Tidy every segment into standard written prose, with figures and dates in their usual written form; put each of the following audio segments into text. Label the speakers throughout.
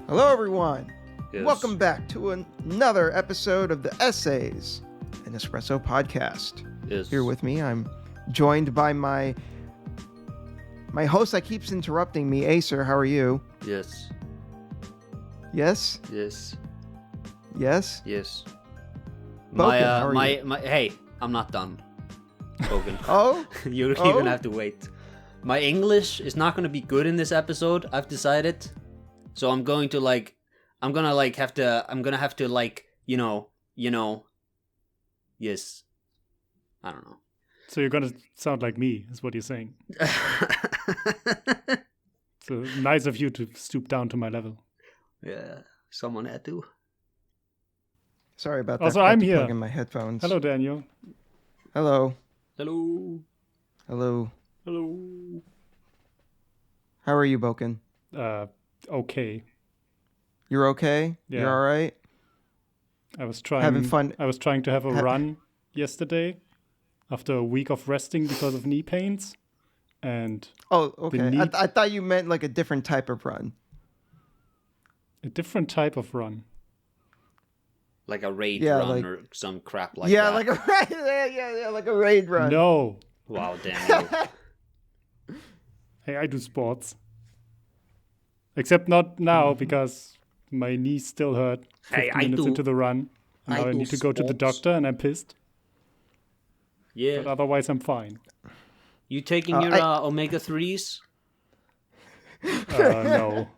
Speaker 1: Hello, everyone.
Speaker 2: Yes.
Speaker 1: Welcome back to another episode of the Essays, an Espresso podcast.
Speaker 2: Yes.
Speaker 1: Here with me, I'm joined by my host that keeps interrupting me, Acer. How are you?
Speaker 2: Yes.
Speaker 1: Yes?
Speaker 2: Yes.
Speaker 1: Yes?
Speaker 2: Yes.
Speaker 1: Boken, how are you?
Speaker 2: Hey, I'm not done. Boken.
Speaker 1: Oh?
Speaker 2: You're
Speaker 1: Oh?
Speaker 2: gonna have to wait. My English is not gonna be good in this episode, I've decided. So I'm gonna have to yes. I don't know.
Speaker 3: So you're gonna sound like me, is what you're saying. So nice of you to stoop down to my level.
Speaker 2: Yeah, someone had to.
Speaker 1: Sorry about that.
Speaker 3: Also,
Speaker 1: Forgot
Speaker 3: I'm
Speaker 1: to
Speaker 3: here.
Speaker 1: Plug in my headphones.
Speaker 3: Hello, Daniel.
Speaker 1: Hello.
Speaker 2: Hello.
Speaker 1: Hello.
Speaker 2: Hello.
Speaker 1: How are you, Boken?
Speaker 3: Okay.
Speaker 1: You're okay?
Speaker 3: Yeah.
Speaker 1: You're all right?
Speaker 3: I was trying.
Speaker 1: Having fun?
Speaker 3: I was trying to have a run yesterday after a week of resting because of knee pains, and
Speaker 1: Oh, okay.
Speaker 3: knee-
Speaker 1: I thought you meant like a different type of run.
Speaker 3: a different type of run.
Speaker 2: Like a raid
Speaker 1: Yeah,
Speaker 2: run
Speaker 1: like-
Speaker 2: or some crap like
Speaker 1: Yeah,
Speaker 2: that.
Speaker 1: like a raid. Yeah, like a raid run.
Speaker 3: No.
Speaker 2: Wow, Daniel.
Speaker 3: Hey, I do sports. Except not now because my knees still hurt. 50
Speaker 2: Hey, I
Speaker 3: minutes
Speaker 2: do-
Speaker 3: into the run. And
Speaker 2: I
Speaker 3: now I
Speaker 2: do
Speaker 3: need to go to the
Speaker 2: sports.
Speaker 3: doctor, and I'm pissed.
Speaker 2: Yeah.
Speaker 3: But otherwise, I'm fine.
Speaker 2: You taking your omega 3s?
Speaker 3: No.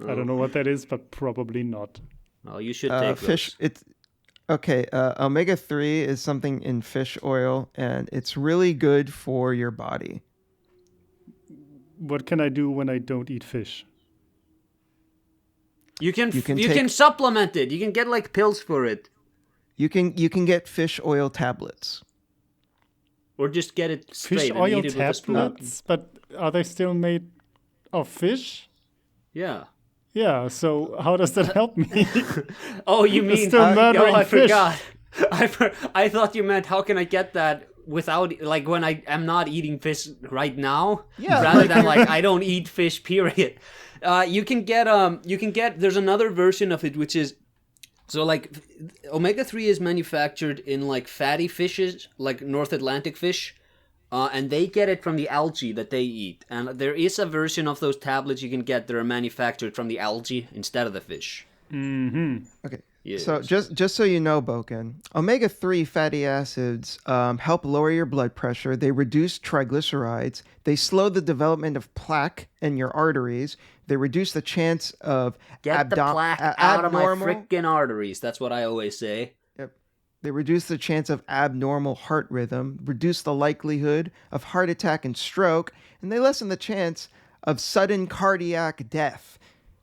Speaker 3: I don't know what that is, but probably not.
Speaker 2: Oh, you should take
Speaker 1: Fish.
Speaker 2: those.
Speaker 1: It's okay. Omega-3 is something in fish oil, and it's really good for your body.
Speaker 3: What can I do when I don't eat fish?
Speaker 2: You can
Speaker 1: take-
Speaker 2: supplement it. You can get like pills for it,
Speaker 1: You can get fish oil tablets.
Speaker 2: or just get it straight
Speaker 3: Fish
Speaker 2: and
Speaker 3: oil
Speaker 2: eat it with a spoon.
Speaker 3: tablets? But are they still made of fish?
Speaker 2: Yeah.
Speaker 3: Yeah, so how does that help me?
Speaker 2: Oh, you mean?
Speaker 3: still murdering
Speaker 2: I
Speaker 3: fish.
Speaker 2: forgot. I thought you meant how can I get that without like when I am not eating fish right now?
Speaker 1: Yeah,
Speaker 2: Rather than like I don't eat fish. Period. You can get There's another version of it which is. So, like, omega-3 is manufactured in, like, fatty fishes, like North Atlantic fish, and they get it from the algae that they eat. And there is a version of those tablets you can get that are manufactured from the algae instead of the fish.
Speaker 3: Mm-hmm.
Speaker 1: Okay.
Speaker 2: Yes.
Speaker 1: So just so you know, Boken, omega-3 fatty acids help lower your blood pressure. They reduce triglycerides. They slow the development of plaque in your arteries. They reduce the chance of
Speaker 2: Get the plaque out of my freaking arteries. That's what I always say.
Speaker 1: Yep. They reduce the chance of abnormal heart rhythm, reduce the likelihood of heart attack and stroke, and they lessen the chance of sudden cardiac death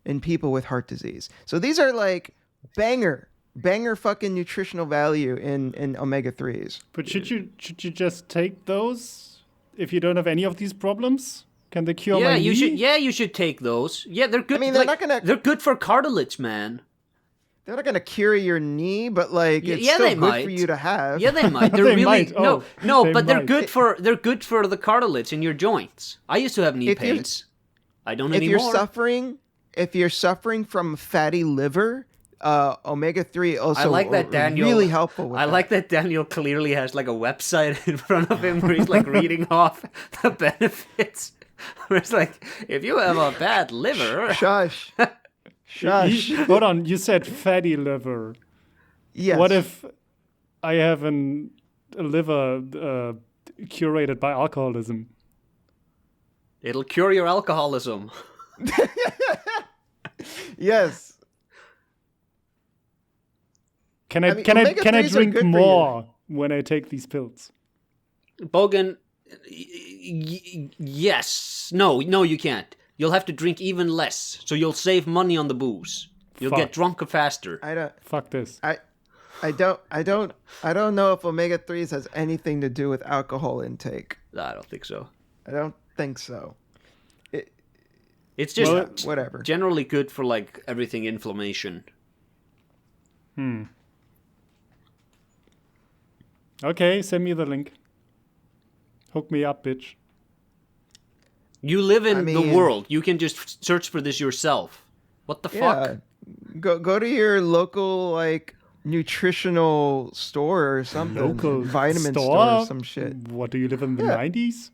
Speaker 1: in people with heart disease. So these are like banger fucking nutritional value in omega-3s.
Speaker 3: But should you just take those if you don't have any of these problems? Can they cure my knee?
Speaker 2: You should take those. Yeah, they're good.
Speaker 1: I mean, they're not gonna-
Speaker 2: They're good for cartilage, man.
Speaker 1: They're not going to cure your knee, but like it's
Speaker 2: yeah,
Speaker 1: still
Speaker 2: they
Speaker 1: good
Speaker 2: might.
Speaker 1: for you to have.
Speaker 2: Yeah, they might. They're
Speaker 3: They
Speaker 2: really
Speaker 3: might.
Speaker 2: no,
Speaker 3: They
Speaker 2: but they're
Speaker 3: might.
Speaker 2: good for the cartilage in your joints. I used to have knee
Speaker 1: If you-
Speaker 2: pains. I don't
Speaker 1: if
Speaker 2: anymore.
Speaker 1: you're suffering from fatty liver, omega-3 also
Speaker 2: I like that
Speaker 1: are
Speaker 2: Daniel.
Speaker 1: really helpful with
Speaker 2: I like that Daniel clearly has like a website in front of him where he's like reading off the benefits. Where it's like, if you have a bad liver,
Speaker 1: Shush. Shush.
Speaker 3: Hold on, you said fatty liver.
Speaker 1: Yes.
Speaker 3: What if I have a liver curated by alcoholism?
Speaker 2: it'll cure your alcoholism.
Speaker 1: Yes.
Speaker 3: Can I
Speaker 1: mean,
Speaker 3: can I
Speaker 1: omega-3s are
Speaker 3: drink
Speaker 1: good for you.
Speaker 3: more when I take these pills?
Speaker 2: Bogan, yes. No, you can't. You'll have to drink even less, so you'll save money on the booze. You'll get
Speaker 3: Fuck.
Speaker 2: drunker faster.
Speaker 3: Fuck this.
Speaker 1: I don't know if omega-3s has anything to do with alcohol intake.
Speaker 2: I don't think so.
Speaker 1: I don't think so.
Speaker 2: It's just
Speaker 3: Well,
Speaker 1: Whatever.
Speaker 2: generally good for like everything inflammation.
Speaker 3: Okay, send me the link. Hook me up, bitch.
Speaker 2: You live in
Speaker 1: I
Speaker 2: the
Speaker 1: mean-
Speaker 2: world. You can just search for this yourself. What the fuck?
Speaker 1: Go to your local like nutritional store or something.
Speaker 3: Local
Speaker 1: vitamin
Speaker 3: store?
Speaker 1: store or some shit.
Speaker 3: What, do you live in the
Speaker 1: Yeah.
Speaker 3: 90s?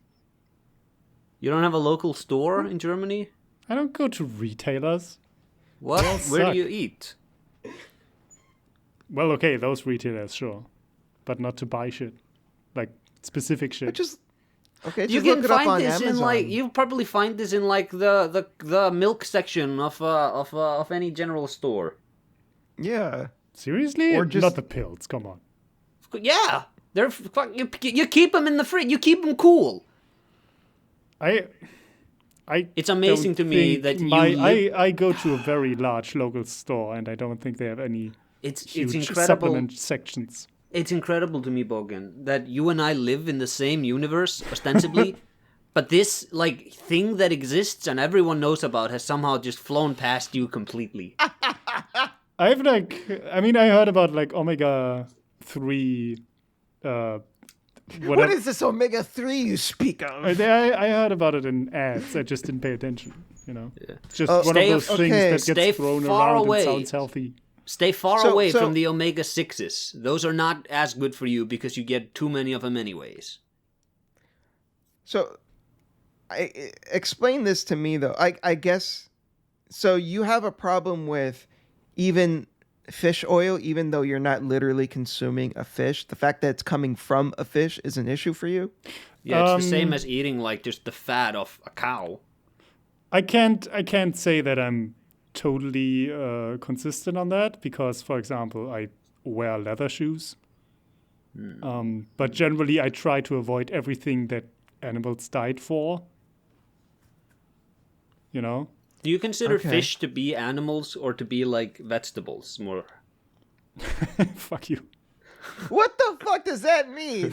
Speaker 2: You don't have a local store in Germany?
Speaker 3: I don't go to retailers.
Speaker 2: What?
Speaker 3: They all
Speaker 2: Where
Speaker 3: suck.
Speaker 2: do you eat?
Speaker 3: Well, okay, those retailers, sure. But not to buy shit. Like, specific shit.
Speaker 1: Just okay.
Speaker 2: You
Speaker 1: Just
Speaker 2: can
Speaker 1: look it up
Speaker 2: find
Speaker 1: on
Speaker 2: this
Speaker 1: Amazon.
Speaker 2: in like you probably find this in like the milk section of any general store.
Speaker 1: Yeah.
Speaker 3: Seriously?
Speaker 1: Or just-
Speaker 3: Not the pills, come on.
Speaker 2: Yeah, they're you keep them in the fridge. You keep them cool.
Speaker 3: I
Speaker 2: It's amazing
Speaker 3: don't
Speaker 2: to me
Speaker 3: think
Speaker 2: that you
Speaker 3: I go to a very large local store and I don't think they have any
Speaker 2: It's
Speaker 3: huge
Speaker 2: incredible.
Speaker 3: supplement sections.
Speaker 2: It's incredible to me, Bogan, that you and I live in the same universe, ostensibly, but this like thing that exists and everyone knows about has somehow just flown past you completely.
Speaker 3: I heard about like omega-3
Speaker 1: What is this omega-3 you speak of?
Speaker 3: I heard about it in ads. I just didn't pay attention, you know.
Speaker 2: Yeah.
Speaker 3: It's just
Speaker 1: Oh,
Speaker 3: one of
Speaker 1: stay-
Speaker 3: those things
Speaker 1: okay.
Speaker 3: that
Speaker 2: Stay
Speaker 3: gets thrown
Speaker 2: far
Speaker 3: around
Speaker 2: away.
Speaker 3: and sounds healthy.
Speaker 2: Stay far
Speaker 1: So-
Speaker 2: away
Speaker 1: so-
Speaker 2: from the omega-6s. Those are not as good for you because you get too many of them anyways.
Speaker 1: So, explain this to me though. I guess so. You have a problem with even fish oil, even though you're not literally consuming a fish. The fact that it's coming from a fish is an issue for you.
Speaker 2: Yeah, it's the same as eating like just the fat of a cow.
Speaker 3: I can't say that I'm totally consistent on that because, for example, I wear leather shoes. But generally, I try to avoid everything that animals died for. You know?
Speaker 2: Do you consider
Speaker 1: Okay.
Speaker 2: fish to be animals or to be like vegetables more?
Speaker 3: Fuck you.
Speaker 1: What the fuck does that mean?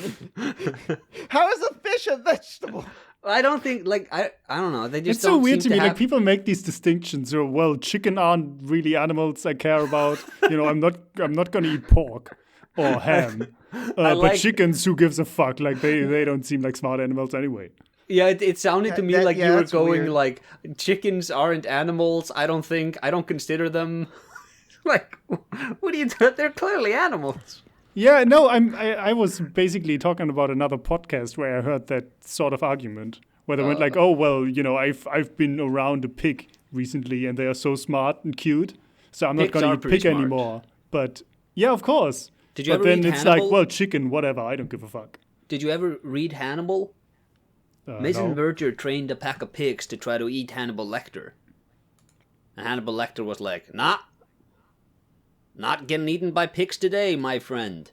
Speaker 1: How is a fish a vegetable?
Speaker 2: I don't think like I don't know. They just
Speaker 3: It's so
Speaker 2: don't
Speaker 3: weird to
Speaker 2: seem
Speaker 3: me.
Speaker 2: have...
Speaker 3: Like people make these distinctions. Or well, chicken aren't really animals I care about. You know, I'm not gonna eat pork or ham. But
Speaker 2: like-
Speaker 3: chickens, who gives a fuck? Like they don't seem like smart animals anyway.
Speaker 2: Yeah, it sounded to me like you were
Speaker 1: that's
Speaker 2: going
Speaker 1: weird.
Speaker 2: like chickens aren't animals. I don't consider them. Like, what are you doing? They're clearly animals.
Speaker 3: Yeah, no, I was basically talking about another podcast where I heard that sort of argument, where they went like, oh well, you know, I've been around a pig recently and they are so smart and cute, so I'm not
Speaker 2: Pigs
Speaker 3: going
Speaker 2: are
Speaker 3: to eat
Speaker 2: pretty
Speaker 3: pig
Speaker 2: smart.
Speaker 3: anymore. But yeah, of course.
Speaker 2: Did you
Speaker 3: but
Speaker 2: ever
Speaker 3: then
Speaker 2: read
Speaker 3: it's
Speaker 2: Hannibal?
Speaker 3: like, well, chicken, whatever. I don't give a fuck.
Speaker 2: Did you ever read Hannibal? Mason
Speaker 3: No.
Speaker 2: Verger trained a pack of pigs to try to eat Hannibal Lecter. And Hannibal Lecter was like, nah, not getting eaten by pigs today, my friend.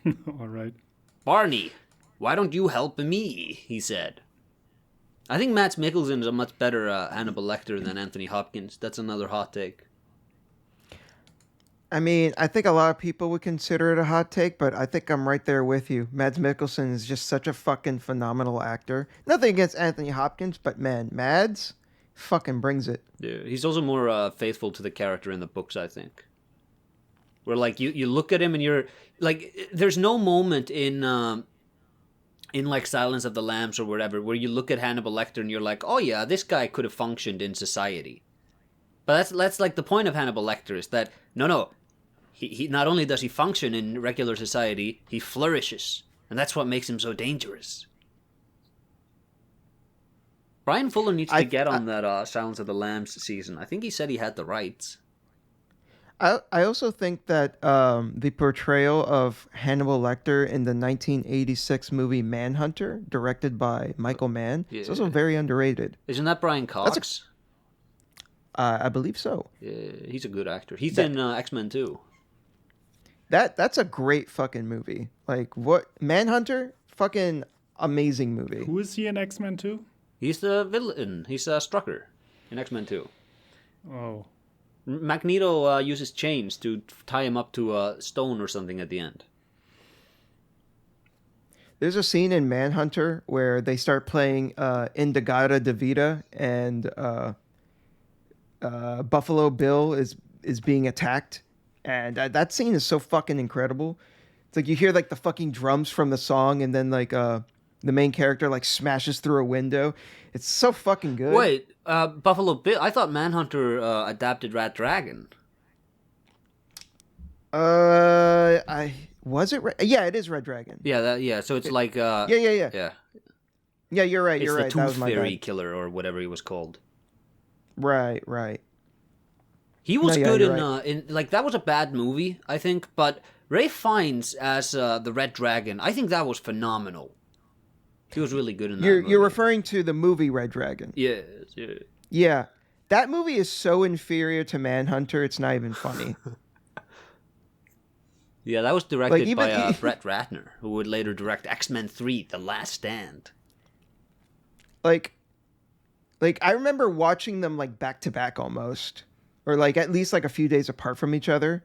Speaker 3: All right.
Speaker 2: Barney, why don't you help me? He said. I think Mads Mikkelsen is a much better Hannibal Lecter than Anthony Hopkins. That's another hot take.
Speaker 1: I mean, I think a lot of people would consider it a hot take, but I think I'm right there with you. Mads Mikkelsen is just such a fucking phenomenal actor. Nothing against Anthony Hopkins, but man, Mads fucking brings it.
Speaker 2: Yeah, he's also more faithful to the character in the books, I think. Where like you look at him and you're like, there's no moment in like Silence of the Lambs or whatever where you look at Hannibal Lecter and you're like, oh yeah, this guy could have functioned in society. But that's like the point of Hannibal Lecter is that no, he not only does he function in regular society, he flourishes, and that's what makes him so dangerous. Brian Fuller needs to get on that Silence of the Lambs season. I think he said he had the rights.
Speaker 1: I also think that the portrayal of Hannibal Lecter in the 1986 movie Manhunter, directed by Michael Mann, is also very underrated.
Speaker 2: Isn't that Brian Cox?
Speaker 1: I believe so.
Speaker 2: Yeah, he's a good actor. He's in X-Men too.
Speaker 1: That's a great fucking movie. Like what Manhunter, fucking amazing movie.
Speaker 3: Who is he in X-Men 2?
Speaker 2: He's the villain. He's Strucker in X-Men 2.
Speaker 3: Oh.
Speaker 2: Magneto uses chains to tie him up to a stone or something at the end.
Speaker 1: There's a scene in Manhunter where they start playing Indigada Devita and Buffalo Bill is being attacked, and that scene is so fucking incredible. It's like you hear like the fucking drums from the song, and then like the main character like smashes through a window. It's so fucking good.
Speaker 2: Wait, Buffalo Bill? I thought Manhunter adapted Rat Dragon.
Speaker 1: I was it. Yeah, it is Red Dragon.
Speaker 2: Yeah, so it's like
Speaker 1: Yeah.
Speaker 2: yeah.
Speaker 1: Yeah, you're right.
Speaker 2: It's
Speaker 1: You're
Speaker 2: the
Speaker 1: right. That
Speaker 2: Tooth
Speaker 1: was my
Speaker 2: Fairy
Speaker 1: bad.
Speaker 2: killer or whatever he was called.
Speaker 1: Right.
Speaker 2: He was
Speaker 1: No, yeah,
Speaker 2: good
Speaker 1: you're
Speaker 2: in like that was a bad movie, I think, but Ray Fiennes as the Red Dragon, I think that was phenomenal. He was really good in that movie.
Speaker 1: You're referring to the movie Red Dragon.
Speaker 2: Yes, yeah.
Speaker 1: Yeah. That movie is so inferior to Manhunter, it's not even funny.
Speaker 2: Yeah, that was directed
Speaker 1: Like,
Speaker 2: by Brett Ratner, who would later direct X-Men 3: The Last Stand.
Speaker 1: like I remember watching them like back to back almost, or like at least like a few days apart from each other.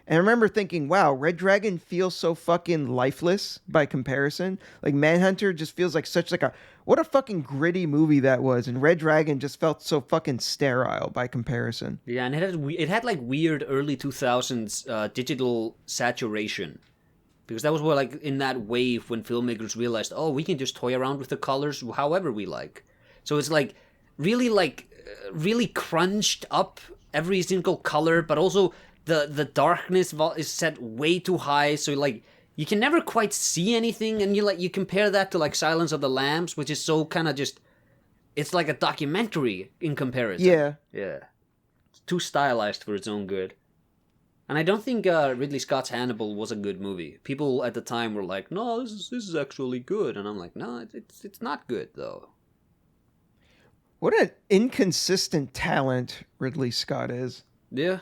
Speaker 1: And I remember thinking, wow, Red Dragon feels so fucking lifeless by comparison. Like Manhunter just feels like such like a what a fucking gritty movie that was, and Red Dragon just felt so fucking sterile by comparison.
Speaker 2: Yeah, and it had like weird early 2000s digital saturation. Because that was where, like, in that wave when filmmakers realized, oh, we can just toy around with the colors however we like. So it's like really crunched up every single color, but also the darkness is set way too high. So like you can never quite see anything, and you compare that to like Silence of the Lambs, which is so kind of just it's like a documentary in comparison. Yeah, it's too stylized for its own good. And I don't think Ridley Scott's Hannibal was a good movie. People at the time were like, "No, this is actually good," and I'm like, "No, it's not good though."
Speaker 1: What an inconsistent talent Ridley Scott is.
Speaker 2: Yeah.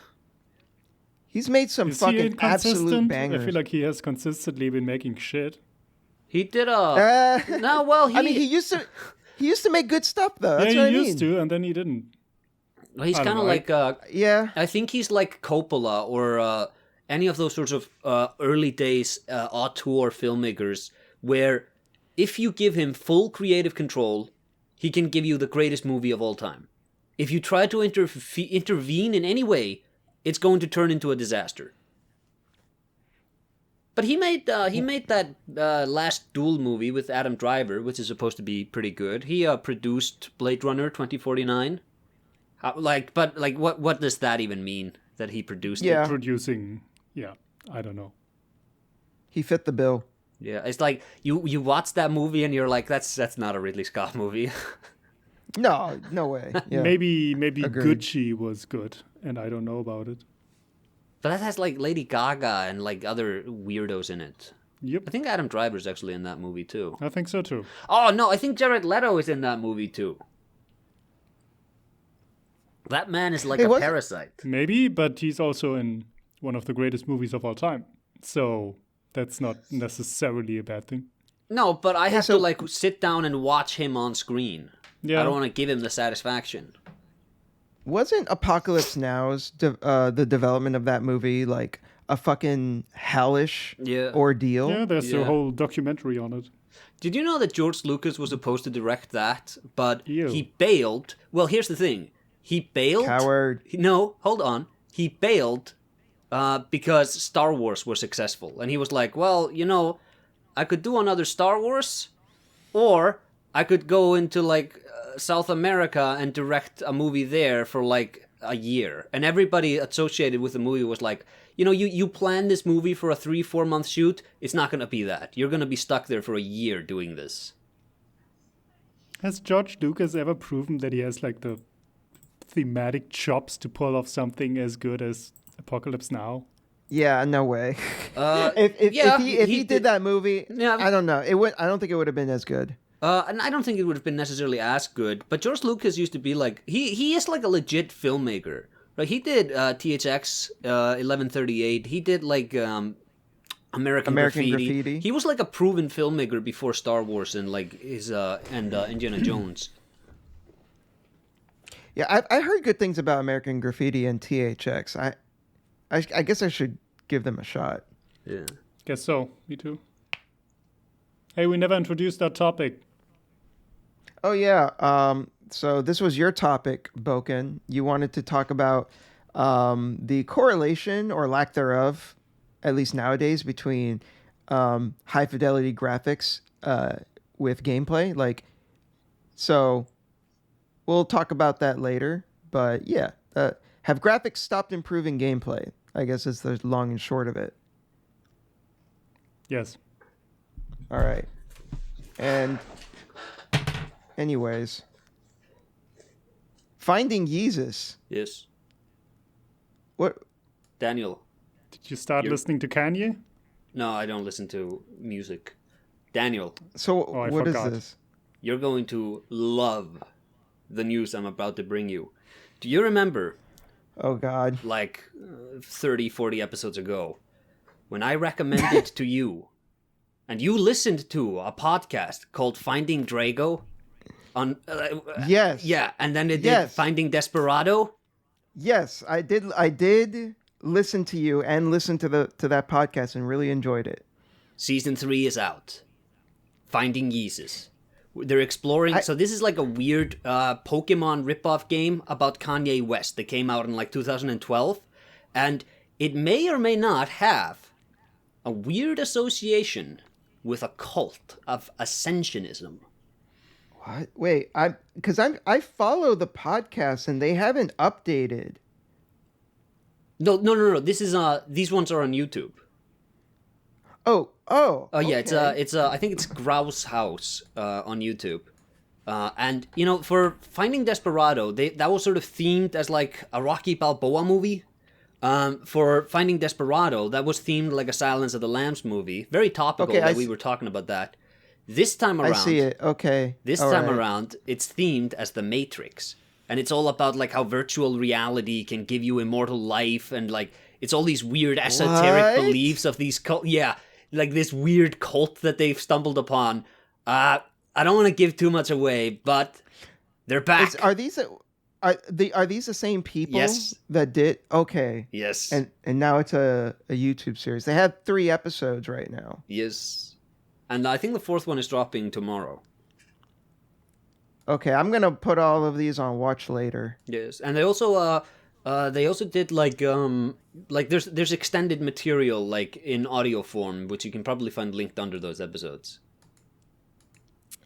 Speaker 1: He's made some
Speaker 3: Is he
Speaker 1: fucking absolute
Speaker 3: inconsistent?
Speaker 1: bangers.
Speaker 3: I feel like he has consistently been making shit.
Speaker 2: He did a no. Well,
Speaker 1: I mean, he used to make good stuff though. That's
Speaker 3: yeah,
Speaker 1: what I
Speaker 3: he
Speaker 1: mean.
Speaker 3: used to, and then he didn't.
Speaker 2: he's
Speaker 3: I don't
Speaker 2: kind of
Speaker 3: know,
Speaker 2: like
Speaker 1: Yeah.
Speaker 2: I think he's like Coppola or any of those sorts of early days auteur filmmakers, where if you give him full creative control, he can give you the greatest movie of all time. If you try to intervene in any way, it's going to turn into a disaster. But he made that last Duel movie with Adam Driver, which is supposed to be pretty good. He produced Blade Runner 2049. What does that even mean? That he produced
Speaker 1: Yeah.
Speaker 2: it?
Speaker 3: Producing, yeah, I don't know.
Speaker 1: He fit the bill.
Speaker 2: Yeah, it's like you watch that movie and you're like, that's not a Ridley Scott movie.
Speaker 1: No way. Yeah.
Speaker 3: Maybe
Speaker 1: Agreed.
Speaker 3: Gucci was good, and I don't know about it.
Speaker 2: But that has like Lady Gaga and like other weirdos in it.
Speaker 3: Yep,
Speaker 2: I think Adam Driver's actually in that movie too.
Speaker 3: I think so too.
Speaker 2: Oh no, I think Jared Leto is in that movie too. That man is like
Speaker 1: Hey,
Speaker 2: a
Speaker 1: what-
Speaker 2: parasite.
Speaker 3: Maybe, but he's also in one of the greatest movies of all time. So that's not necessarily a bad thing.
Speaker 2: No, but I have
Speaker 1: so-
Speaker 2: to like sit down and watch him on screen.
Speaker 3: Yeah.
Speaker 2: I don't want to give him the satisfaction.
Speaker 1: Wasn't Apocalypse Now's the development of that movie like a fucking hellish
Speaker 2: Yeah.
Speaker 1: ordeal?
Speaker 3: Yeah, there's
Speaker 2: Yeah.
Speaker 3: a whole documentary on it.
Speaker 2: Did you know that George Lucas was supposed to direct that, but
Speaker 3: Ew.
Speaker 2: he bailed? Well, here's the thing. He bailed.
Speaker 1: Coward.
Speaker 2: No, hold on. He bailed because Star Wars was successful. And he was like, well, I could do another Star Wars, or I could go into like South America and direct a movie there for like a year. And everybody associated with the movie was like, you plan this movie for a 3-4 month shoot. It's not going to be that. You're going to be stuck there for a year doing this.
Speaker 3: Has George Lucas ever proven that he has like the thematic chops to pull off something as good as Apocalypse Now?
Speaker 1: Yeah, no way.
Speaker 2: Yeah,
Speaker 1: if he did that movie,
Speaker 2: Yeah.
Speaker 1: I don't know. I don't think it would have been as good.
Speaker 2: And I don't think it would have been necessarily as good. But George Lucas used to be like he is like a legit filmmaker. Like he did THX 1138. He did like American Graffiti. He was like a proven filmmaker before Star Wars and like his Indiana Jones.
Speaker 1: Yeah, I heard good things about American Graffiti and THX. I guess I should give them a shot.
Speaker 2: Yeah.
Speaker 3: Guess so. Me too. Hey, we never introduced our topic.
Speaker 1: Oh yeah. So this was your topic, Boken. You wanted to talk about the correlation or lack thereof, at least nowadays, between high fidelity graphics with gameplay. Like, so we'll talk about that later. But yeah, have graphics stopped improving gameplay? I guess is the long and short of it.
Speaker 3: Yes.
Speaker 1: All right. And anyways, Finding Yeezus.
Speaker 2: Yes.
Speaker 1: What?
Speaker 2: Daniel.
Speaker 3: Did you start listening to Kanye?
Speaker 2: No, I don't listen to music. Daniel.
Speaker 1: So
Speaker 3: I
Speaker 1: what is
Speaker 3: forgot.
Speaker 1: this?
Speaker 2: You're going to love the news I'm about to bring you. Do you remember,
Speaker 1: Oh God.
Speaker 2: like 30, 40 episodes ago, when I recommended to you, and you listened to a podcast called Finding Drago?
Speaker 1: Yes.
Speaker 2: Yeah, and then it did
Speaker 1: Yes.
Speaker 2: Finding Desperado?
Speaker 1: Yes, I did listen to you and listen to that podcast and really enjoyed it.
Speaker 2: Season 3 is out. Finding Yeezus. They're exploring. So this is like a weird Pokemon ripoff game about Kanye West that came out in like 2012, and it may or may not have a weird association with a cult of ascensionism.
Speaker 1: What? Wait, I follow the podcast and they haven't updated.
Speaker 2: No. This is these ones are on YouTube.
Speaker 1: Oh,
Speaker 2: Yeah,
Speaker 1: okay.
Speaker 2: it's I think it's Grouse House on YouTube. And you know, for Finding Desperado, that was sort of themed as like a Rocky Balboa movie. For Finding Desperado, that was themed like a Silence of the Lambs movie. Very topical that we were talking about that. This time around,
Speaker 1: I see it. Okay.
Speaker 2: This
Speaker 1: All
Speaker 2: time
Speaker 1: right.
Speaker 2: around, it's themed as The Matrix. And it's all about like how virtual reality can give you immortal life, and like it's all these weird esoteric
Speaker 1: What?
Speaker 2: beliefs of these like this weird cult that they've stumbled upon. I don't want to give too much away, but they're back.
Speaker 1: Are these the same people
Speaker 2: Yes.
Speaker 1: that did? Okay.
Speaker 2: Yes.
Speaker 1: And now it's a YouTube series. They have 3 episodes right now.
Speaker 2: Yes. And I think the 4th one is dropping tomorrow.
Speaker 1: Okay, I'm gonna put all of these on watch later.
Speaker 2: Yes, and they also did like there's extended material like in audio form, which you can probably find linked under those episodes.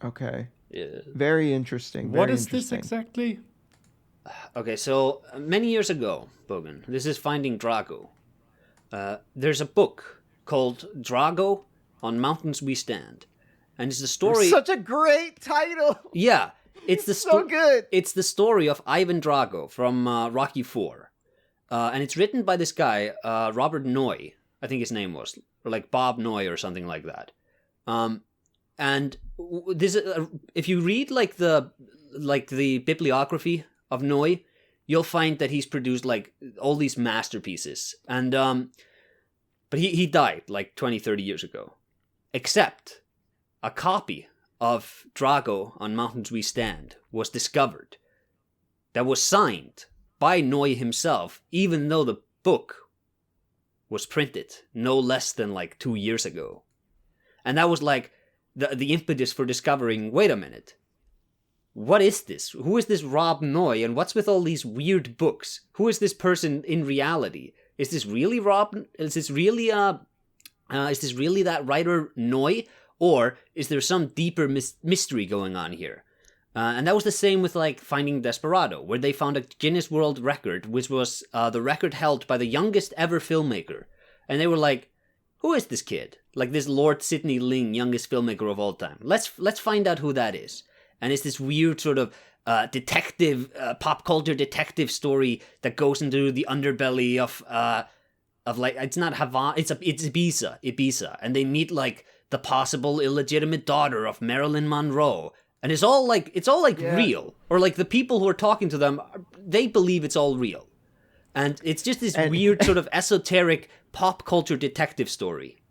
Speaker 1: Okay.
Speaker 2: Yeah.
Speaker 1: Very interesting.
Speaker 3: What
Speaker 1: very
Speaker 3: is this
Speaker 1: interesting.
Speaker 3: exactly?
Speaker 2: Okay, so many years ago, Bogan, this is Finding Drago. There's a book called Drago on Mountains We Stand, and it's the story.
Speaker 1: Such a great title.
Speaker 2: Yeah, it's the
Speaker 1: So good.
Speaker 2: It's the story of Ivan Drago from Rocky IV, and it's written by this guy Robert Noy, I think his name was, or like Bob Noy or something like that. And this, if you read like the bibliography of Noy, you'll find that he's produced like all these masterpieces, and but he died like 20, 30 years ago, except a copy of Drago on Mountains We Stand was discovered that was signed by Noy himself, even though the book was printed no less than like 2 years ago. And that was like the impetus for discovering, wait a minute, what is this? Who is this Rob Noy, and what's with all these weird books? Who is this person in reality? Is this really Rob? Is this really that writer Noy? Or is there some deeper mystery going on here? And that was the same with like Finding Desperado, where they found a Guinness World Record, which was the record held by the youngest ever filmmaker. And they were like, who is this kid? Like this Lord Sidney Ling, youngest filmmaker of all time. Let's find out who that is. And it's this weird sort of detective, pop culture detective story that goes into the underbelly of like, it's not Havana, it's Ibiza. And they meet like the possible illegitimate daughter of Marilyn Monroe. And it's all like
Speaker 1: Yeah.
Speaker 2: real. Or like the people who are talking to them, they believe it's all real. And it's just this weird sort of esoteric pop culture detective story.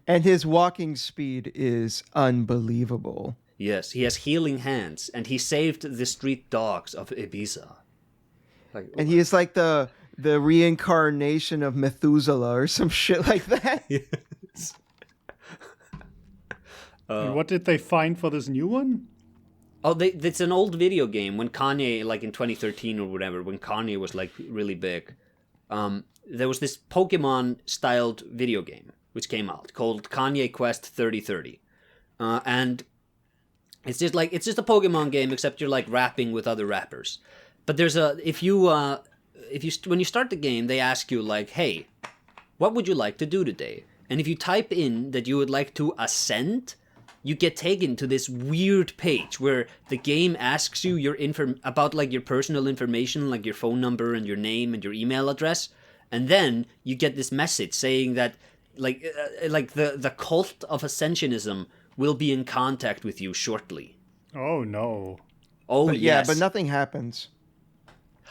Speaker 1: And his walking speed is unbelievable.
Speaker 2: Yes, he has healing hands, and he saved the street dogs of Ibiza. Like,
Speaker 1: And he is like the reincarnation of Methuselah or some shit like that.
Speaker 2: yes.
Speaker 3: And what did they find for this new one?
Speaker 2: Oh, it's an old video game when Kanye, like in 2013 or whatever, when Kanye was like really big. There was this Pokemon-styled video game which came out called Kanye Quest 3030, and it's just a Pokemon game except you're like rapping with other rappers. But there's if you when you start the game, they ask you like, hey, what would you like to do today? And if you type in that you would like to ascend, you get taken to this weird page where the game asks you about like your personal information, like your phone number and your name and your email address, and then you get this message saying that like the cult of ascensionism will be in contact with you shortly.
Speaker 3: Oh no.
Speaker 2: Oh
Speaker 1: But
Speaker 2: yes.
Speaker 1: yeah, but nothing happens.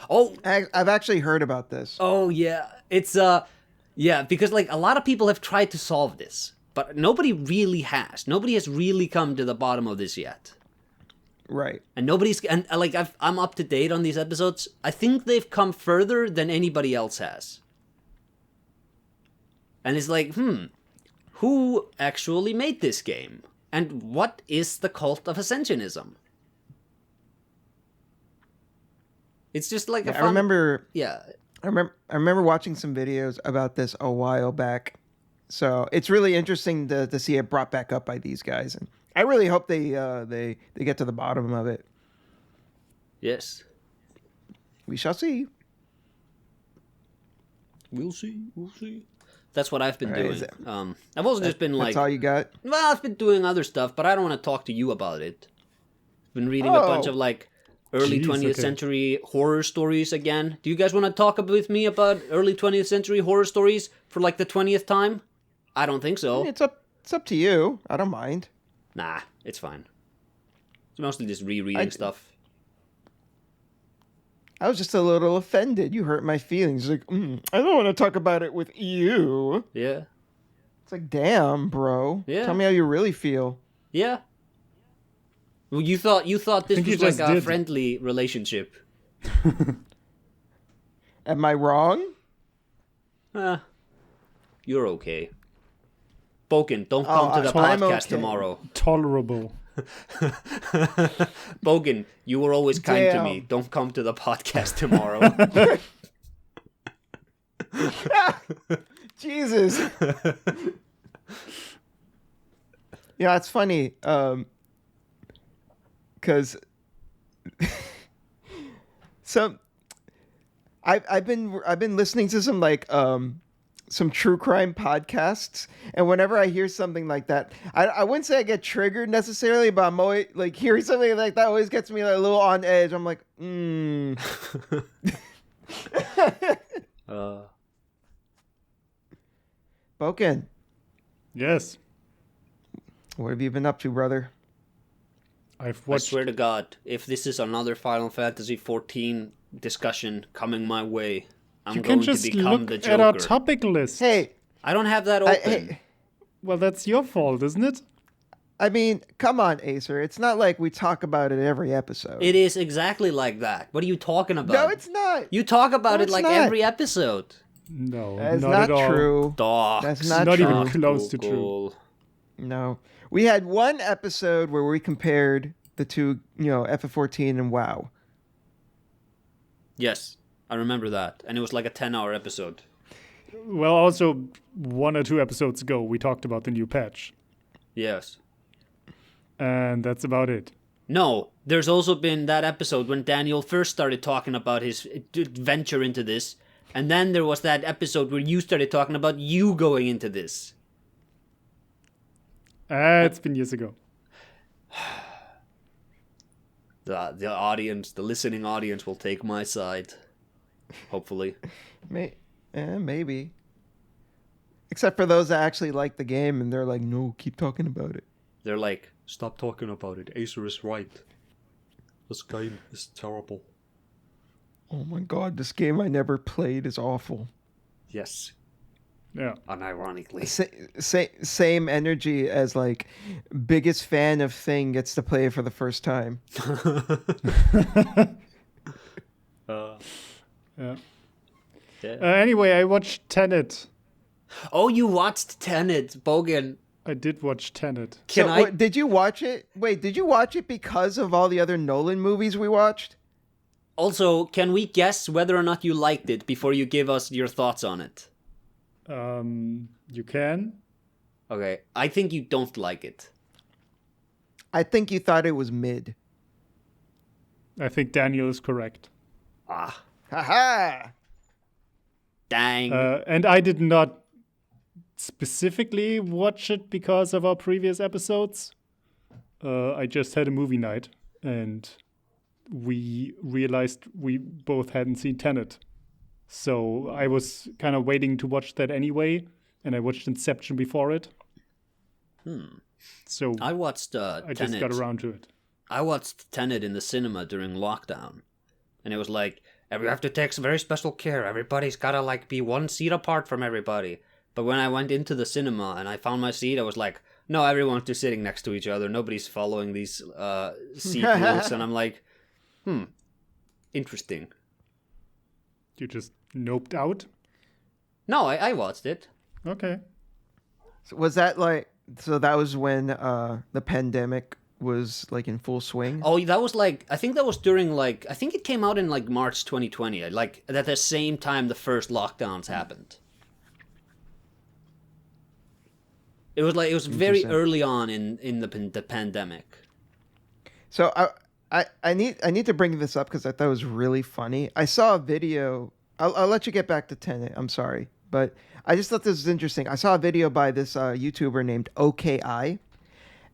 Speaker 2: Oh
Speaker 1: I've actually heard about this.
Speaker 2: oh yeah. It's yeah, because like a lot of people have tried to solve this, but nobody really has. Nobody has really come to the bottom of this yet.
Speaker 1: Right.
Speaker 2: And like I'm up to date on these episodes. I think they've come further than anybody else has. And it's like, who actually made this game? And what is the cult of ascensionism? It's just like a fun...
Speaker 1: I remember
Speaker 2: Yeah.
Speaker 1: I remember watching some videos about this a while back. So it's really interesting to see it brought back up by these guys, and I really hope they get to the bottom of it.
Speaker 2: Yes.
Speaker 1: We shall see.
Speaker 2: We'll see. We'll see. That's what I've been
Speaker 1: All right,
Speaker 2: doing.
Speaker 1: is it-
Speaker 2: I've also just been like...
Speaker 1: That's all you got?
Speaker 2: Well, I've been doing other stuff, but I don't want to talk to you about it. Been reading a bunch of like early 20th century horror stories again. Do you guys want to talk with me about early 20th century horror stories for like the 20th time? I don't think so.
Speaker 1: It's up to you. I don't mind.
Speaker 2: Nah, it's fine. It's mostly just rereading stuff.
Speaker 1: I was just a little offended. You hurt my feelings. Like, I don't want to talk about it with you.
Speaker 2: Yeah.
Speaker 1: It's like, damn, bro.
Speaker 2: Yeah.
Speaker 1: Tell me how you really feel.
Speaker 2: Yeah. Well, you thought this was like a friendly relationship.
Speaker 1: Am I wrong?
Speaker 2: You're okay. Bogan, don't come to the podcast tomorrow.
Speaker 3: Tolerable.
Speaker 2: Bogan, you were always kind to me. Don't come to the podcast tomorrow.
Speaker 1: Jesus. Yeah, it's funny. Because I've been listening to some true crime podcasts, and whenever I hear something like that, I wouldn't say I get triggered necessarily, but I'm always like hearing something like that always gets me like, a little on edge. I'm like, Boken,
Speaker 3: Yes.
Speaker 1: what have you been up to, brother?
Speaker 2: I swear to God, if this is another Final Fantasy 14 discussion coming my way, I'm going to become the Joker.
Speaker 3: At our topic list.
Speaker 1: Hey,
Speaker 2: I don't have that open.
Speaker 3: Well, that's your fault, isn't it?
Speaker 1: I mean, come on, Acer. It's not like we talk about it every episode.
Speaker 2: It is exactly like that. What are you talking about?
Speaker 1: No, it's not.
Speaker 2: You talk about it like
Speaker 1: not.
Speaker 2: every episode.
Speaker 3: No,
Speaker 1: That's
Speaker 3: not
Speaker 1: not
Speaker 3: at all.
Speaker 1: true.
Speaker 2: Dog.
Speaker 1: That's not
Speaker 3: Not
Speaker 1: true.
Speaker 3: even close to true.
Speaker 1: No. We had one episode where we compared the two, FF14 and WoW.
Speaker 2: Yes, I remember that. And it was like a 10-hour episode.
Speaker 3: Well, also, 1 or 2 episodes ago, we talked about the new patch.
Speaker 2: Yes.
Speaker 3: And that's about it.
Speaker 2: No, there's also been that episode when Daniel first started talking about his venture into this. And then there was that episode where you started talking about you going into this.
Speaker 3: It's been years ago.
Speaker 2: The audience, the listening audience will take my side. Hopefully.
Speaker 1: Maybe. Except for those that actually like the game and they're like, no, keep talking about it.
Speaker 2: They're like, stop talking about it. Acer is right. This game is terrible.
Speaker 1: Oh my god, this game I never played is awful.
Speaker 2: Yes.
Speaker 3: Yeah.
Speaker 2: Unironically.
Speaker 1: Same energy as like biggest fan of Thing gets to play it for the first time.
Speaker 3: Yeah. Anyway, I watched Tenet.
Speaker 2: Oh, you watched Tenet, Bogan.
Speaker 3: I did watch Tenet.
Speaker 1: Did you watch it? Wait, did you watch it because of all the other Nolan movies we watched?
Speaker 2: Also, can we guess whether or not you liked it before you give us your thoughts on it?
Speaker 3: You can.
Speaker 2: Okay, I think you don't like it.
Speaker 1: I think you thought it was mid.
Speaker 3: I think Daniel is correct.
Speaker 2: Ah.
Speaker 1: Haha!
Speaker 2: Dang.
Speaker 3: And I did not specifically watch it because of our previous episodes. I just had a movie night, and we realized we both hadn't seen Tenet. So I was kind of waiting to watch that anyway, and I watched Inception before it. So
Speaker 2: I watched
Speaker 3: I
Speaker 2: Tenet.
Speaker 3: just got around to it.
Speaker 2: I watched Tenet in the cinema during lockdown, and it was like, you have to take some very special care. Everybody's gotta like be one seat apart from everybody. But when I went into the cinema and I found my seat, I was like, no, everyone's just sitting next to each other. Nobody's following these seat rules, and I'm like, interesting.
Speaker 3: You just noped out?
Speaker 2: No, I watched it.
Speaker 3: Okay.
Speaker 1: So was that like? So that was when the pandemic was like in full swing.
Speaker 2: Oh, that was like, I think that was during like, I think it came out in like March 2020. Like at the same time the first lockdowns happened. It was very early on in the pandemic.
Speaker 1: So I need to bring this up because I thought it was really funny. I saw a video. I'll let you get back to Tenet. I'm sorry, but I just thought this was interesting. I saw a video by this YouTuber named OKI,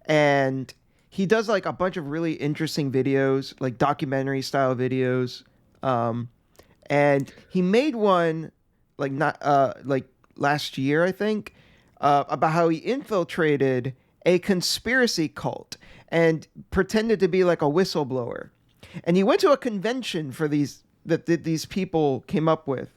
Speaker 1: and he does like a bunch of really interesting videos, like documentary style videos. And he made one like not like last year, I think, about how he infiltrated a conspiracy cult and pretended to be like a whistleblower. And he went to a convention for these that these people came up with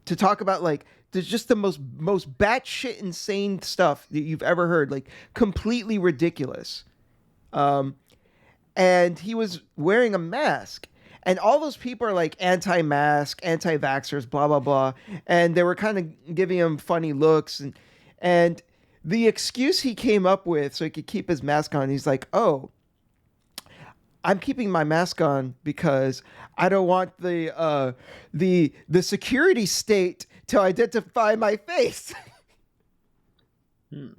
Speaker 1: to talk about like there's just the most batshit insane stuff that you've ever heard, like completely ridiculous. And he was wearing a mask. And all those people are like anti-mask, anti-vaxxers, blah, blah, blah. And they were kind of giving him funny looks. And the excuse he came up with so he could keep his mask on, he's like, oh, I'm keeping my mask on because I don't want the security state to identify my face. And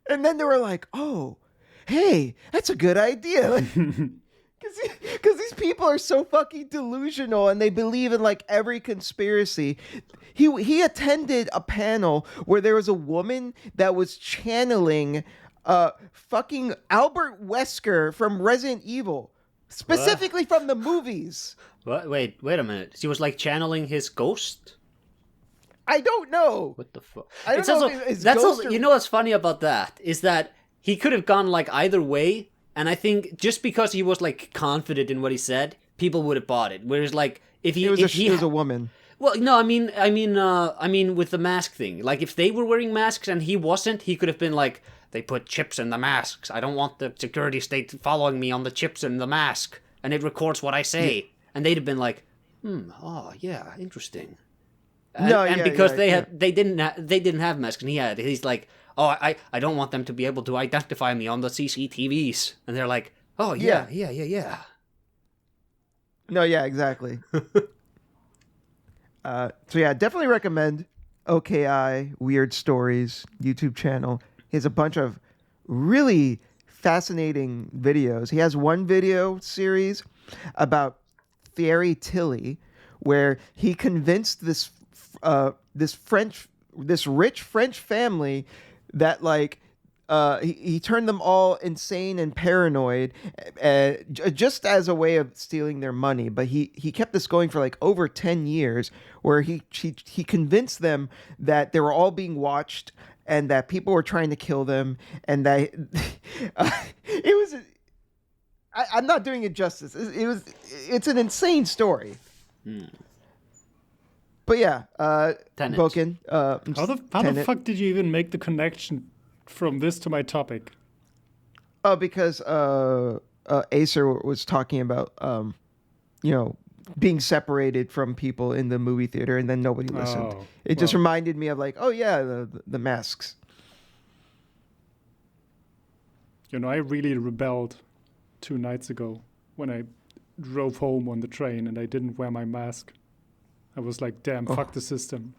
Speaker 1: then they were like, oh, hey, that's a good idea. Because these people are so fucking delusional and they believe in like every conspiracy. He attended a panel where there was a woman that was channeling fucking Albert Wesker from Resident Evil, specifically from the movies.
Speaker 2: What? Wait a minute. She was like channeling his ghost?
Speaker 1: I don't know.
Speaker 2: What the fuck?
Speaker 1: I don't know if it's
Speaker 2: that's
Speaker 1: ghost
Speaker 2: also,
Speaker 1: or...
Speaker 2: you know what's funny about that is that he could have gone like either way, and I think just because he was like confident in what he said, people would have bought it. Whereas like if he
Speaker 1: was a woman.
Speaker 2: Well, no, I mean with the mask thing. Like if they were wearing masks and he wasn't, he could have been like, they put chips in the masks. I don't want the security state following me on the chips in the mask, and it records what I say. Yeah. And they'd have been like, oh yeah, interesting. And because they didn't have masks, and he's like, oh, I don't want them to be able to identify me on the CCTVs, and they're like, oh yeah.
Speaker 1: No, yeah, exactly. So yeah, definitely recommend OKI Weird Stories YouTube channel. He has a bunch of really fascinating videos. He has one video series about Thierry Tilly, where he convinced this rich French family that like he turned them all insane and paranoid just as a way of stealing their money. But he kept this going for like over 10 years, where he convinced them that they were all being watched and that people were trying to kill them, and that it was. I'm not doing it justice. It's an insane story. But yeah,
Speaker 2: Tenet.
Speaker 1: Boken.
Speaker 3: How the fuck did you even make the connection from this to my topic?
Speaker 1: Oh, because Acer was talking about being separated from people in the movie theater, and then nobody listened. It just reminded me of like, oh yeah, the masks.
Speaker 3: I really rebelled 2 nights ago when I drove home on the train and I didn't wear my mask. I was like, damn, fuck the system.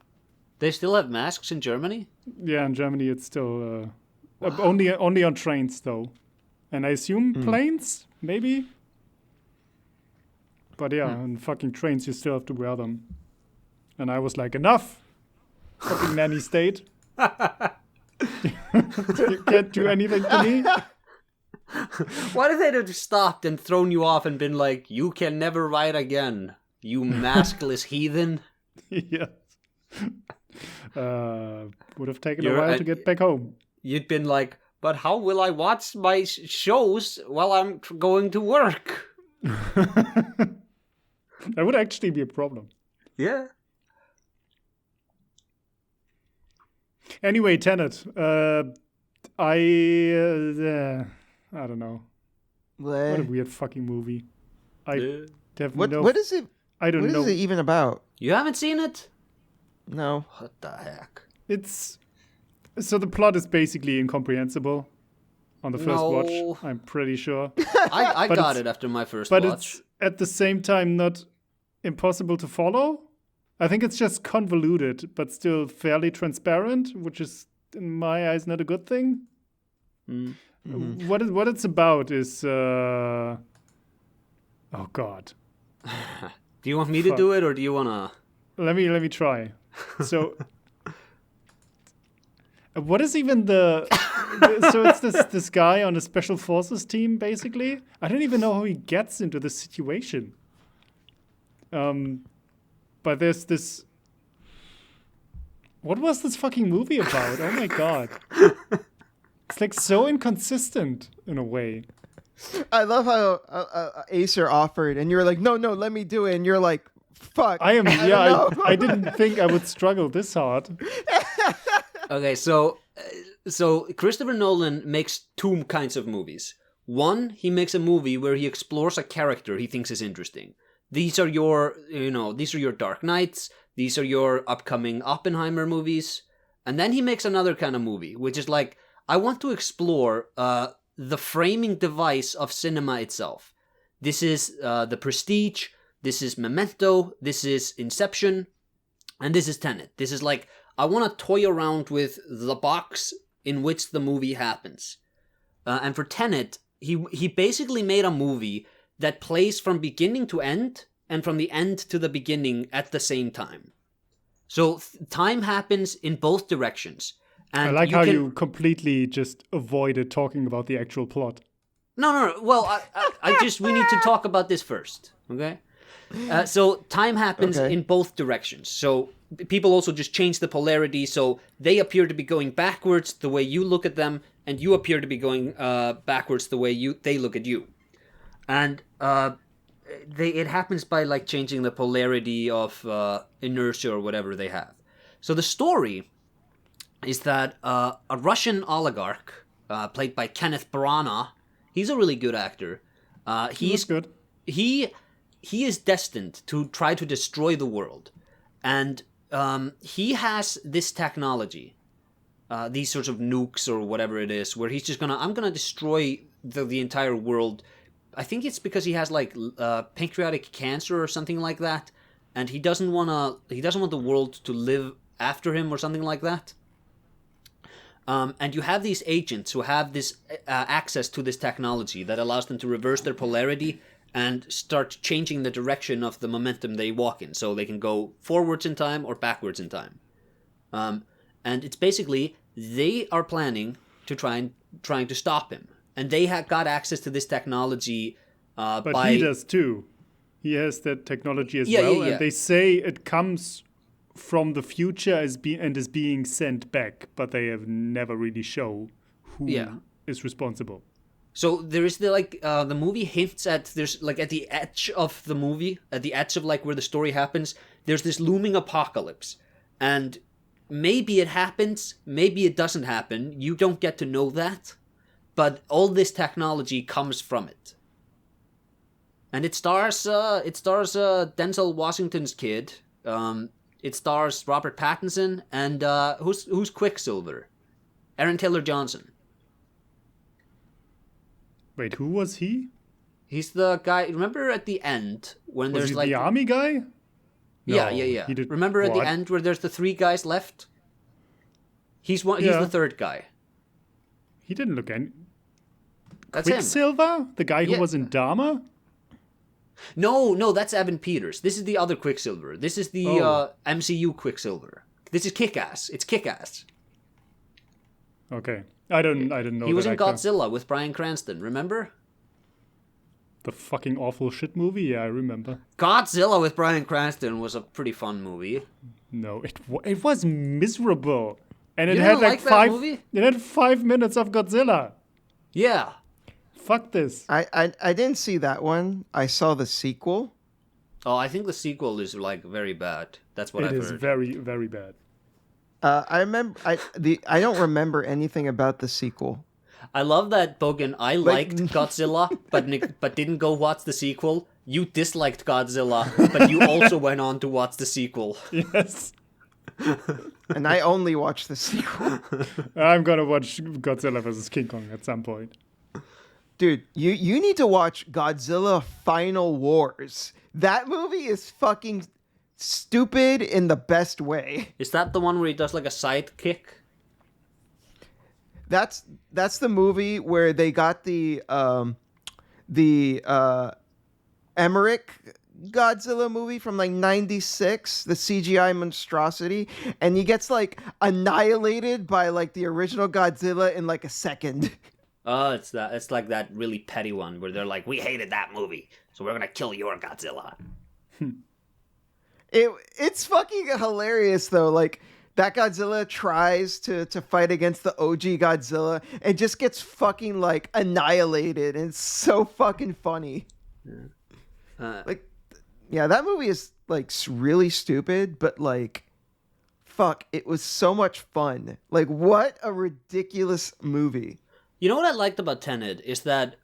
Speaker 2: They still have masks in Germany?
Speaker 3: Yeah, in Germany it's still only on trains though, and I assume planes maybe. But yeah, on fucking trains you still have to wear them. And I was like, enough! Fucking nanny state. You can't do anything to me.
Speaker 2: What if they'd have stopped and thrown you off and been like, you can never write again, you maskless heathen?
Speaker 3: Yes. Would have taken a while to get back home.
Speaker 2: You'd been like, but how will I watch my shows while I'm going to work?
Speaker 3: That would actually be a problem.
Speaker 2: Yeah.
Speaker 3: Anyway, Tenet. I don't know. What a weird fucking movie. I have
Speaker 1: what is it?
Speaker 3: I don't know.
Speaker 1: What is it even about?
Speaker 2: You haven't seen it?
Speaker 1: No.
Speaker 2: What the heck?
Speaker 3: So the plot is basically incomprehensible on the first watch, I'm pretty sure.
Speaker 2: I got it after my first
Speaker 3: watch.
Speaker 2: But
Speaker 3: it's at the same time not impossible to follow. I think it's just convoluted, but still fairly transparent, which is, in my eyes, not a good thing. Mm-hmm. What it's about is... oh, God.
Speaker 2: Do you want me to do it, or do you want to...
Speaker 3: Let me try. So... What is even so it's this guy on a special forces team, basically. I don't even know how he gets into this situation. But there's this... What was this fucking movie about? Oh my God. It's like so inconsistent in a way.
Speaker 1: I love how Acer offered and you were like, no, let me do it. And you're like, fuck.
Speaker 3: I didn't think I would struggle this hard.
Speaker 2: Okay, so Christopher Nolan makes two kinds of movies. One, he makes a movie where he explores a character he thinks is interesting. These are your Dark Knights. These are your upcoming Oppenheimer movies. And then he makes another kind of movie, which is like, I want to explore the framing device of cinema itself. This is The Prestige. This is Memento. This is Inception. And this is Tenet. This is like, I want to toy around with the box in which the movie happens. And for Tenet, he basically made a movie that plays from beginning to end and from the end to the beginning at the same time. So time happens in both directions. And
Speaker 3: I like how you completely just avoided talking about the actual plot.
Speaker 2: No. Well, we need to talk about this first, okay? So time happens in both directions. So people also just change the polarity. So they appear to be going backwards the way you look at them, and you appear to be going backwards the way they look at you. And it happens by like changing the polarity of inertia or whatever they have. So the story is that a Russian oligarch played by Kenneth Branagh, he's a really good actor. He's
Speaker 3: good.
Speaker 2: He is destined to try to destroy the world. And he has this technology, these sorts of nukes or whatever it is, where he's just I'm gonna destroy the entire world. I think it's because he has like pancreatic cancer or something like that, and he doesn't want the world to live after him or something like that. And you have these agents who have this access to this technology that allows them to reverse their polarity and start changing the direction of the momentum they walk in, so they can go forwards in time or backwards in time. And it's basically, they are planning to trying to stop him. And they got access to this technology
Speaker 3: But he does too. He has that technology as well.
Speaker 2: Yeah.
Speaker 3: And they say it comes from the future and is being sent back, but they have never really shown who is responsible.
Speaker 2: So there is the movie hints at, there's like at the edge of the movie, at the edge of like where the story happens, there's this looming apocalypse. And maybe it happens, maybe it doesn't happen. You don't get to know that. But all this technology comes from it. And it stars Denzel Washington's kid. It stars Robert Pattinson and who's Quicksilver? Aaron Taylor-Johnson.
Speaker 3: Wait, who was he?
Speaker 2: He's the guy. Remember at the end when
Speaker 3: Was
Speaker 2: there's
Speaker 3: he
Speaker 2: like
Speaker 3: the army guy?
Speaker 2: Yeah.
Speaker 3: He did,
Speaker 2: Remember at the end where there's the three guys left? He's the third guy.
Speaker 3: He didn't look any.
Speaker 2: That's
Speaker 3: Quicksilver? The guy who was in Dharma?
Speaker 2: No, that's Evan Peters. This is the other Quicksilver. This is the MCU Quicksilver. This is Kick-Ass. It's Kick-Ass.
Speaker 3: Okay. I didn't know
Speaker 2: He was
Speaker 3: that
Speaker 2: in
Speaker 3: actor.
Speaker 2: Godzilla with Bryan Cranston, remember?
Speaker 3: The fucking awful shit movie? Yeah, I remember.
Speaker 2: Godzilla with Bryan Cranston was a pretty fun movie.
Speaker 3: No, it was miserable. And it
Speaker 2: You
Speaker 3: had
Speaker 2: didn't
Speaker 3: like
Speaker 2: like that
Speaker 3: five
Speaker 2: movie?
Speaker 3: It had 5 minutes of Godzilla.
Speaker 2: Yeah.
Speaker 3: Fuck this.
Speaker 1: I didn't see that one. I saw the sequel.
Speaker 2: Oh, I think the sequel is like very bad. That's what
Speaker 3: It
Speaker 2: I've
Speaker 3: is
Speaker 2: heard.
Speaker 3: very, very bad.
Speaker 1: I remember. I don't remember anything about the sequel.
Speaker 2: I love that, Bogan. I liked Godzilla, but didn't go watch the sequel. You disliked Godzilla, but you also went on to watch the sequel.
Speaker 3: Yes.
Speaker 1: And I only watched the sequel.
Speaker 3: I'm gonna watch Godzilla vs. King Kong at some point.
Speaker 1: Dude, you need to watch Godzilla Final Wars. That movie is fucking stupid in the best way.
Speaker 2: Is that the one where he does like a sidekick?
Speaker 1: That's the movie where they got the Emmerich Godzilla movie from like 96, the CGI monstrosity, and he gets like annihilated by like the original Godzilla in like a second.
Speaker 2: Oh, it's that. It's like that really petty one where they're like, "We hated that movie, so we're gonna kill your Godzilla."
Speaker 1: It's fucking hilarious though. Like that Godzilla tries to fight against the OG Godzilla and just gets fucking like annihilated, and it's so fucking funny. Yeah, that movie is like really stupid, but like, fuck, it was so much fun. Like, what a ridiculous movie.
Speaker 2: You know what I liked about Tenet is that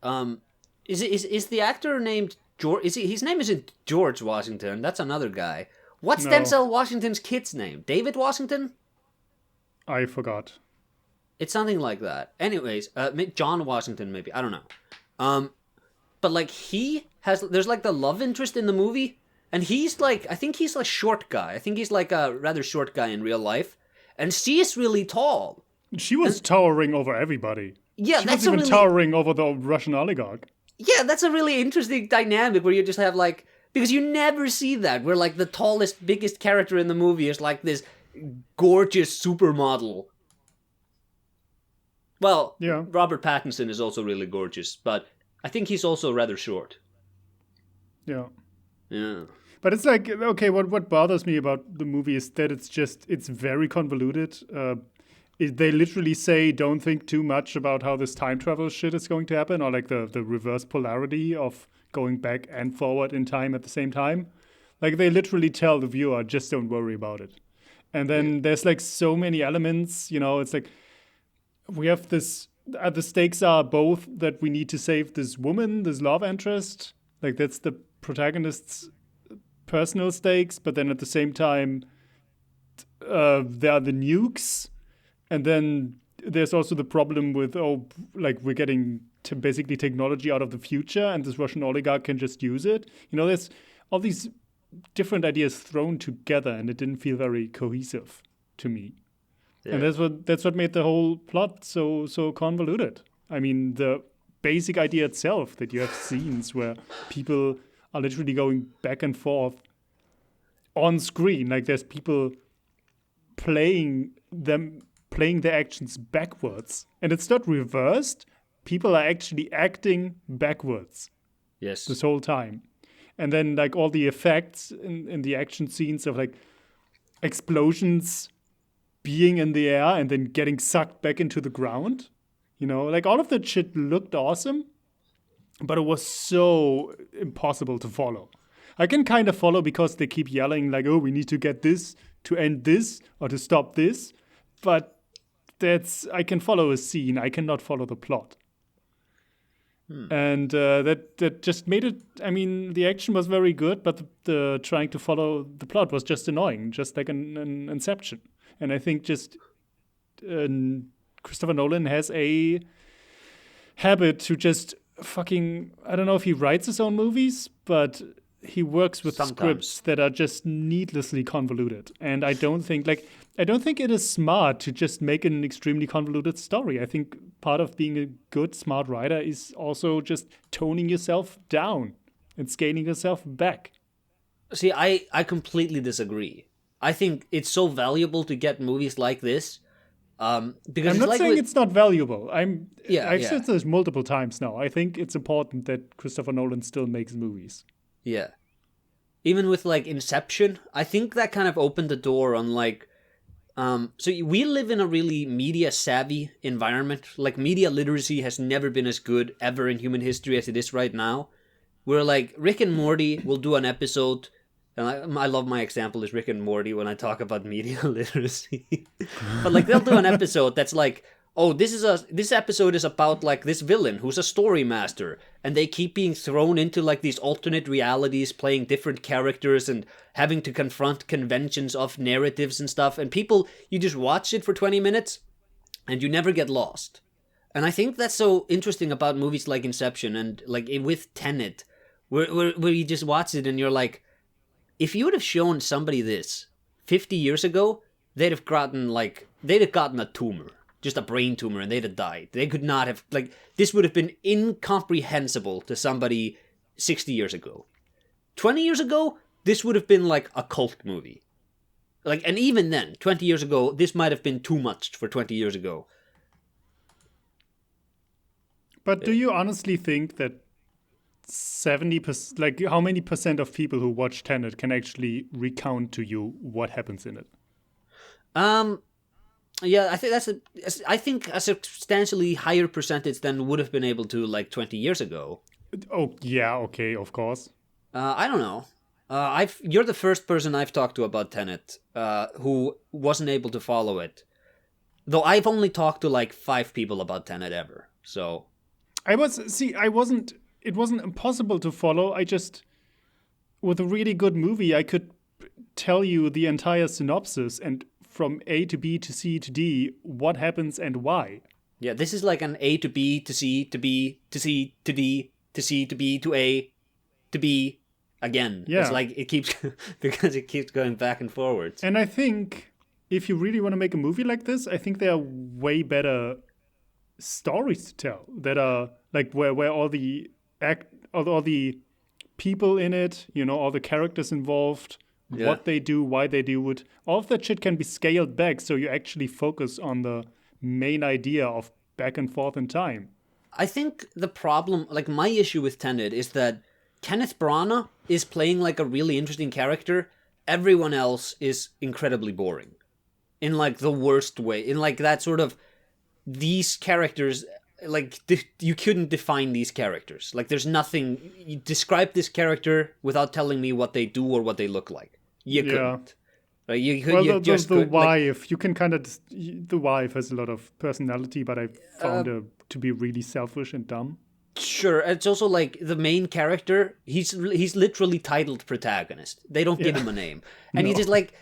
Speaker 2: is the actor named George? His name isn't George Washington? That's another guy. What's
Speaker 3: No.
Speaker 2: Denzel Washington's kid's name? David Washington?
Speaker 3: I forgot.
Speaker 2: It's something like that. Anyways, John Washington maybe. I don't know. But like there's like the love interest in the movie, and he's like, I think he's a short guy. I think he's like a rather short guy in real life, and she is really tall.
Speaker 3: She was towering over everybody.
Speaker 2: Yeah,
Speaker 3: She
Speaker 2: that's
Speaker 3: was
Speaker 2: a
Speaker 3: even
Speaker 2: really
Speaker 3: towering over the Russian oligarch.
Speaker 2: yeah, that's a really interesting dynamic where you just have like, because you never see that where like the tallest, biggest character in the movie is like this gorgeous supermodel. Well,
Speaker 3: Yeah.
Speaker 2: Robert Pattinson is also really gorgeous, but I think he's also rather short.
Speaker 3: Yeah.
Speaker 2: Yeah.
Speaker 3: But it's like, okay, what bothers me about the movie is that it's very convoluted. They literally say, don't think too much about how this time travel shit is going to happen, or like the reverse polarity of going back and forward in time at the same time. Like they literally tell the viewer, just don't worry about it. And then there's like so many elements, it's like we have this, the stakes are both that we need to save this woman, this love interest. Like that's the protagonist's personal stakes, but then at the same time, there are the nukes. And then there's also the problem with, we're getting basically technology out of the future and this Russian oligarch can just use it. There's all these different ideas thrown together and it didn't feel very cohesive to me. Yeah. And that's what made the whole plot so convoluted. I mean, the basic idea itself, that you have scenes where people are literally going back and forth on screen. Like there's people playing their actions backwards. And it's not reversed. People are actually acting backwards.
Speaker 2: Yes.
Speaker 3: This whole time. And then like all the effects in the action scenes of like explosions being in the air and then getting sucked back into the ground. Like all of that shit looked awesome, but it was so impossible to follow. I can kind of follow because they keep yelling like, oh, we need to get this to end this or to stop this. But I can follow a scene. I cannot follow the plot. And that just made it, I mean, the action was very good, but the trying to follow the plot was just annoying, just like an Inception. And I think just Christopher Nolan has a habit to just fucking, I don't know if he writes his own movies, but he works with scripts that are just needlessly convoluted. And I don't think it is smart to just make an extremely convoluted story. I think part of being a good, smart writer is also just toning yourself down and scaling yourself back.
Speaker 2: See, I completely disagree. I think it's so valuable to get movies like this. Because
Speaker 3: I'm not saying it's not valuable. I've said this multiple times now. I think it's important that Christopher Nolan still makes movies.
Speaker 2: Yeah. Even with like Inception, I think that kind of opened the door on like so we live in a really media savvy environment. Like media literacy has never been as good ever in human history as it is right now. Where like Rick and Morty will do an episode, and I love my example is Rick and Morty when I talk about media literacy. But like they'll do an episode that's like, oh, this episode is about like this villain who's a story master, and they keep being thrown into like these alternate realities, playing different characters and having to confront conventions of narratives and stuff. And people, you just watch it for 20 minutes, and you never get lost. And I think that's so interesting about movies like Inception and like with Tenet, where you just watch it and you're like, if you would have shown somebody this 50 years ago, they'd have gotten a tumor. Just a brain tumor, and they'd have died. They could not have, like, this would have been incomprehensible to somebody 60 years ago. 20 years ago, this would have been like a cult movie. Like, and even then, 20 years ago, this might have been too much for 20 years ago.
Speaker 3: But do you honestly think that 70%, like, how many percent of people who watch Tenet can actually recount to you what happens in it?
Speaker 2: Yeah, I think a substantially higher percentage than would have been able to like 20 years ago.
Speaker 3: Oh, yeah, okay, of course.
Speaker 2: I don't know. You're the first person I've talked to about Tenet, who wasn't able to follow it. Though I've only talked to like 5 people about Tenet ever. So
Speaker 3: it wasn't impossible to follow. I just, with a really good movie, I could tell you the entire synopsis and from A to B to C to D, what happens and why.
Speaker 2: Yeah, this is like an A to B to C to B to C to D to C to B to A to B again.
Speaker 3: Yeah.
Speaker 2: It's like it keeps, because it keeps going back and forwards.
Speaker 3: And I think if you really want to make a movie like this, I think there are way better stories to tell that are like where all the all the people in it, you know, all the characters involved, what they do, why they do it. All of that shit can be scaled back so you actually focus on the main idea of back and forth in time.
Speaker 2: I think the problem, like my issue with Tenet is that Kenneth Branagh is playing like a really interesting character. Everyone else is incredibly boring. In like the worst way. In like that sort of, these characters, like you couldn't define these characters. Like there's nothing, you describe this character without telling me what they do or what they look like. You couldn't. Like,
Speaker 3: the wife, you can kind of, the wife has a lot of personality, but I found her to be really selfish and dumb.
Speaker 2: Sure, it's also like the main character, he's literally titled protagonist. They don't give him a name. And he's just like,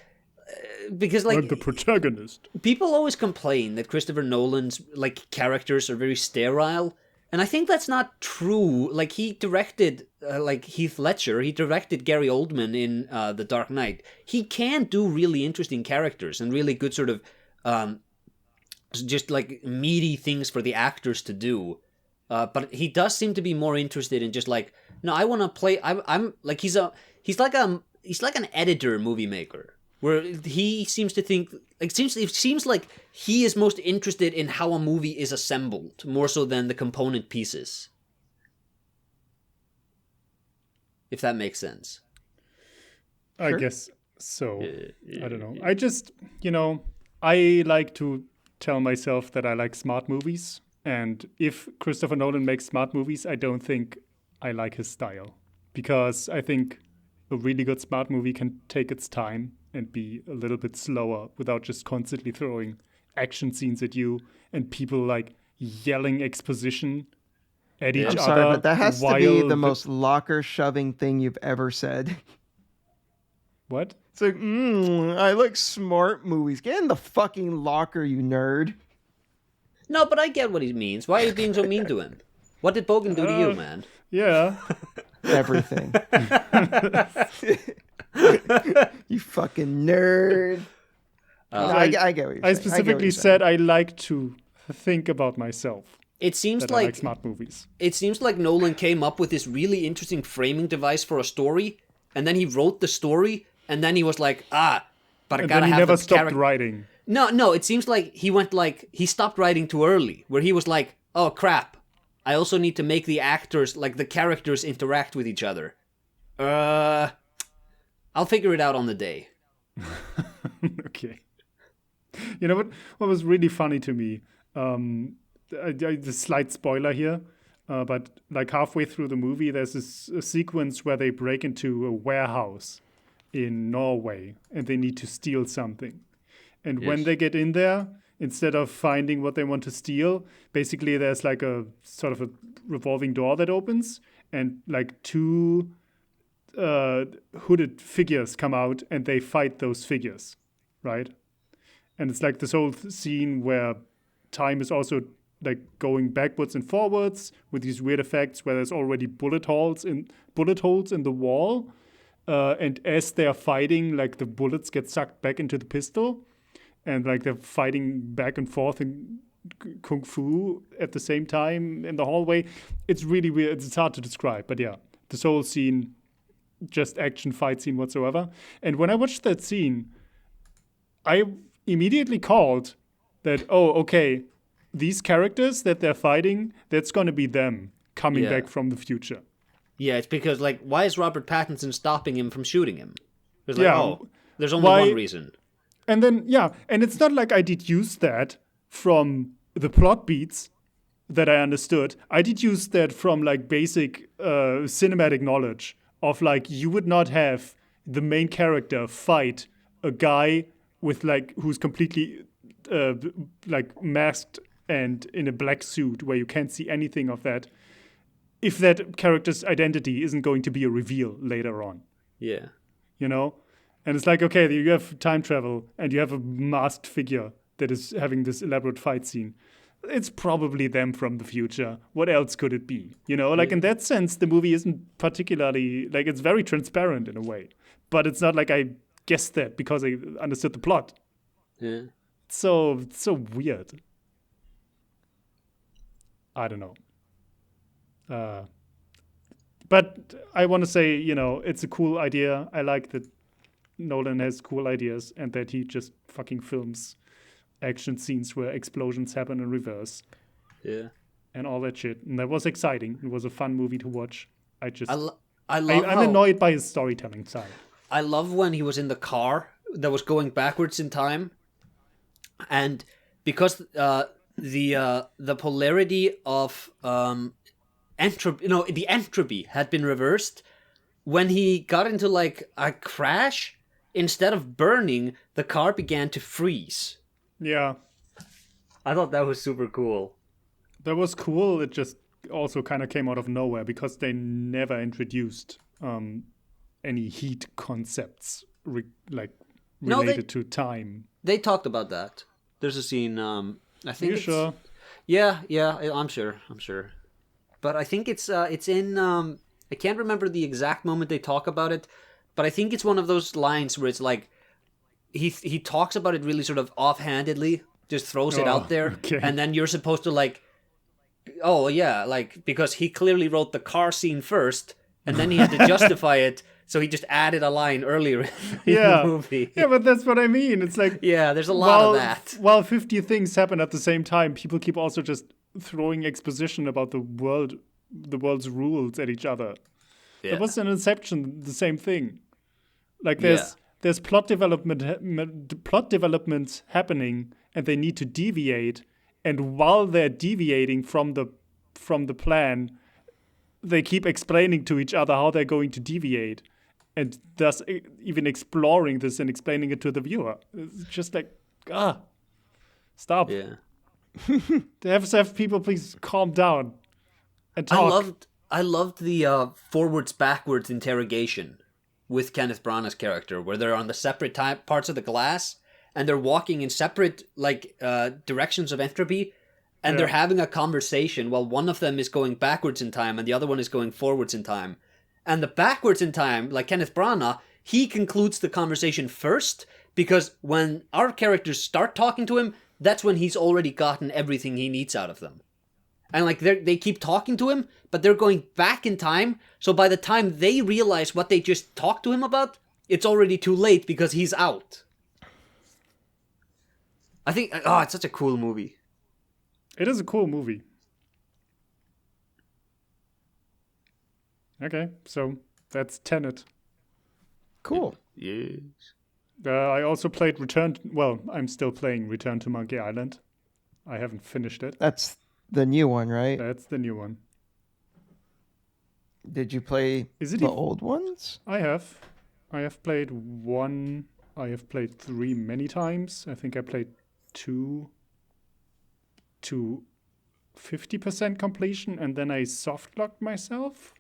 Speaker 2: because like...
Speaker 3: I'm the protagonist.
Speaker 2: People always complain that Christopher Nolan's like characters are very sterile. And I think that's not true. Like he directed, like Heath Ledger, he directed Gary Oldman in The Dark Knight. He can do really interesting characters and really good sort of just like meaty things for the actors to do. But he does seem to be more interested in just like, no, I want to play. I'm like he's like an editor movie maker. Where he seems to think, like, it seems like he is most interested in how a movie is assembled, more so than the component pieces. If that makes sense.
Speaker 3: I guess so. I don't know. I just, I like to tell myself that I like smart movies. And if Christopher Nolan makes smart movies, I don't think I like his style. Because I think a really good smart movie can take its time and be a little bit slower without just constantly throwing action scenes at you and people like yelling exposition at each other.
Speaker 1: I'm sorry, but that has to be the most locker shoving thing you've ever said.
Speaker 3: What?
Speaker 1: It's like, I like smart movies. Get in the fucking locker, you nerd.
Speaker 2: No, but I get what he means. Why are you being so mean to him? What did Bogan do to you, man?
Speaker 3: Yeah.
Speaker 1: Everything. You fucking nerd. I get what you're saying.
Speaker 3: I specifically said I like to think about myself.
Speaker 2: It seems
Speaker 3: that I like smart movies.
Speaker 2: It seems like Nolan came up with this really interesting framing device for a story, and then he wrote the story, and then he was like, but I
Speaker 3: And
Speaker 2: gotta
Speaker 3: then he
Speaker 2: have
Speaker 3: never
Speaker 2: the
Speaker 3: stopped writing.
Speaker 2: No, it seems like he stopped writing too early, where he was like, oh crap, I also need to make the actors, like the characters, interact with each other. I'll figure it out on the day.
Speaker 3: Okay. You know what was really funny to me? The slight spoiler here, but like halfway through the movie, there's a sequence where they break into a warehouse in Norway and they need to steal something. And when they get in there, instead of finding what they want to steal, basically there's like a sort of a revolving door that opens and like two hooded figures come out and they fight those figures, right? And it's like this whole scene where time is also like going backwards and forwards with these weird effects where there's already bullet holes in the wall. And as they're fighting, like the bullets get sucked back into the pistol. And like they're fighting back and forth in kung fu at the same time in the hallway. It's really weird. It's hard to describe. But yeah, this whole scene, just action fight scene whatsoever. And when I watched that scene, I immediately called that, oh, okay, these characters that they're fighting, that's going to be them coming back from the future.
Speaker 2: Yeah, it's because, like, why is Robert Pattinson stopping him from shooting him? It's like, there's only one reason.
Speaker 3: And then, and it's not like I deduced that from the plot beats that I understood. I deduced that from, like, basic cinematic knowledge of, like, you would not have the main character fight a guy with, like, who's completely, like, masked and in a black suit where you can't see anything of that, if that character's identity isn't going to be a reveal later on.
Speaker 2: Yeah.
Speaker 3: You know? And it's like, okay, you have time travel and you have a masked figure that is having this elaborate fight scene. It's probably them from the future. What else could it be? You know, like in that sense, the movie isn't particularly, like, it's very transparent in a way. But it's not like I guessed that because I understood the plot.
Speaker 2: Yeah.
Speaker 3: It's so weird. I don't know. But I want to say, you know, it's a cool idea. I like that Nolan has cool ideas and that he just fucking films action scenes where explosions happen in reverse.
Speaker 2: Yeah.
Speaker 3: And all that shit. And that was exciting. It was a fun movie to watch. I'm
Speaker 2: I'm
Speaker 3: annoyed by his storytelling side.
Speaker 2: I love when he was in the car that was going backwards in time. And because the polarity of entropy, the entropy had been reversed, when he got into like a crash, instead of burning, the car began to freeze.
Speaker 3: Yeah.
Speaker 2: I thought that was super cool.
Speaker 3: That was cool. It just also kind of came out of nowhere because they never introduced any heat concepts related to time.
Speaker 2: They talked about that. There's a scene. I think.
Speaker 3: Are you sure?
Speaker 2: Yeah, I'm sure. But I think it's in. I can't remember the exact moment they talk about it, but I think it's one of those lines where it's like he talks about it really sort of offhandedly, just throws it out there,
Speaker 3: okay.
Speaker 2: And then you're supposed to like, oh yeah, like because he clearly wrote the car scene first, and then he had to justify it. So he just added a line earlier in the movie.
Speaker 3: Yeah, but that's what I mean. It's like...
Speaker 2: Yeah, there's a lot of that.
Speaker 3: While 50 things happen at the same time, people keep also just throwing exposition about the world's rules at each other. Yeah. That was in Inception, the same thing. Like there's plot developments happening, and they need to deviate. And while they're deviating from the plan, they keep explaining to each other how they're going to deviate. And thus even exploring this and explaining it to the viewer. It's just like, stop.
Speaker 2: Yeah.
Speaker 3: They have people please calm down and talk.
Speaker 2: I loved the forwards-backwards interrogation with Kenneth Branagh's character, where they're on the separate parts of the glass, and they're walking in separate directions of entropy, and they're having a conversation while one of them is going backwards in time and the other one is going forwards in time. And the backwards in time, like Kenneth Branagh, he concludes the conversation first, because when our characters start talking to him, that's when he's already gotten everything he needs out of them. And like they keep talking to him, but they're going back in time. So by the time they realize what they just talked to him about, it's already too late because he's out. I think, it's such a cool movie.
Speaker 3: It is a cool movie. Okay, so that's Tenet.
Speaker 1: Cool.
Speaker 2: Yes.
Speaker 3: I also played I'm still playing Return to Monkey Island. I haven't finished it.
Speaker 1: That's the new one, right?
Speaker 3: That's the new one.
Speaker 1: Did you play the old ones?
Speaker 3: I have. I have played one. I have played 3 many times. I think I played 2 to 50% completion, and then I soft-locked myself.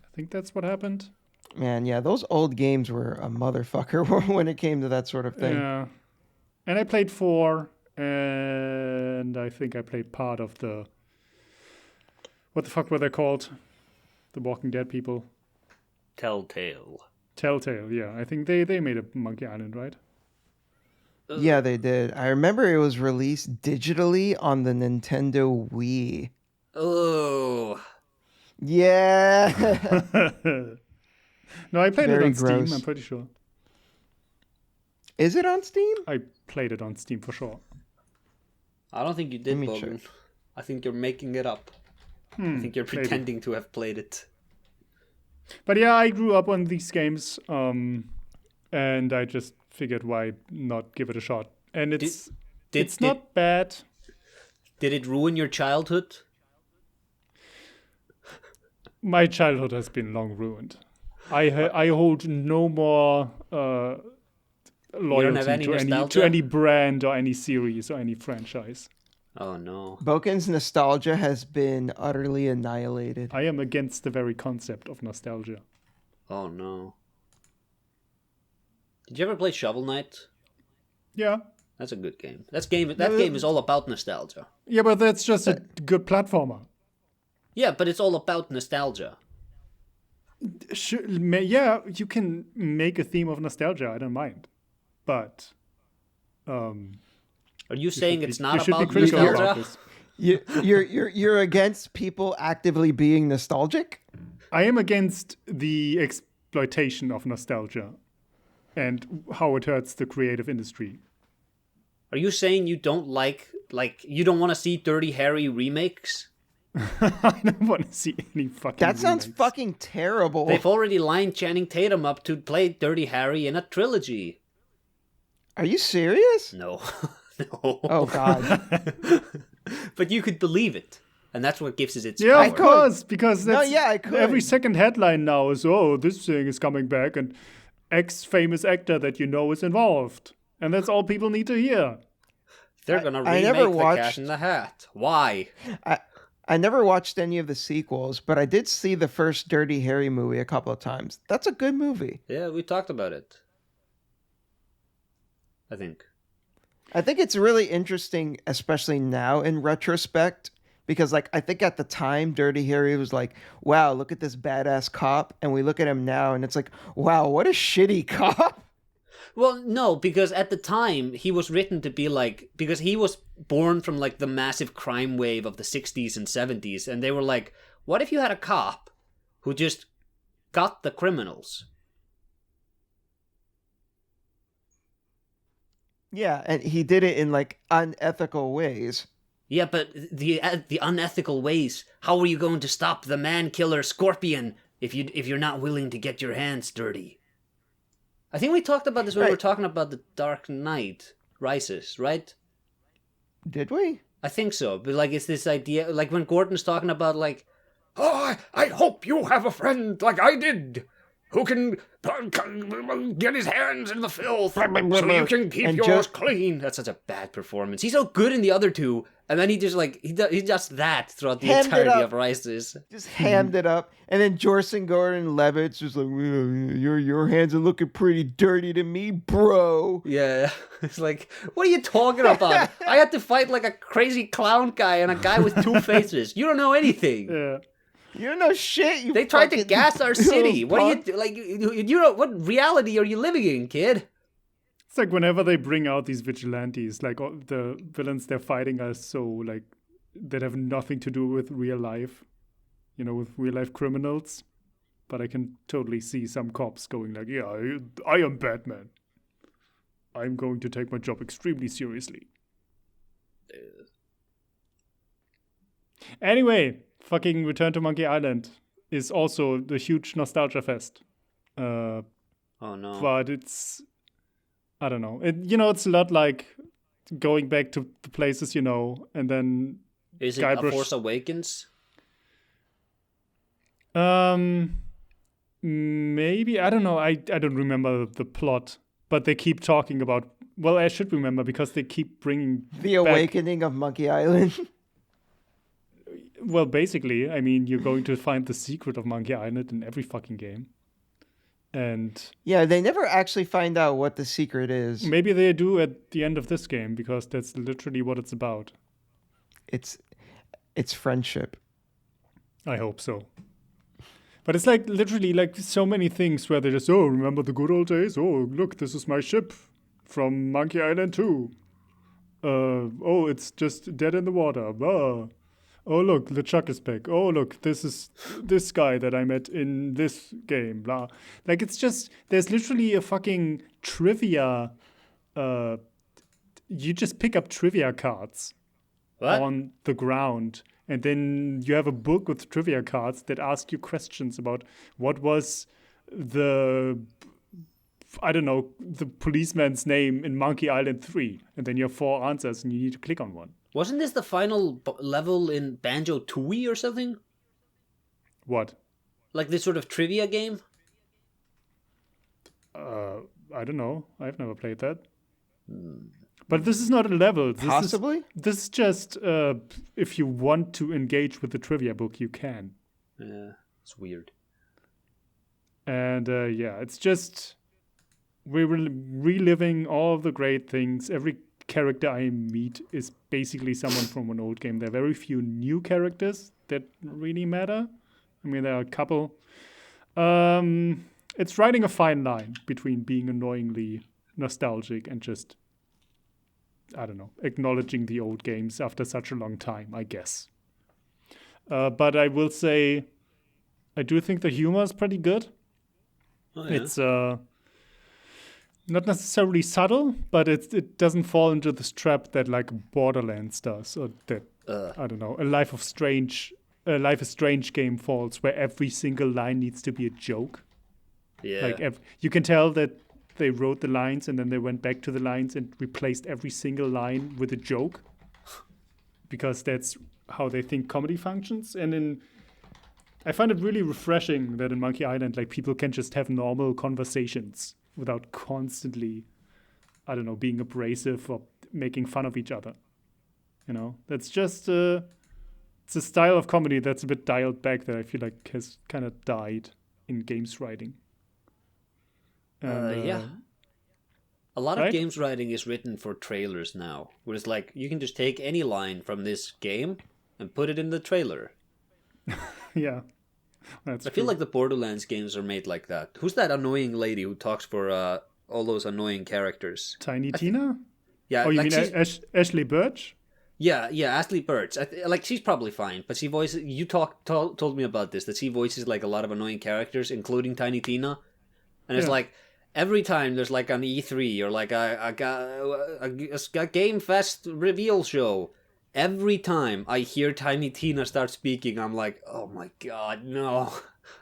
Speaker 3: I think that's what happened.
Speaker 1: Man, yeah, those old games were a motherfucker when it came to that sort of thing.
Speaker 3: Yeah. And I played 4, and I think I played part of the... What the fuck were they called? The Walking Dead people.
Speaker 2: Telltale,
Speaker 3: yeah. I think they made a Monkey Island, right?
Speaker 1: Yeah, they did. I remember it was released digitally on the Nintendo Wii.
Speaker 2: Oh.
Speaker 1: Yeah.
Speaker 3: No, I played
Speaker 1: Very
Speaker 3: it on
Speaker 1: gross.
Speaker 3: Steam, I'm pretty sure.
Speaker 1: Is it on Steam?
Speaker 3: I played it on Steam for sure.
Speaker 2: I don't think you did,
Speaker 1: Let me
Speaker 2: Bogan.
Speaker 1: check.
Speaker 2: I think you're making it up. I think you're pretending to have played it.
Speaker 3: But yeah, I grew up on these games, and I just figured why not give it a shot. And it's not bad.
Speaker 2: Did it ruin your childhood?
Speaker 3: My childhood has been long ruined. I hold no more loyalty to any brand or any series or any franchise.
Speaker 2: Oh no.
Speaker 1: Boken's nostalgia has been utterly annihilated.
Speaker 3: I am against the very concept of nostalgia.
Speaker 2: Oh no. Did you ever play Shovel Knight?
Speaker 3: Yeah.
Speaker 2: That's a good game. That game is all about nostalgia.
Speaker 3: Yeah, but that's just a good platformer.
Speaker 2: Yeah, but it's all about nostalgia.
Speaker 3: Sure, yeah, you can make a theme of nostalgia. I don't mind, but
Speaker 2: Are you saying it's not
Speaker 3: should be
Speaker 2: about
Speaker 3: critical
Speaker 2: nostalgia?
Speaker 3: about this.
Speaker 1: You're against people actively being nostalgic?
Speaker 3: I am against the exploitation of nostalgia and how it hurts the creative industry.
Speaker 2: Are you saying you don't like you don't want to see Dirty Harry remakes?
Speaker 3: I don't want to see any fucking
Speaker 1: That sounds
Speaker 3: remakes.
Speaker 1: fucking terrible.
Speaker 2: They've already lined Channing Tatum up to play Dirty Harry in a trilogy.
Speaker 1: Are you serious?
Speaker 2: No. No.
Speaker 1: Oh, God.
Speaker 2: But you could believe it. And that's what gives it its
Speaker 3: Yeah,
Speaker 2: power.
Speaker 3: of course, because that's
Speaker 1: I could.
Speaker 3: every second headline now is, this thing is coming back and X famous actor that you know is involved. And that's all people need to hear.
Speaker 2: They're going to
Speaker 1: I
Speaker 2: remake
Speaker 1: never
Speaker 2: The
Speaker 1: watched-
Speaker 2: Cat in the Hat. Why?
Speaker 1: I never watched any of the sequels, but I did see the first Dirty Harry movie a couple of times. That's a good movie.
Speaker 2: Yeah, we talked about it. I think.
Speaker 1: I think it's really interesting, especially now in retrospect, because I think at the time Dirty Harry was like, wow, look at this badass cop. And we look at him now and it's like, wow, what a shitty cop.
Speaker 2: Well, no, because at the time he was written to be because he was born from the massive crime wave of the 60s and 70s, and they were like, what if you had a cop who just got the criminals?
Speaker 1: Yeah, and he did it in unethical ways.
Speaker 2: Yeah, but the unethical ways, how are you going to stop the man killer Scorpion if you're not willing to get your hands dirty? I think we talked about this when we were talking about The Dark Knight Rises, right?
Speaker 1: Did we?
Speaker 2: I think so. But it's this idea, when Gordon's talking about oh, I hope you have a friend like I did, who can get his hands in the filth so you can keep yours clean. That's such a bad performance. He's so good in the other two, and then he just he does that throughout the entirety of Rises.
Speaker 1: Just hammed it up, and then Jorson Gordon-Levitt's just like, your hands are looking pretty dirty to me, bro.
Speaker 2: Yeah, it's like, what are you talking about? I had to fight a crazy clown guy and a guy with 2 faces. You don't know anything.
Speaker 3: Yeah.
Speaker 1: You don't know shit.
Speaker 2: They tried to gas our city. What
Speaker 1: punk.
Speaker 2: are you know, what reality are you living in, kid?
Speaker 3: It's whenever they bring out these vigilantes, all the villains they're fighting are so that have nothing to do with real life, with real life criminals. But I can totally see some cops going like, yeah, I am Batman. I'm going to take my job extremely seriously. Anyway, fucking Return to Monkey Island is also the huge nostalgia fest.
Speaker 2: Oh no.
Speaker 3: But I don't know. It's a lot like going back to the places and then...
Speaker 2: Is it a Force Awakens?
Speaker 3: Maybe. I don't know. I don't remember the plot. But they keep talking about... Well, I should remember because they keep bringing
Speaker 1: The Awakening of Monkey Island.
Speaker 3: Well, basically, I mean, you're going to find the secret of Monkey Island in every fucking game. And...
Speaker 1: Yeah, they never actually find out what the secret is.
Speaker 3: Maybe they do at the end of this game, because that's literally what it's about.
Speaker 1: It's friendship.
Speaker 3: I hope so. But it's like literally like so many things where they just, oh, remember the good old days? Oh, look, this is my ship from Monkey Island 2. Oh, it's just dead in the water. Oh, look, LeChuck is back. Oh, look, this is this guy that I met in this game. Blah. Like, it's just, there's literally a fucking trivia. You just pick up trivia cards on the ground. And then you have a book with trivia cards that ask you questions about what was the policeman's name in Monkey Island 3. And then you have 4 answers and you need to click on one.
Speaker 2: Wasn't this the final level in Banjo-Tooie or something?
Speaker 3: What?
Speaker 2: Like this sort of trivia game?
Speaker 3: I don't know. I've never played that. But this is not a level.
Speaker 1: Possibly?
Speaker 3: This is just if you want to engage with the trivia book, you can.
Speaker 2: Yeah, it's weird.
Speaker 3: And it's just we're reliving all of the great things. Every character I meet is basically someone from an old game. There are very few new characters that really matter. I mean, there are a couple. It's riding a fine line between being annoyingly nostalgic and just, I don't know, acknowledging the old games after such a long time, I guess. But I will say, I do think the humor is pretty good.
Speaker 2: Oh, yeah.
Speaker 3: It's not necessarily subtle, but it doesn't fall into this trap that like Borderlands does, or that I don't know, a Life is Strange game falls, where every single line needs to be a joke.
Speaker 2: Yeah.
Speaker 3: Like you can tell that they wrote the lines and then they went back to the lines and replaced every single line with a joke, because that's how they think comedy functions. And I find it really refreshing that in Monkey Island, like, people can just have normal conversations without constantly, I don't know, being abrasive or making fun of each other. That's just it's a style of comedy that's a bit dialed back that I feel like has kind of died in games writing. And,
Speaker 2: yeah. A lot
Speaker 3: right?
Speaker 2: of games writing is written for trailers now, where it's like, you can just take any line from this game and put it in the trailer.
Speaker 3: Yeah. That's
Speaker 2: I feel like the Borderlands games are made like that. Who's that annoying lady who talks for all those annoying characters?
Speaker 3: Tiny Tina?
Speaker 2: Yeah.
Speaker 3: Oh, you
Speaker 2: like
Speaker 3: mean Ashley Birch?
Speaker 2: Yeah, Ashley Birch. Like, she's probably fine, but she voices... You told me about this, that she voices like a lot of annoying characters, including Tiny Tina. And it's like, every time there's like an E3 or like a Game Fest reveal show, every time I hear Tiny Tina start speaking, I'm like, oh my god, no.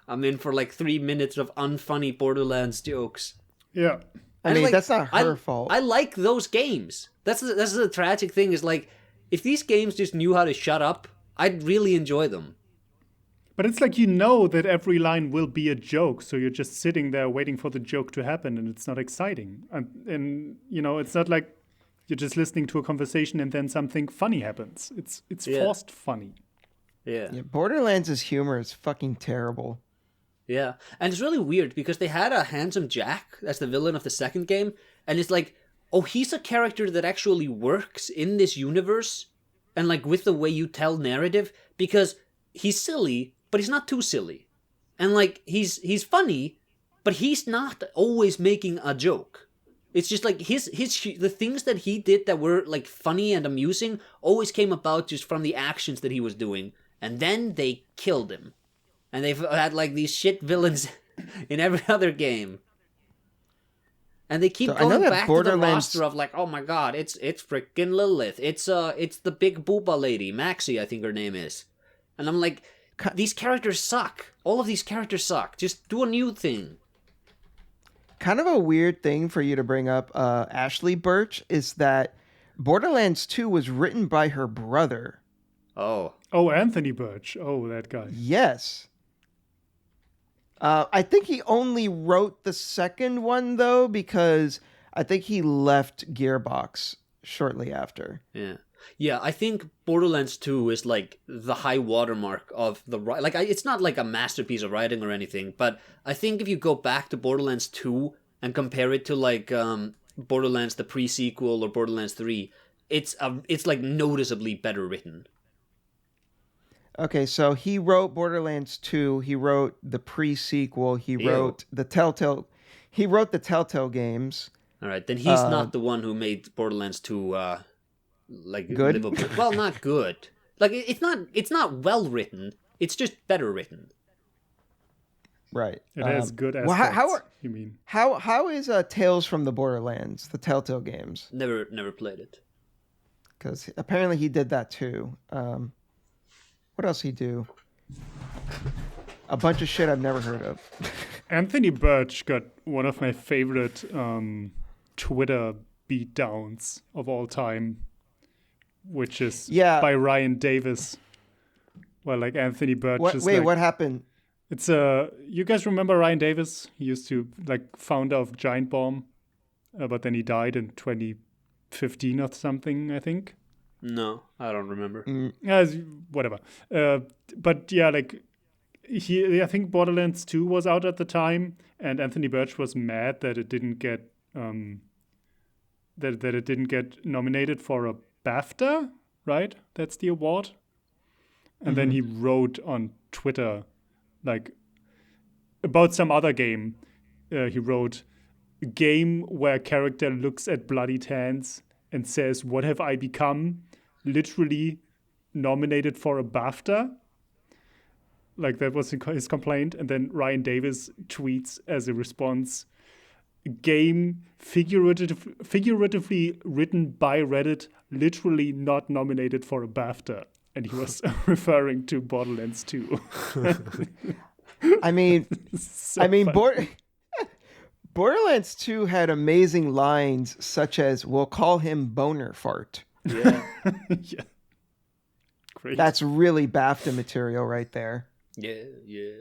Speaker 2: I'm in for like 3 minutes of unfunny Borderlands jokes.
Speaker 3: Yeah.
Speaker 1: I mean, that's not her fault.
Speaker 2: I like those games. That's the tragic thing, is like, if these games just knew how to shut up, I'd really enjoy them.
Speaker 3: But it's like, that every line will be a joke, so you're just sitting there waiting for the joke to happen, and it's not exciting. And it's not like you're just listening to a conversation and then something funny happens. It's forced funny.
Speaker 2: Yeah.
Speaker 1: Borderlands' humor is fucking terrible.
Speaker 2: Yeah. And it's really weird, because they had a handsome Jack as the villain of the second game, and it's like, oh, he's a character that actually works in this universe, and like with the way you tell narrative, because he's silly, but he's not too silly. And like, he's funny, but he's not always making a joke. It's just like the things that he did that were like funny and amusing always came about just from the actions that he was doing, and then they killed him, and they've had like these shit villains in every other game, and they keep going back to the roster of like, oh my god, it's freaking Lilith, it's the big booba lady, Maxie, I think her name is, and I'm like, these characters suck. All of these characters suck. Just do a new thing.
Speaker 1: Kind of a weird thing for you to bring up, Ashley Birch, is that Borderlands 2 was written by her brother.
Speaker 2: Oh,
Speaker 3: Anthony Birch. Oh, that guy.
Speaker 1: Yes. I think he only wrote the second one, though, because I think he left Gearbox shortly after.
Speaker 2: Yeah, I think Borderlands 2 is like the high watermark of the like. It's not like a masterpiece of writing or anything, but I think if you go back to Borderlands 2 and compare it to like Borderlands the pre-sequel or Borderlands 3, it's like noticeably better written.
Speaker 1: Okay, so he wrote Borderlands 2. He wrote the pre-sequel. He wrote the Telltale. He wrote the Telltale games.
Speaker 2: All right, then he's not the one who made Borderlands 2. Like
Speaker 1: good.
Speaker 2: Livable. Well, not good. Like it's not well written. It's just better written.
Speaker 1: Right.
Speaker 3: It has good aspects. You mean
Speaker 1: how is Tales from the Borderlands, the Telltale games?
Speaker 2: Never played it.
Speaker 1: Because apparently he did that too. What else he do? A bunch of shit I've never heard of.
Speaker 3: Anthony Birch got one of my favorite Twitter beatdowns of all time, which is by Ryan Davis. Well, like Anthony Birch is
Speaker 1: what happened?
Speaker 3: It's you guys remember Ryan Davis? He used to like founder of Giant Bomb, but then he died in 2015 or something, I think.
Speaker 2: No, I don't remember.
Speaker 3: Whatever. But yeah, like I think Borderlands 2 was out at the time, and Anthony Birch was mad that it didn't get that it didn't get nominated for a BAFTA, right? That's the award. And then he wrote on Twitter, like, about some other game. He wrote, a game where a character looks at bloodied hands and says, "What have I become?" Literally nominated for a BAFTA. Like, that was his complaint. And then Ryan Davis tweets as a response, "Game figuratively written by Reddit, literally not nominated for a BAFTA." And he was referring to Borderlands 2.
Speaker 1: I mean, Borderlands 2 had amazing lines such as, "We'll call him Boner Fart."
Speaker 2: Yeah.
Speaker 3: Yeah. Great.
Speaker 1: That's really BAFTA material right there.
Speaker 2: Yeah.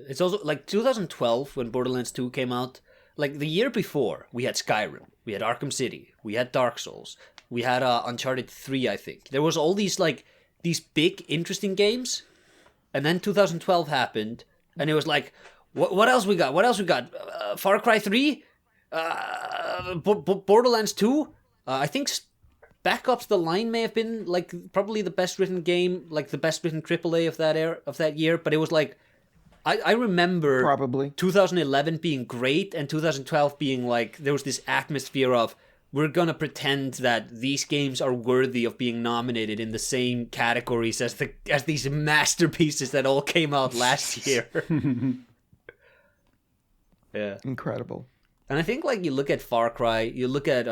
Speaker 2: It's also like 2012 when Borderlands 2 came out. Like the year before, we had Skyrim, we had Arkham City, we had Dark Souls, we had Uncharted 3, I think. There was all these like these big interesting games, and then 2012 happened, and it was like, what else we got? What else we got? Far Cry 3, Borderlands 2. I think Back Up to the Line may have been like probably the best written game, like the best written AAA of that year. But it was like, I remember
Speaker 1: probably
Speaker 2: 2011 being great and 2012 being like, there was this atmosphere of, we're gonna pretend that these games are worthy of being nominated in the same categories as these masterpieces that all came out last year. Yeah,
Speaker 1: incredible.
Speaker 2: And I think like you look at Far Cry, you look at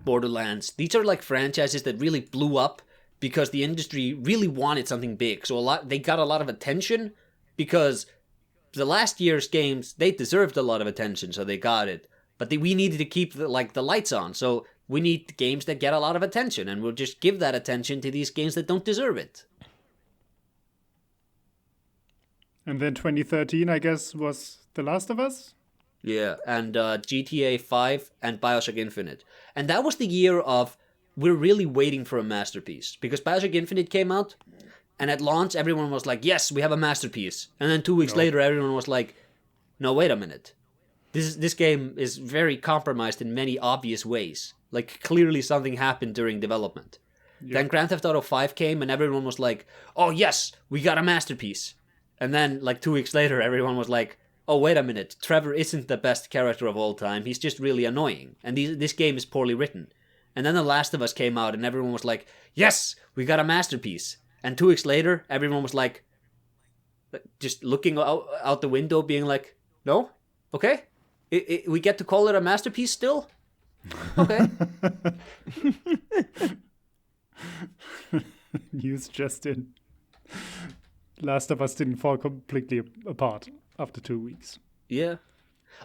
Speaker 2: Borderlands. These are like franchises that really blew up because the industry really wanted something big. So they got a lot of attention because the last year's games, they deserved a lot of attention, so they got it. But we needed to keep the lights on, so we need games that get a lot of attention, and we'll just give that attention to these games that don't deserve it.
Speaker 3: And then 2013, I guess, was The Last of Us?
Speaker 2: Yeah, and GTA 5 and Bioshock Infinite. And that was the year of, we're really waiting for a masterpiece. Because Bioshock Infinite came out, and at launch, everyone was like, yes, we have a masterpiece. And then 2 weeks later, everyone was like, no, wait a minute. This game is very compromised in many obvious ways. Like, clearly something happened during development. Yep. Then Grand Theft Auto 5 came, and everyone was like, oh, yes, we got a masterpiece. And then, like, 2 weeks later, everyone was like, oh, wait a minute, Trevor isn't the best character of all time, he's just really annoying, and this game is poorly written. And then The Last of Us came out, and everyone was like, yes, we got a masterpiece. And 2 weeks later, everyone was like, just looking out the window, being like, no? Okay? We get to call it a masterpiece still? Okay.
Speaker 3: News just in. Last of Us didn't fall completely apart after 2 weeks.
Speaker 2: Yeah.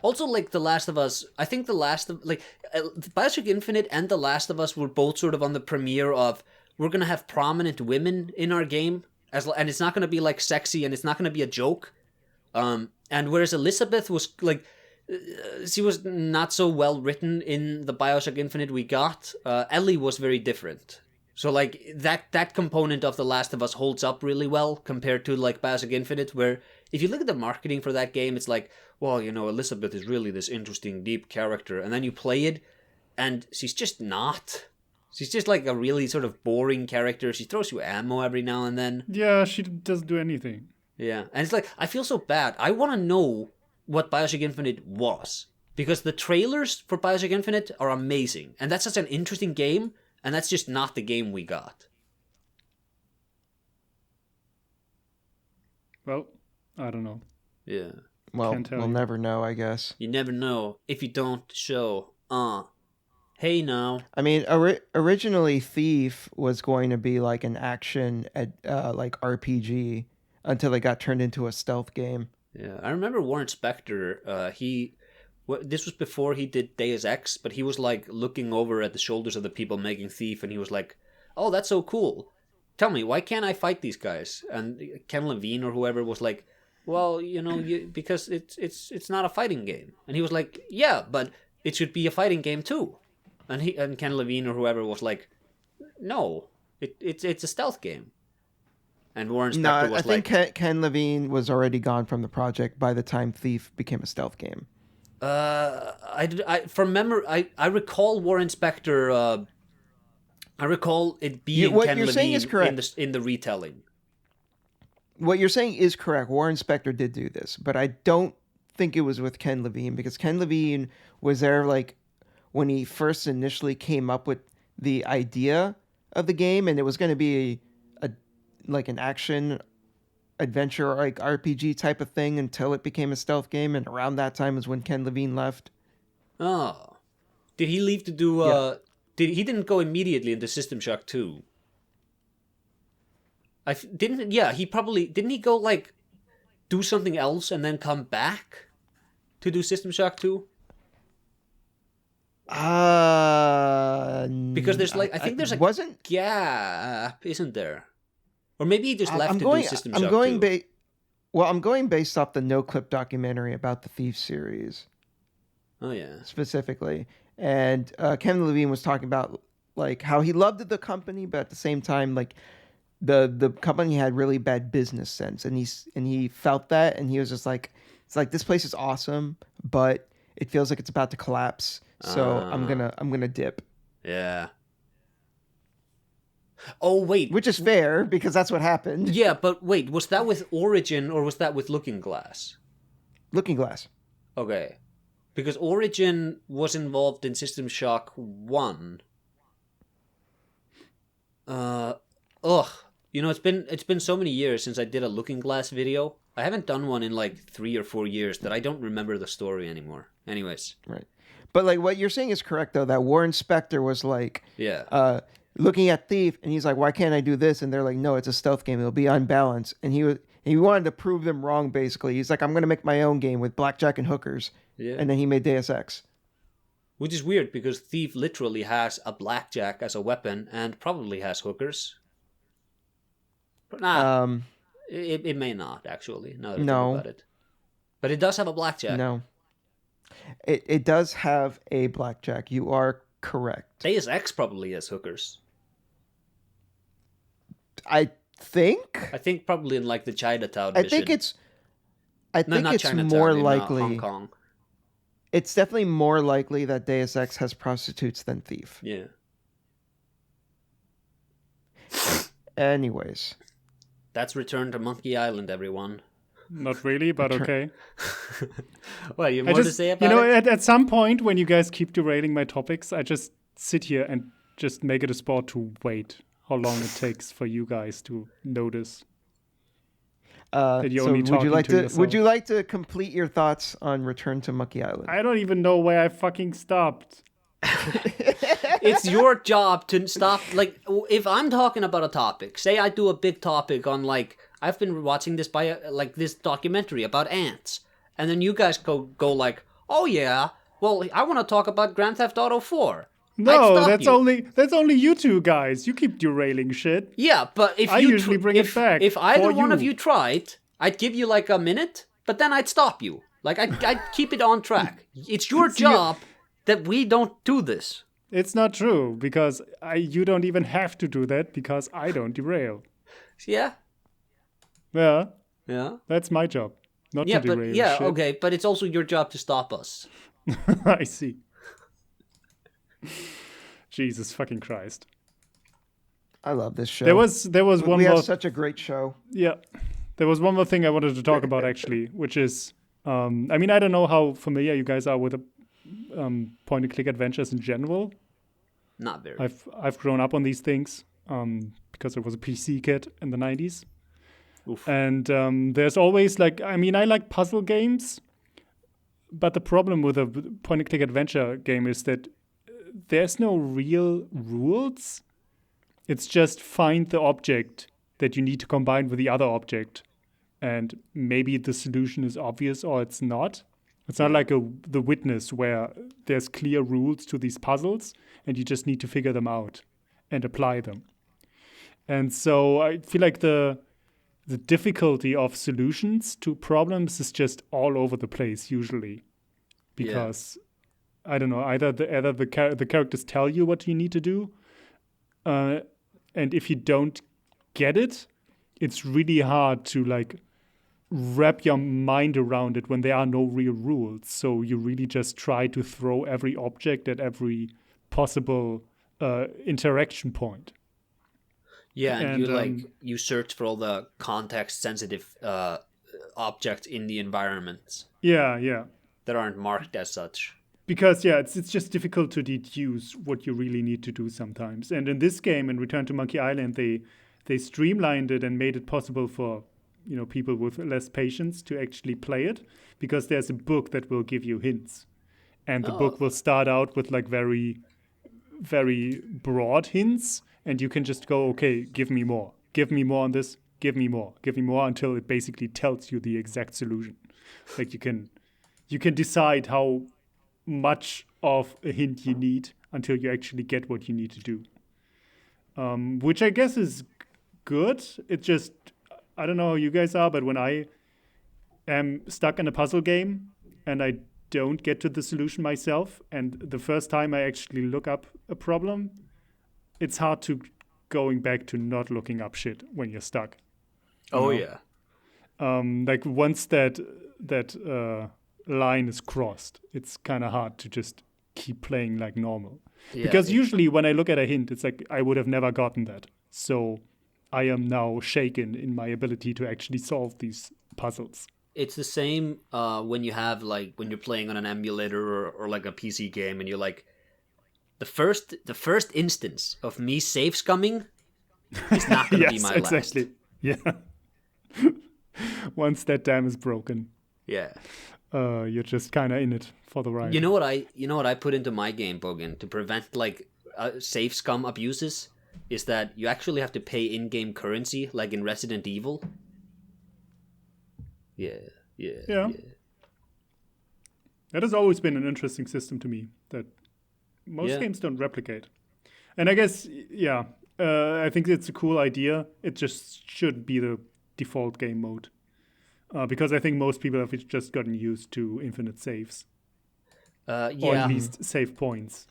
Speaker 2: Also, like, The Last of Us, I think Bioshock Infinite and The Last of Us were both sort of on the premiere of, we're going to have prominent women in our game, and it's not going to be, like, sexy, and it's not going to be a joke. And whereas Elizabeth was, like, she was not so well written in the Bioshock Infinite we got, Ellie was very different. So, like, that component of The Last of Us holds up really well compared to, like, Bioshock Infinite, where if you look at the marketing for that game, it's like, well, you know, Elizabeth is really this interesting, deep character. And then you play it, and she's just not. She's just, like, a really sort of boring character. She throws you ammo every now and then.
Speaker 3: Yeah, she doesn't do anything.
Speaker 2: Yeah, and it's like, I feel so bad. I want to know what Bioshock Infinite was. Because the trailers for Bioshock Infinite are amazing. And that's such an interesting game. And that's just not the game we got.
Speaker 3: Well, I don't know.
Speaker 2: Yeah.
Speaker 1: Well, we'll never know, I guess.
Speaker 2: You never know if you don't show. Hey now.
Speaker 1: I mean, originally Thief was going to be like an action like RPG until it got turned into a stealth game.
Speaker 2: Yeah, I remember Warren Spector. This was before he did Deus Ex, but he was like looking over at the shoulders of the people making Thief, and he was like, "Oh, that's so cool. Tell me, why can't I fight these guys?" And Ken Levine or whoever was like, "Well, you know, because it's not a fighting game." And he was like, "Yeah, but it should be a fighting game too." And Ken Levine or whoever was like, "No, it's a stealth game." And Warren Spector was like,
Speaker 1: I think Ken Levine was already gone from the project by the time Thief became a stealth game.
Speaker 2: From memory, I recall Warren Spector. I recall it being Ken Levine in the retelling.
Speaker 1: What you're saying is correct. Warren Spector did do this, but I don't think it was with Ken Levine, because Ken Levine was there like when he first initially came up with the idea of the game, and it was going to be like an action adventure, like RPG type of thing, until it became a stealth game. And around that time is when Ken Levine left.
Speaker 2: Oh, did he leave to do?
Speaker 1: Yeah.
Speaker 2: He didn't go immediately into System Shock 2? He probably didn't. He go like do something else and then come back to do System Shock 2? Because there's like I think there's a gap, isn't there? Or maybe he just left to do System Shock 2.
Speaker 1: I'm going based off the No Clip documentary about the Thief series.
Speaker 2: Oh yeah,
Speaker 1: specifically. And Ken Levine was talking about like how he loved the company, but at the same time, like the company had really bad business sense, and he felt that, and he was just like, it's like, this place is awesome, but it feels like it's about to collapse. So I'm gonna dip.
Speaker 2: Yeah. Oh wait,
Speaker 1: which is fair because that's what happened.
Speaker 2: Yeah, but wait, was that with Origin or was that with Looking Glass?
Speaker 1: Looking Glass.
Speaker 2: Okay, because Origin was involved in System Shock 1. You know, it's been so many years since I did a Looking Glass video. I haven't done one in like 3 or 4 years that I don't remember the story anymore. Anyways,
Speaker 1: right. But like what you're saying is correct though. That Warren Spector was like, looking at Thief, and he's like, why can't I do this? And they're like, no, it's a stealth game. It'll be on balance. And he wanted to prove them wrong, basically. He's like, I'm going to make my own game with blackjack and hookers. Yeah. And then he made Deus Ex.
Speaker 2: Which is weird, because Thief literally has a blackjack as a weapon and probably has hookers. But it may not, actually, now that I think about it. But it does have a blackjack.
Speaker 1: No. It does have a blackjack. You are correct.
Speaker 2: Deus Ex probably has hookers.
Speaker 1: I think
Speaker 2: probably in like the Chinatown mission.
Speaker 1: I think it's more likely.
Speaker 2: Hong Kong.
Speaker 1: It's definitely more likely that Deus Ex has prostitutes than Thief.
Speaker 2: Yeah.
Speaker 1: Anyways.
Speaker 2: That's Return to Monkey Island, everyone.
Speaker 3: Not really, but okay.
Speaker 2: Well, you have more to say about it?
Speaker 3: At some point when you guys keep derailing my topics, I just sit here and just make it a sport to wait how long it takes for you guys to notice that you're only talking to yourself.
Speaker 1: Would you like to complete your thoughts on Return to Monkey Island?
Speaker 3: I don't even know where I fucking stopped.
Speaker 2: It's your job to stop. Like, if I'm talking about a topic, say I do a big topic on, like, I've been watching this this documentary about ants, and then you guys go like, oh yeah, well, I want to talk about Grand Theft Auto 4.
Speaker 3: No, that's only you two guys. You keep derailing shit.
Speaker 2: Yeah, but if
Speaker 3: I usually bring it back.
Speaker 2: If either one of
Speaker 3: you
Speaker 2: you tried, I'd give you like a minute, but then I'd stop you. Like I'd keep it on track. It's your job that we don't do this.
Speaker 3: It's not true, because you don't even have to do that, because I don't derail.
Speaker 2: Yeah.
Speaker 3: Yeah.
Speaker 2: Yeah.
Speaker 3: That's my job, not to derail shit.
Speaker 2: Okay, but it's also your job to stop us.
Speaker 3: I see. Jesus fucking Christ.
Speaker 1: I love this show.
Speaker 3: There was one more...
Speaker 1: We have such a great show.
Speaker 3: Yeah. There was one more thing I wanted to talk about, actually, which is... I mean, I don't know how familiar you guys are with point-and-click adventures in general.
Speaker 2: Not very.
Speaker 3: I've grown up on these things because I was a PC kid in the 90s.
Speaker 2: Oof.
Speaker 3: And there's always, like... I mean, I like puzzle games, but the problem with a point-and-click adventure game is that there's no real rules. It's just find the object that you need to combine with the other object. And maybe the solution is obvious or it's not. It's not like The Witness, where there's clear rules to these puzzles and you just need to figure them out and apply them. And so I feel like the difficulty of solutions to problems is just all over the place usually. Because... I don't know, either the characters tell you what you need to do, and if you don't get it, it's really hard to, like, wrap your mind around it when there are no real rules. So you really just try to throw every object at every possible interaction point.
Speaker 2: Yeah, and you search for all the context-sensitive objects in the environments.
Speaker 3: Yeah.
Speaker 2: That aren't marked as such.
Speaker 3: Because, it's just difficult to deduce what you really need to do sometimes. And in this game, in Return to Monkey Island, they streamlined it and made it possible for, people with less patience to actually play it, because there's a book that will give you hints. And the book will start out with, like, very, very broad hints, and you can just go, okay, give me more. Give me more on this. Give me more. Give me more, until it basically tells you the exact solution. Like, you can decide how much of a hint you need until you actually get what you need to do. Which I guess is good. It just, I don't know how you guys are, but when I am stuck in a puzzle game and I don't get to the solution myself, and the first time I actually look up a problem, it's hard to going back to not looking up shit when you're stuck.
Speaker 2: Yeah.
Speaker 3: Like once that line is crossed, it's kind of hard to just keep playing like normal. Because usually when I look at a hint, it's like I would have never gotten that. So I am now shaken in my ability to actually solve these puzzles.
Speaker 2: It's the same when you have, like, when you're playing on an emulator or like a PC game, and you're like, the first instance of me save scumming is not going to be my
Speaker 3: exactly.
Speaker 2: last.
Speaker 3: Yeah. Once that dam is broken.
Speaker 2: Yeah.
Speaker 3: You're just kind of in it for the ride.
Speaker 2: You know what I put into my game, Bogan, to prevent, like, save scum abuses, is that you actually have to pay in-game currency, like in Resident Evil. Yeah.
Speaker 3: That has always been an interesting system to me that most games don't replicate. And I guess, I think it's a cool idea. It just should be the default game mode. Because I think most people have just gotten used to infinite saves. Or at least save points.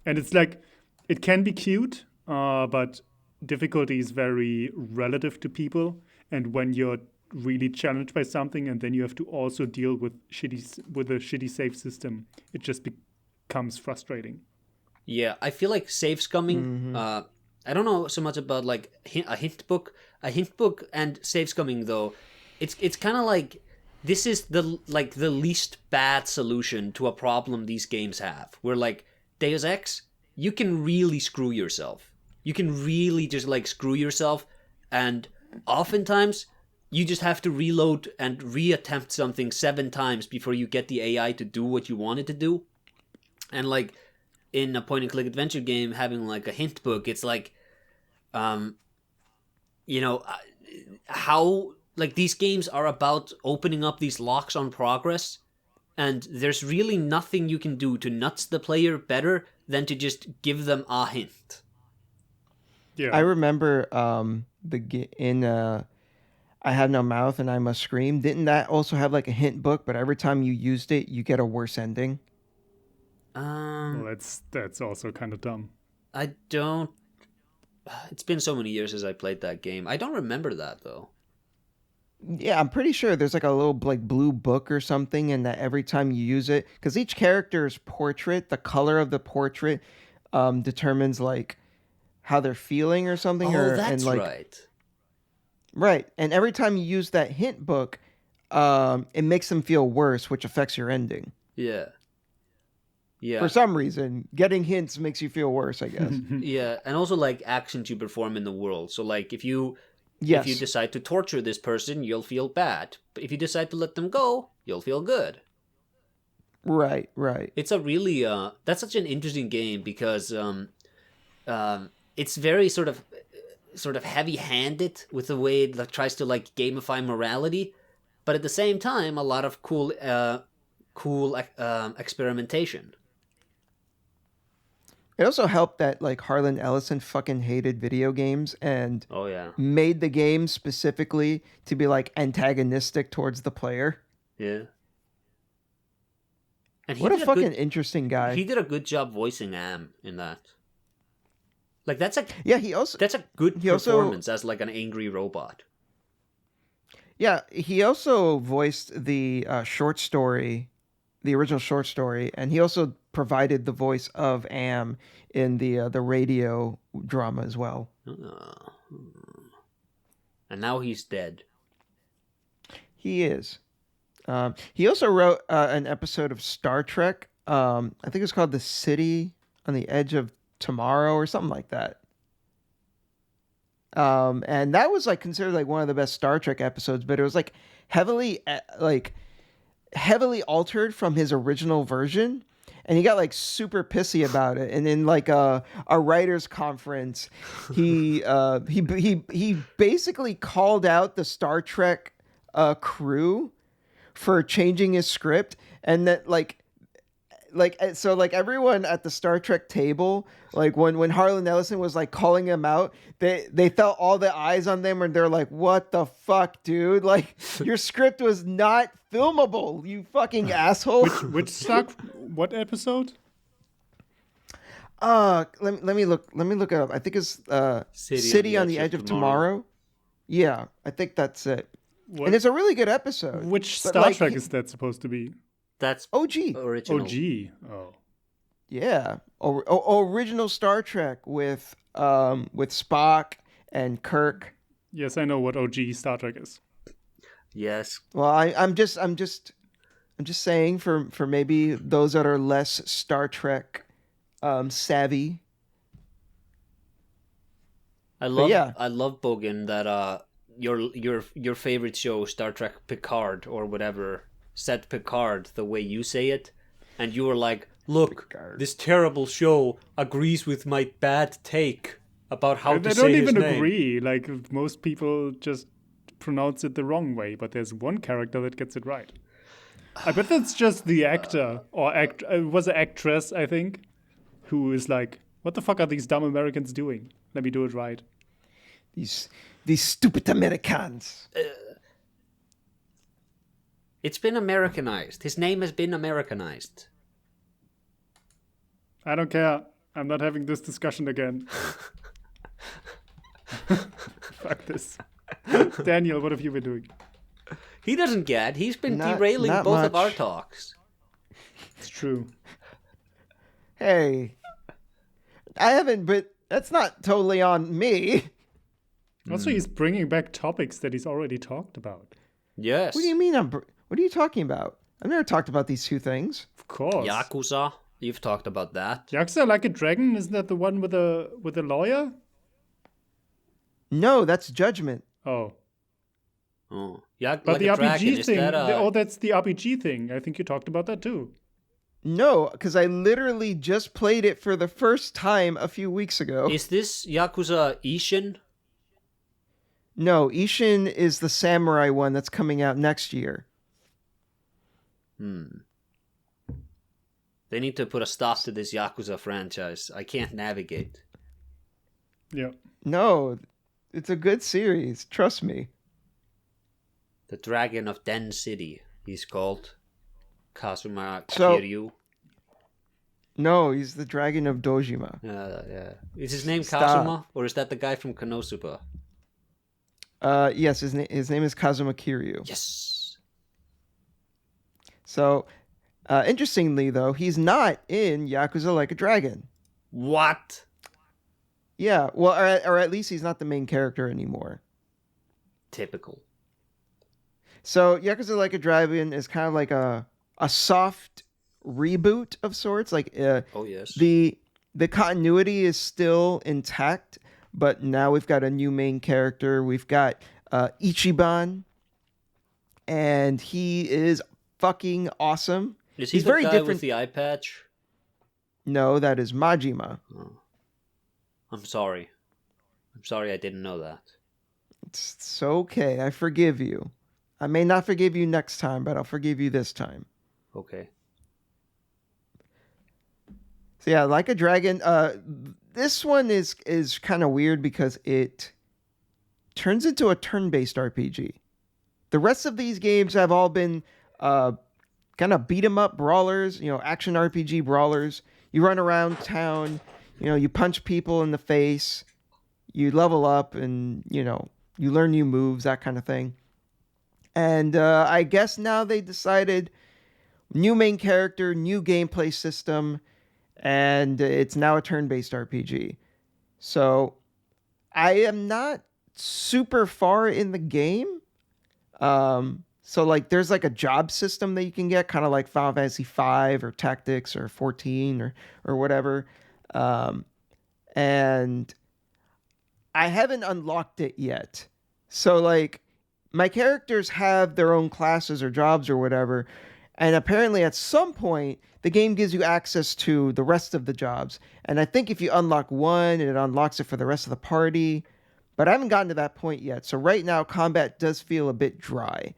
Speaker 3: And it's like, it can be cute, but difficulty is very relative to people. And when you're really challenged by something and then you have to also deal with a shitty save system, it just becomes frustrating.
Speaker 2: Yeah, I feel like save scumming, I don't know so much about like a hint book and save scumming though. it's kind of like this is the least bad solution to a problem these games have. Where like Deus Ex, you can really screw yourself. You can really just like screw yourself, and oftentimes you just have to reload and reattempt something 7 times before you get the AI to do what you want it to do. And like in a point-and-click adventure game, having like a hint book, it's like, you know, how like these games are about opening up these locks on progress, and there's really nothing you can do to nuts the player better than to just give them a hint.
Speaker 3: Yeah.
Speaker 1: I remember I Have No Mouth and I Must Scream. Didn't that also have like a hint book, but every time you used it, you get a worse ending?
Speaker 3: Well, that's also kind of dumb.
Speaker 2: I don't... It's been so many years since I played that game. I don't remember that, though.
Speaker 1: Yeah, I'm pretty sure there's like a little like blue book or something, and that every time you use it, because each character's portrait, the color of the portrait, determines like how they're feeling or something.
Speaker 2: Oh, that's
Speaker 1: and, like,
Speaker 2: right.
Speaker 1: Right, and every time you use that hint book, it makes them feel worse, which affects your ending.
Speaker 2: Yeah. Yeah.
Speaker 1: For some reason, getting hints makes you feel worse, I guess.
Speaker 2: Yeah, and also like actions you perform in the world. So like if you
Speaker 1: Yes.
Speaker 2: decide to torture this person, you'll feel bad. But if you decide to let them go, you'll feel good.
Speaker 1: Right, right.
Speaker 2: It's a really that's such an interesting game because it's very sort of heavy-handed with the way it tries to like gamify morality, but at the same time a lot of cool experimentation.
Speaker 1: It also helped that like Harlan Ellison fucking hated video games and
Speaker 2: Oh yeah.
Speaker 1: made the game specifically to be like antagonistic towards the player.
Speaker 2: Yeah. And
Speaker 1: What a
Speaker 2: did
Speaker 1: fucking
Speaker 2: good,
Speaker 1: interesting guy.
Speaker 2: He did a good job voicing Am in that. Like that's a that's a good performance as like an angry robot.
Speaker 1: Yeah, he also voiced the short story, the original short story, and he also provided the voice of Am in the radio drama as well.
Speaker 2: And now he's dead.
Speaker 1: He is. He also wrote an episode of Star Trek. I think it's called "The City on the Edge of Tomorrow" or something like that. And that was like considered like one of the best Star Trek episodes, but it was like heavily altered from his original version, and he got like super pissy about it. And in like a writers' conference, he basically called out the Star Trek crew for changing his script, and that like everyone at the Star Trek table, like when Harlan Ellison was like calling him out, they felt all the eyes on them, and they're like, "What the fuck, dude? Like your script was not filmable, you fucking asshole."
Speaker 3: What episode?
Speaker 1: Let me look it up. I think it's City on the Edge of Tomorrow. Yeah, I think that's it.
Speaker 3: What?
Speaker 1: And it's a really good episode.
Speaker 3: Which
Speaker 1: But,
Speaker 3: Star
Speaker 1: like,
Speaker 3: Trek is that supposed to be?
Speaker 2: That's
Speaker 1: OG.
Speaker 2: original.
Speaker 3: OG. Oh.
Speaker 1: Yeah, original Star Trek with Spock and Kirk.
Speaker 3: Yes, I know what OG Star Trek is.
Speaker 2: Yes.
Speaker 1: Well, I'm just saying for maybe those that are less Star Trek savvy.
Speaker 2: I love
Speaker 1: yeah.
Speaker 2: Bogan, that your favorite show, Star Trek Picard or whatever, said Picard the way you say it, and you were like, "Look,
Speaker 1: Picard.
Speaker 2: this terrible show agrees with my bad take about how
Speaker 3: They
Speaker 2: to
Speaker 3: don't
Speaker 2: say
Speaker 3: even
Speaker 2: his name."
Speaker 3: agree. Like most people just pronounce it the wrong way, but there's one character that gets it right. I bet that's just the actor or it was an actress, I think, who is like, "What the fuck are these dumb Americans doing? Let me do it right."
Speaker 1: These stupid Americans.
Speaker 2: It's been Americanized. His name has been Americanized.
Speaker 3: I don't care. I'm not having this discussion again. Fuck this. Daniel, what have you been doing?
Speaker 2: He doesn't get. He's been
Speaker 1: Not
Speaker 2: derailing both of
Speaker 1: much.
Speaker 2: our talks.
Speaker 3: It's true.
Speaker 1: Hey, I haven't, but that's not totally on me.
Speaker 3: Also, he's bringing back topics that he's already talked about.
Speaker 2: Yes.
Speaker 1: What do you mean? What are you talking about? I've never talked about these two things.
Speaker 3: Of course.
Speaker 2: Yakuza. You've talked about that.
Speaker 3: Yakuza Like a Dragon, isn't that the one with the lawyer?
Speaker 1: No, that's Judgment.
Speaker 3: Oh.
Speaker 2: Oh.
Speaker 3: But
Speaker 2: like
Speaker 3: the
Speaker 2: a
Speaker 3: RPG
Speaker 2: dragon, is
Speaker 3: thing,
Speaker 2: that
Speaker 3: that's the RPG thing. I think you talked about that too.
Speaker 1: No, because I literally just played it for the first time a few weeks ago.
Speaker 2: Is this Yakuza Ishin?
Speaker 1: No, Ishin is the samurai one that's coming out next year.
Speaker 2: They need to put a stop to this Yakuza franchise. I can't navigate.
Speaker 3: Yeah.
Speaker 1: No, it's a good series. Trust me.
Speaker 2: The Dragon of Den City, he's called. Kazuma
Speaker 1: So-
Speaker 2: Kiryu.
Speaker 1: No, he's the Dragon of Dojima.
Speaker 2: Yeah. Is his name
Speaker 1: Stop.
Speaker 2: Kazuma? Or is that the guy from Konosuba?
Speaker 1: Yes, his name is Kazuma Kiryu.
Speaker 2: Yes.
Speaker 1: So, interestingly though, he's not in Yakuza Like a Dragon.
Speaker 2: What?
Speaker 1: Yeah, well, or at least he's not the main character anymore.
Speaker 2: Typical.
Speaker 1: So Yakuza Like a Dragon is kind of like a soft reboot of sorts. Like
Speaker 2: Oh, yes.
Speaker 1: the continuity is still intact, but now we've got a new main character. We've got Ichiban, and he is fucking awesome.
Speaker 2: Is he
Speaker 1: He's
Speaker 2: the
Speaker 1: very
Speaker 2: guy
Speaker 1: different.
Speaker 2: with the eye patch?
Speaker 1: No, that is Majima.
Speaker 2: I'm sorry. I didn't know that.
Speaker 1: It's okay. I forgive you. I may not forgive you next time, but I'll forgive you this time.
Speaker 2: Okay.
Speaker 1: So yeah, Like a Dragon. This one is kind of weird because it turns into a turn-based RPG. The rest of these games have all been kind of beat 'em up brawlers, action RPG brawlers. You run around town, you punch people in the face, you level up, and you learn new moves, that kind of thing. And I guess now they decided new main character, new gameplay system, and it's now a turn-based RPG. So I am not super far in the game. So like there's like a job system that you can get, kind of like Final Fantasy 5 or Tactics or 14 or whatever. And I haven't unlocked it yet. So like my characters have their own classes or jobs or whatever. And apparently at some point, the game gives you access to the rest of the jobs. And I think if you unlock one, it unlocks it for the rest of the party. But I haven't gotten to that point yet. So right now, combat does feel a bit dry.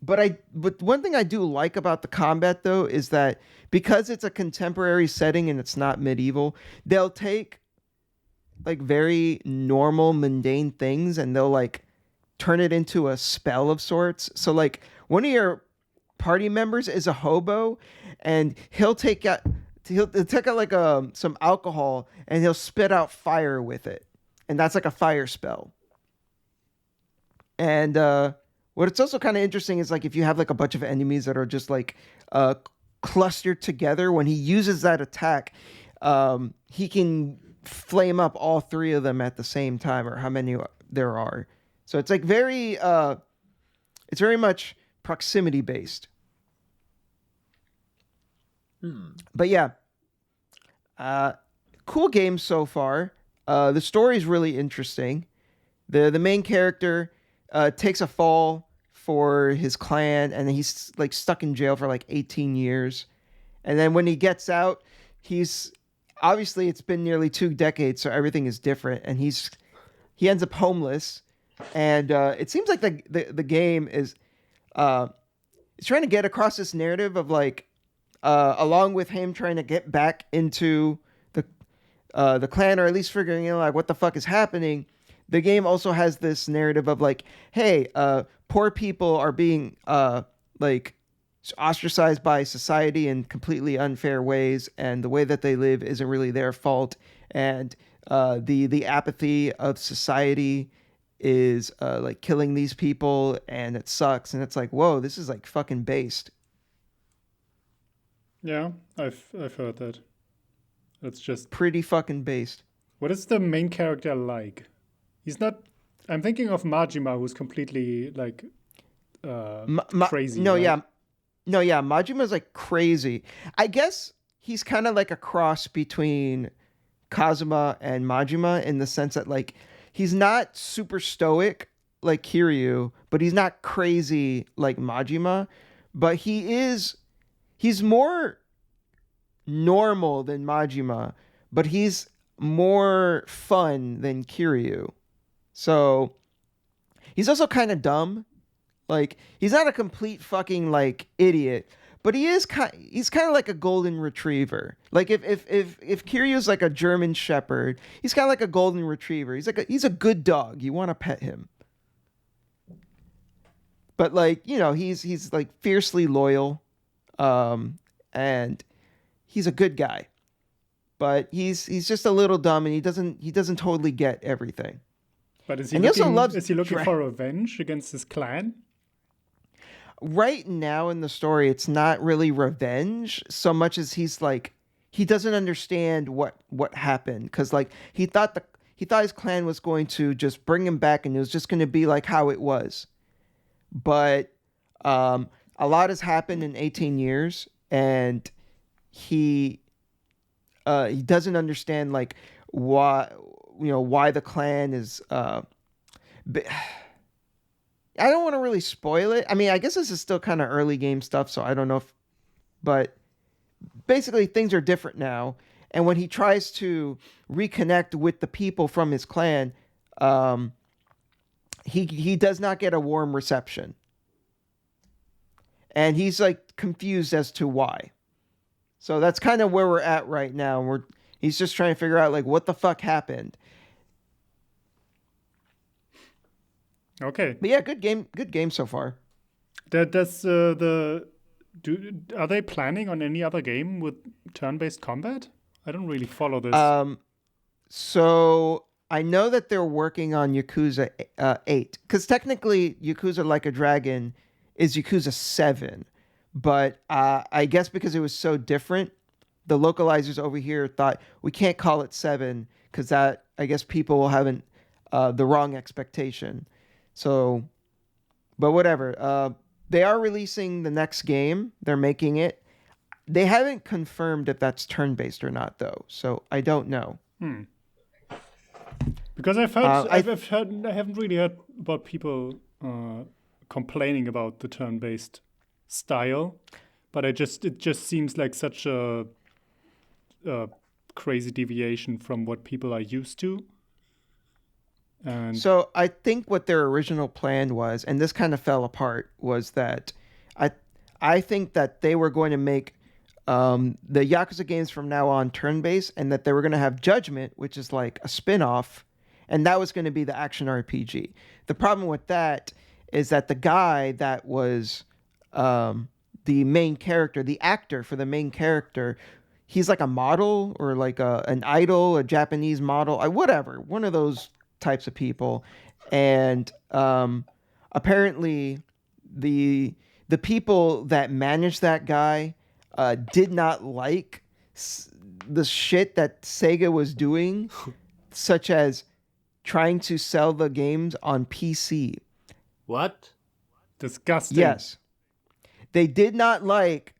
Speaker 1: But one thing I do like about the combat, though, is that because it's a contemporary setting and it's not medieval, they'll take like very normal, mundane things and they'll like turn it into a spell of sorts. So like one of your party members is a hobo, and he'll take out like some alcohol and he'll spit out fire with it, and that's like a fire spell. And what it's also kind of interesting is like if you have like a bunch of enemies that are just like clustered together, when he uses that attack, he can flame up all three of them at the same time, or how many there are. So it's like it's very much proximity based. But yeah, cool game so far. The story is really interesting. The main character takes a fall for his clan, and he's like stuck in jail for like 18 years. And then when he gets out, he's obviously it's been nearly 2 decades, so everything is different, and he ends up homeless. And it seems like the game is it's trying to get across this narrative of like along with him trying to get back into the clan, or at least figuring out like what the fuck is happening. The game also has this narrative of like, hey, poor people are being like ostracized by society in completely unfair ways, and the way that they live isn't really their fault, and the apathy of society is like killing these people, and it sucks. And it's like, whoa, this is like fucking based.
Speaker 3: Yeah, I've heard that. That's just
Speaker 1: Pretty fucking based.
Speaker 3: what is the main character like? He's not. I'm thinking of Majima, who's completely like crazy.
Speaker 1: No,
Speaker 3: right?
Speaker 1: yeah. No, yeah. Majima's like crazy. I guess he's kind of like a cross between Kazuma and Majima in the sense that like he's not super stoic like Kiryu, but he's not crazy like Majima, but he's more normal than Majima, but he's more fun than Kiryu. So he's also kind of dumb. Like he's not a complete fucking like idiot, but he's kind of like a golden retriever. Like if Kiryu's like a German shepherd, he's kind of like a golden retriever. He's a good dog. You want to pet him. But like, you know, he's like fiercely loyal. And he's a good guy. But he's just a little dumb and he doesn't totally get everything.
Speaker 3: But is he
Speaker 1: And he also
Speaker 3: looking,
Speaker 1: loves
Speaker 3: is he looking for revenge against his clan?
Speaker 1: Right now in the story, it's not really revenge so much as he's like he doesn't understand what happened because like he thought his clan was going to just bring him back and it was just going to be like how it was, but a lot has happened in 18 years and he doesn't understand like why the clan is I don't want to really spoil it. I mean, I guess this is still kind of early game stuff, so I don't know but basically things are different now. And when he tries to reconnect with the people from his clan, he does not get a warm reception. And he's like confused as to why. So that's kind of where we're at right now. He's just trying to figure out like what the fuck happened.
Speaker 3: Okay.
Speaker 1: But yeah, good game so far.
Speaker 3: Are they planning on any other game with turn-based combat? I don't really follow this.
Speaker 1: So I know that they're working on Yakuza 8 because technically Yakuza Like a Dragon is Yakuza 7, but I guess because it was so different, the localizers over here thought we can't call it 7 because that I guess people will have the wrong expectation. So, but whatever. They are releasing the next game. They're making it. They haven't confirmed if that's turn-based or not, though. So I don't know.
Speaker 3: Because I haven't really heard about people complaining about the turn-based style, but it just seems like such a crazy deviation from what people are used to. And
Speaker 1: so I think what their original plan was, and this kind of fell apart, was that I think that they were going to make the Yakuza games from now on turn-based, and that they were going to have Judgment, which is like a spin-off, and that was going to be the action RPG. The problem with that is that the guy that was the main character, the actor for the main character, he's like a model or like an idol, a Japanese model, whatever, one of those types of people. And apparently the people that managed that guy did not like the shit that Sega was doing, such as trying to sell the games on PC.
Speaker 2: What?
Speaker 3: Disgusting.
Speaker 1: Yes. They did not like,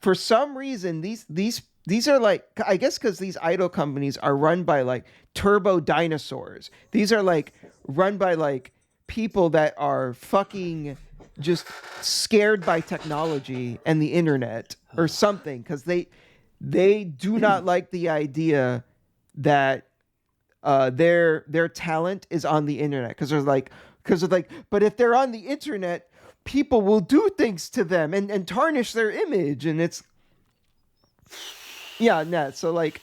Speaker 1: for some reason, these are like, I guess because these idol companies are run by like turbo dinosaurs. These are like run by like people that are fucking just scared by technology and the internet or something, because they do not like the idea that their talent is on the internet, because they're like, but if they're on the internet, people will do things to them and tarnish their image, and it's so like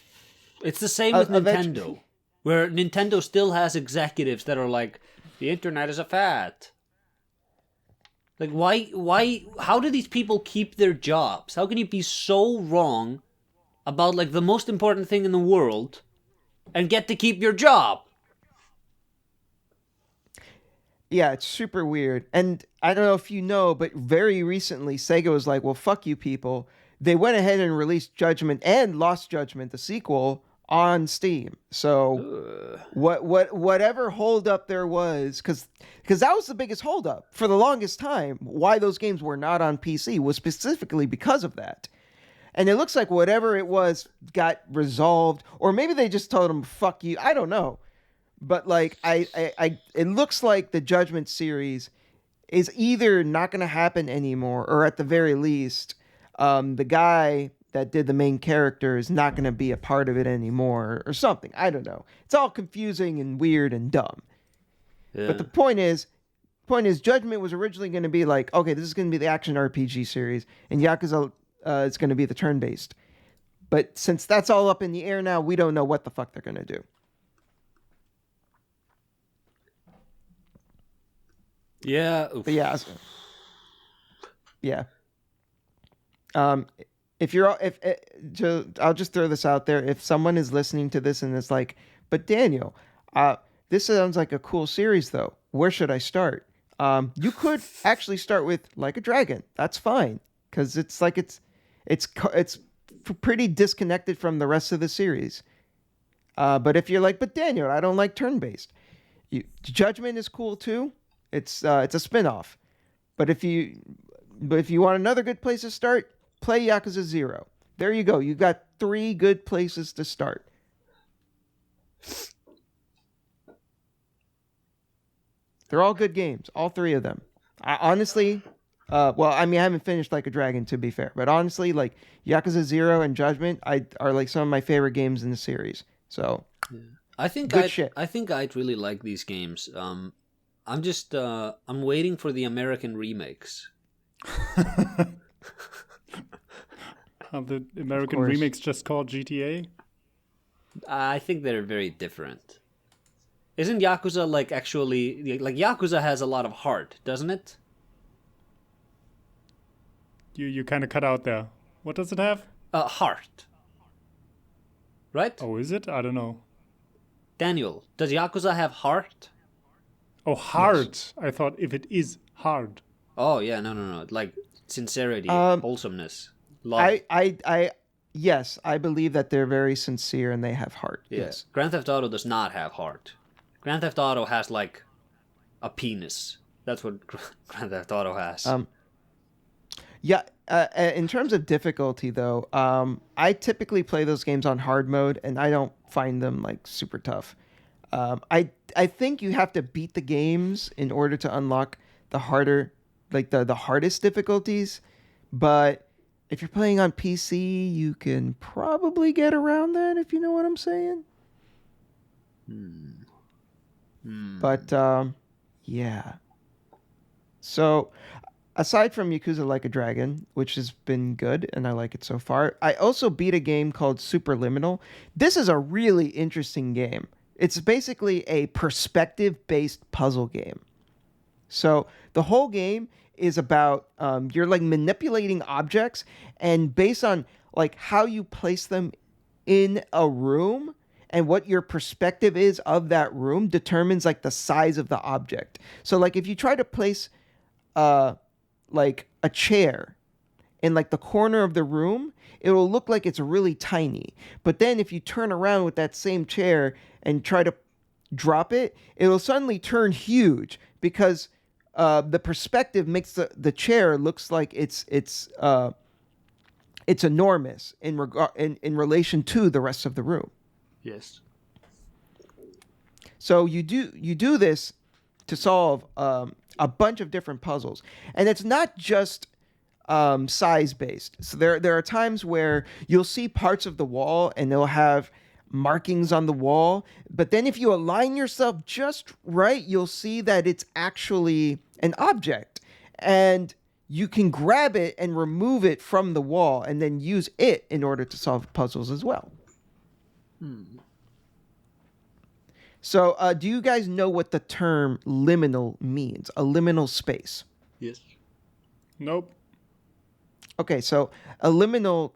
Speaker 2: it's the same with Nintendo, where Nintendo still has executives that are like, the internet is a fad. Like, why, how do these people keep their jobs? How can you be so wrong about, like, the most important thing in the world and get to keep your job?
Speaker 1: Yeah, it's super weird. And I don't know if you know, but very recently, Sega was like, well, fuck you people. They went ahead and released Judgment and Lost Judgment, the sequel, on Steam. So whatever holdup there was, because that was the biggest holdup for the longest time. Why those games were not on PC was specifically because of that. And it looks like whatever it was got resolved, or maybe they just told them "fuck you." I don't know, but like it looks like the Judgment series is either not going to happen anymore, or at the very least, the guy that did the main character is not going to be a part of it anymore, or something. I don't know. It's all confusing and weird and dumb. Yeah. But the point is, Judgment was originally going to be like, okay, this is going to be the action RPG series, and Yakuza is going to be the turn-based. But since that's all up in the air now, we don't know what the fuck they're going to do.
Speaker 2: Yeah.
Speaker 1: But yeah. I'll just throw this out there. If someone is listening to this and it's like, but Daniel, this sounds like a cool series though. Where should I start? You could actually start with Like a Dragon. That's fine. Cause it's like, it's pretty disconnected from the rest of the series. But if you're like, but Daniel, I don't like turn-based. Judgment is cool too. It's a spin-off. But if you want another good place to start, play Yakuza 0. There you go. You've got 3 good places to start. They're all good games, all 3 of them. Honestly, I haven't finished Like a Dragon, to be fair, but honestly, like Yakuza 0 and Judgment are like some of my favorite games in the series. So,
Speaker 2: yeah. I think I'd really like these games. I'm just I'm waiting for the American remakes.
Speaker 3: Are the American remakes just called GTA?
Speaker 2: I think they're very different. Isn't Yakuza like actually like Yakuza has a lot of heart, doesn't it?
Speaker 3: You kind of cut out there. What does it have?
Speaker 2: Heart. Right?
Speaker 3: Oh, is it? I don't know.
Speaker 2: Daniel, does Yakuza have heart?
Speaker 3: Oh, heart. Yes. I thought if it is hard.
Speaker 2: Oh, yeah, no. Like sincerity, wholesomeness, love.
Speaker 1: Yes, I believe that they're very sincere and they have heart.
Speaker 2: Yeah.
Speaker 1: Yes.
Speaker 2: Grand Theft Auto does not have heart. Grand Theft Auto has like a penis. That's what Grand Theft Auto has.
Speaker 1: Yeah, in terms of difficulty though, I typically play those games on hard mode and I don't find them like super tough. I think you have to beat the games in order to unlock the harder, like the hardest difficulties. But if you're playing on PC, you can probably get around that, if you know what I'm saying. But yeah. So aside from Yakuza Like a Dragon, which has been good and I like it so far, I also beat a game called Subliminal. This is a really interesting game. It's basically a perspective-based puzzle game. So the whole game is about you're like manipulating objects, and based on like how you place them in a room and what your perspective is of that room determines like the size of the object. So like if you try to place like a chair in like the corner of the room, it will look like it's really tiny. But then if you turn around with that same chair and try to drop it, it'll suddenly turn huge because the perspective makes the chair looks like it's enormous in relation to the rest of the room.
Speaker 2: Yes.
Speaker 1: So you do this to solve a bunch of different puzzles, and it's not just size based. So there are times where you'll see parts of the wall and they'll have markings on the wall, but then if you align yourself just right, you'll see that it's actually an object, and you can grab it and remove it from the wall and then use it in order to solve puzzles as well. So do you guys know what the term liminal means? A liminal space?
Speaker 2: Yes.
Speaker 3: Nope.
Speaker 1: Okay, so a liminal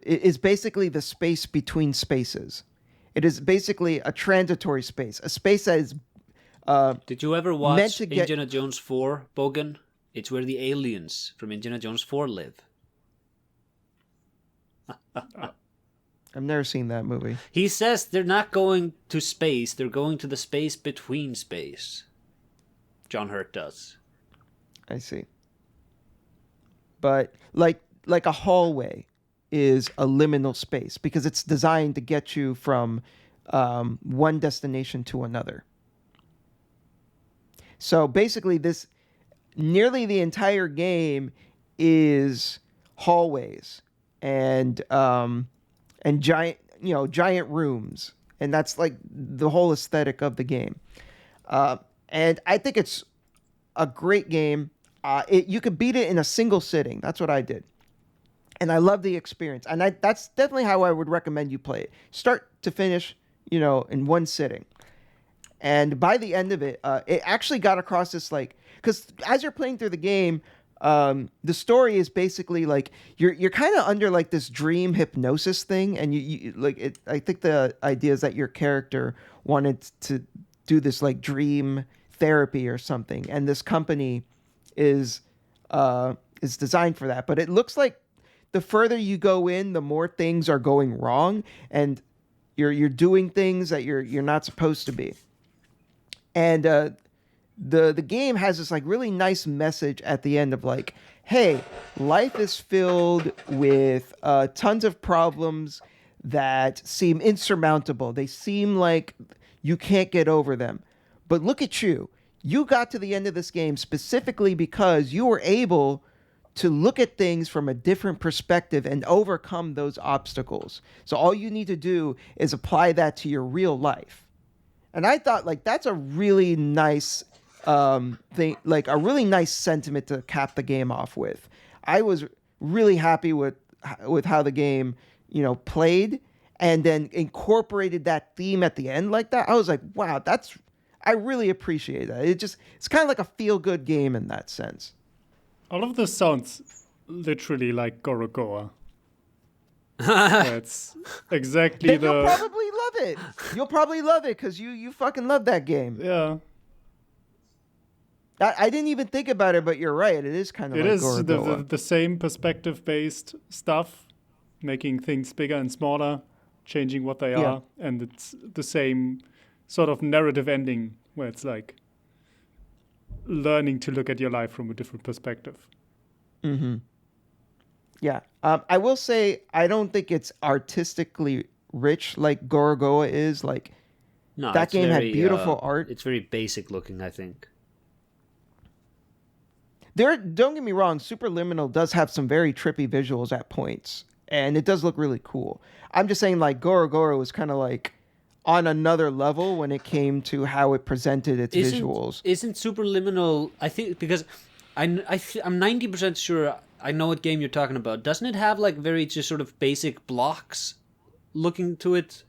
Speaker 1: is basically the space between spaces. It is basically a transitory space, a space that is
Speaker 2: Did you ever watch Indiana Jones 4, Bogan? It's where the aliens from Indiana Jones 4 live.
Speaker 1: I've never seen that movie.
Speaker 2: He says they're not going to space, they're going to the space between space. John Hurt does.
Speaker 1: I see. But like a hallway is a liminal space because it's designed to get you from one destination to another. So basically, nearly the entire game is hallways and giant rooms, and that's like the whole aesthetic of the game. And I think it's a great game. You could beat it in a single sitting. That's what I did, and I love the experience. And that's definitely how I would recommend you play it, start to finish, in one sitting. And by the end of it, it actually got across this, like, because as you're playing through the game, the story is basically like you're kind of under like this dream hypnosis thing, and you like it. I think the idea is that your character wanted to do this like dream therapy or something, and this company is designed for that. But it looks like the further you go in, the more things are going wrong, and you're doing things that you're not supposed to be. And the game has this like really nice message at the end of like, hey, life is filled with tons of problems that seem insurmountable. They seem like you can't get over them. But look at you. You got to the end of this game specifically because you were able to look at things from a different perspective and overcome those obstacles. So all you need to do is apply that to your real life. And I thought, like, that's a really nice thing, like a really nice sentiment to cap the game off with. I was really happy with how the game, played, and then incorporated that theme at the end like that. I was like, wow, I really appreciate that. It's kind of like a feel-good game in that sense.
Speaker 3: All of this sounds literally like Gorogoa. That's exactly
Speaker 1: then you'll probably love it. You'll probably love it because you fucking love that game.
Speaker 3: Yeah.
Speaker 1: I didn't even think about it, but you're right. It is kind of like Gorogoa.
Speaker 3: It is the same perspective-based stuff, making things bigger and smaller, changing what they are, and it's the same sort of narrative ending where it's like learning to look at your life from a different perspective.
Speaker 1: Mm-hmm. Yeah. I will say I don't think it's artistically rich like Gorogoa is. Like,
Speaker 2: no,
Speaker 1: that game had beautiful art.
Speaker 2: It's very basic looking, I think.
Speaker 1: Don't get me wrong, Subliminal does have some very trippy visuals at points, and it does look really cool. I'm just saying, like, Gorogoa was kind of like on another level when it came to how it presented its visuals.
Speaker 2: Isn't Subliminal, I think, because I'm 90% sure I know what game you're talking about. Doesn't it have like very just sort of basic blocks looking to it?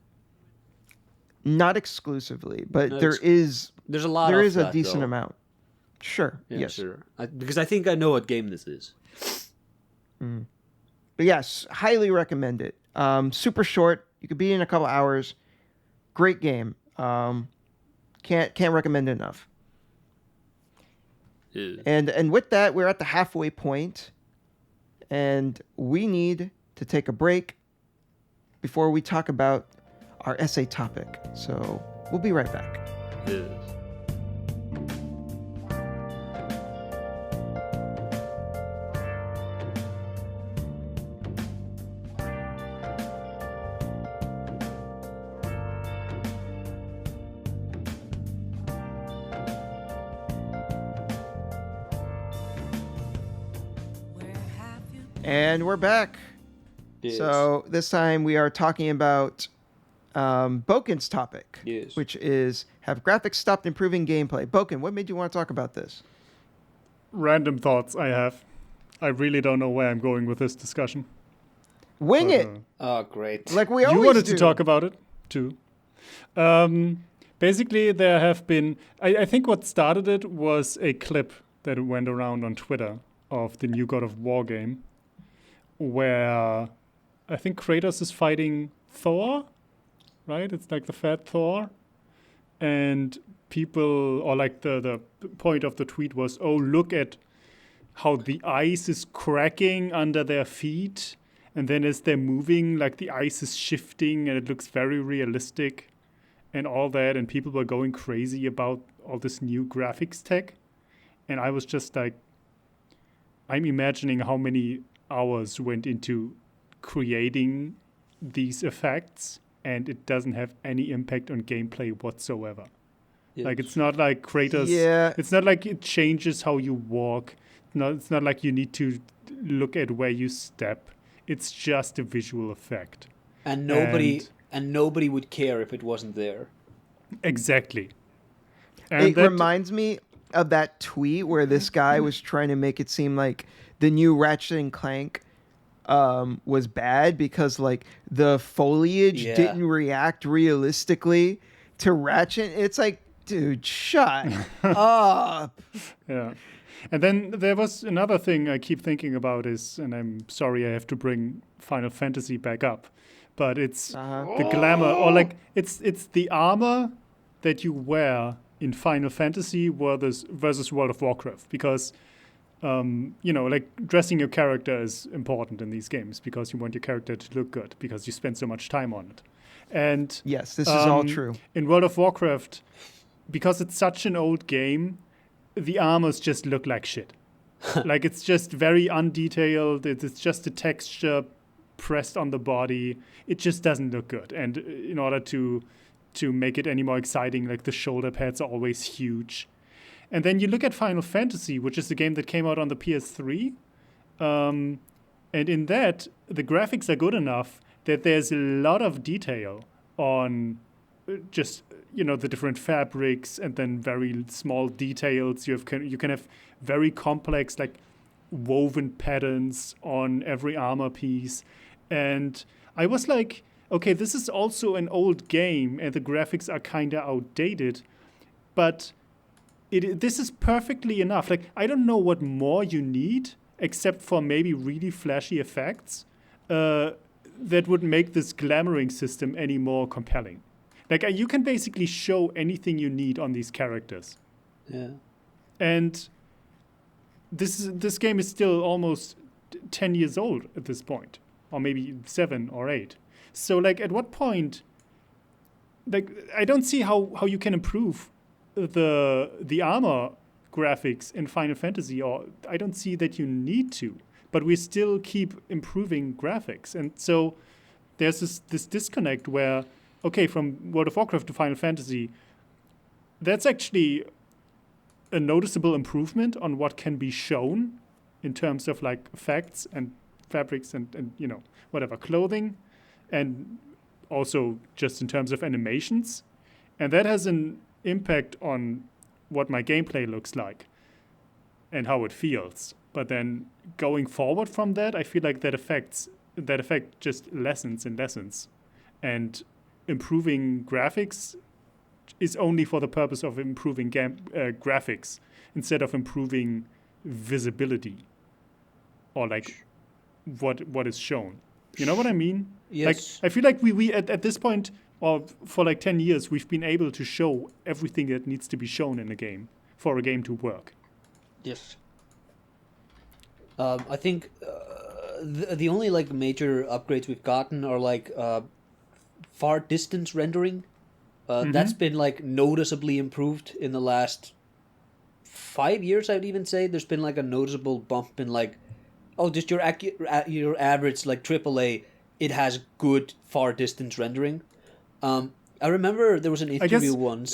Speaker 1: Not exclusively, but there's a lot. There is a decent amount. Sure.
Speaker 2: Yeah,
Speaker 1: yes.
Speaker 2: Sure. Because I think I know what game this is.
Speaker 1: Mm. But yes, highly recommend it. Super short. You could be in a couple hours. Great game. Can't recommend it enough.
Speaker 2: Yeah.
Speaker 1: And with that, we're at the halfway point, and we need to take a break before we talk about our essay topic. So we'll be right back.
Speaker 2: Yeah.
Speaker 1: And we're back.
Speaker 2: Yes.
Speaker 1: So this time we are talking about Boken's topic,
Speaker 2: Yes.
Speaker 1: which is have graphics stopped improving gameplay. Boken, what made you want to talk about this?
Speaker 3: Random thoughts I have. I really don't know where I'm going with this discussion.
Speaker 1: Wing it.
Speaker 2: Oh, great.
Speaker 1: Like we always do.
Speaker 3: You wanted to talk about it, too. Basically, there have been... I think what started it was a clip that went around on Twitter of the new God of War game, where I think Kratos is fighting Thor, right? It's like the fat Thor. And people, or like the point of the tweet was, oh, look at how the ice is cracking under their feet. And then as they're moving, like the ice is shifting and it looks very realistic and all that. And people were going crazy about all this new graphics tech. And I was just like, I'm imagining how many hours went into creating these effects, and it doesn't have any impact on gameplay whatsoever.
Speaker 2: Yeah.
Speaker 3: Like, it's not like Kratos.
Speaker 1: Yeah.
Speaker 3: It's not like it changes how you walk. No, it's not like you need to look at where you step. It's just a visual effect.
Speaker 2: And nobody would care if it wasn't there.
Speaker 3: Exactly. And
Speaker 1: It reminds me of that tweet where this guy was trying to make it seem like the new Ratchet and Clank was bad because like the foliage
Speaker 2: Yeah.
Speaker 1: didn't react realistically to Ratchet. It's like, dude, shut up.
Speaker 3: Yeah. And then there was another thing I keep thinking about is, and I'm sorry I have to bring Final Fantasy back up, but it's the glamour, or like it's the armor that you wear in Final Fantasy versus World of Warcraft, because like dressing your character is important in these games because you want your character to look good because you spend so much time on it. And
Speaker 1: Yes, this is all true.
Speaker 3: in World of Warcraft, because it's such an old game, the armors just look like shit. Like, it's just very undetailed. It's just a texture pressed on the body. It just doesn't look good. And in order to make it any more exciting, like the shoulder pads are always huge. And then you look at Final Fantasy, which is a game that came out on the PS3. And in that, the graphics are good enough that there's a lot of detail on just, the different fabrics and then very small details. You can have very complex, like, woven patterns on every armor piece. And I was like, okay, this is also an old game and the graphics are kind of outdated, but this is perfectly enough. Like, I don't know what more you need except for maybe really flashy effects that would make this glamoring system any more compelling. Like, you can basically show anything you need on these characters.
Speaker 2: Yeah.
Speaker 3: And this game is still almost 10 years old at this point, or maybe 7 or 8. So, like, at what point, like, I don't see how you can improve the armor graphics in Final Fantasy, or I don't see that you need to, but we still keep improving graphics. And so there's this disconnect where, okay, from World of Warcraft to Final Fantasy, that's actually a noticeable improvement on what can be shown in terms of, like, effects and fabrics and whatever, clothing, and also just in terms of animations. And that has an impact on what my gameplay looks like and how it feels. But then going forward from that, I feel like that effect just lessens and lessens. And improving graphics is only for the purpose of improving graphics instead of improving visibility or, like, what is shown. You know what I mean?
Speaker 2: Yes.
Speaker 3: Like, I feel like we at this point, or for like 10 years, we've been able to show everything that needs to be shown in a game for a game to work.
Speaker 2: Yes. I think the only, like, major upgrades we've gotten are, like, far distance rendering. That's been, like, noticeably improved in the last 5 years, I would even say. There's been, like, a noticeable bump in, like, just your average, like, AAA, it has good far distance rendering. I remember there was an interview once.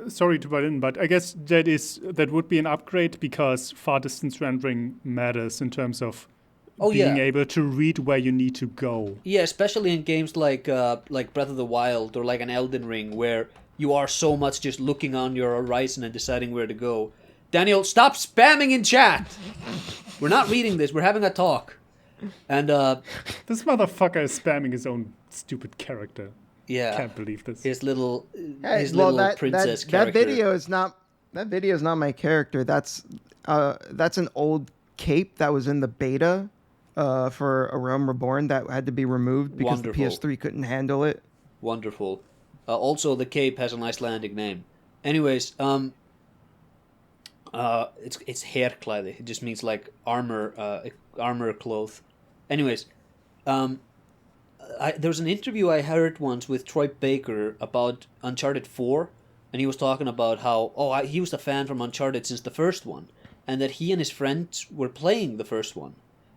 Speaker 3: Sorry to butt in, but I guess that would be an upgrade because far distance rendering matters in terms of being able to read where you need to go.
Speaker 2: Yeah, especially in games like Breath of the Wild or like an Elden Ring, where you are so much just looking on your horizon and deciding where to go. Daniel, stop spamming in chat! We're not reading this, we're having a talk. And
Speaker 3: this motherfucker is spamming his own stupid character.
Speaker 2: Yeah.
Speaker 3: Can't believe this.
Speaker 2: His little princess character.
Speaker 1: That video is not my character. That's an old cape that was in the beta for A Realm Reborn that had to be removed because the PS3 couldn't handle it.
Speaker 2: Wonderful. Also, the cape has an Icelandic name. Anyways, it's herklæði. It just means, like, armor cloth. Anyways, There was an interview I heard once with Troy Baker about Uncharted 4, and he was talking about how he was a fan from Uncharted since the first one, and that he and his friends were playing the first one,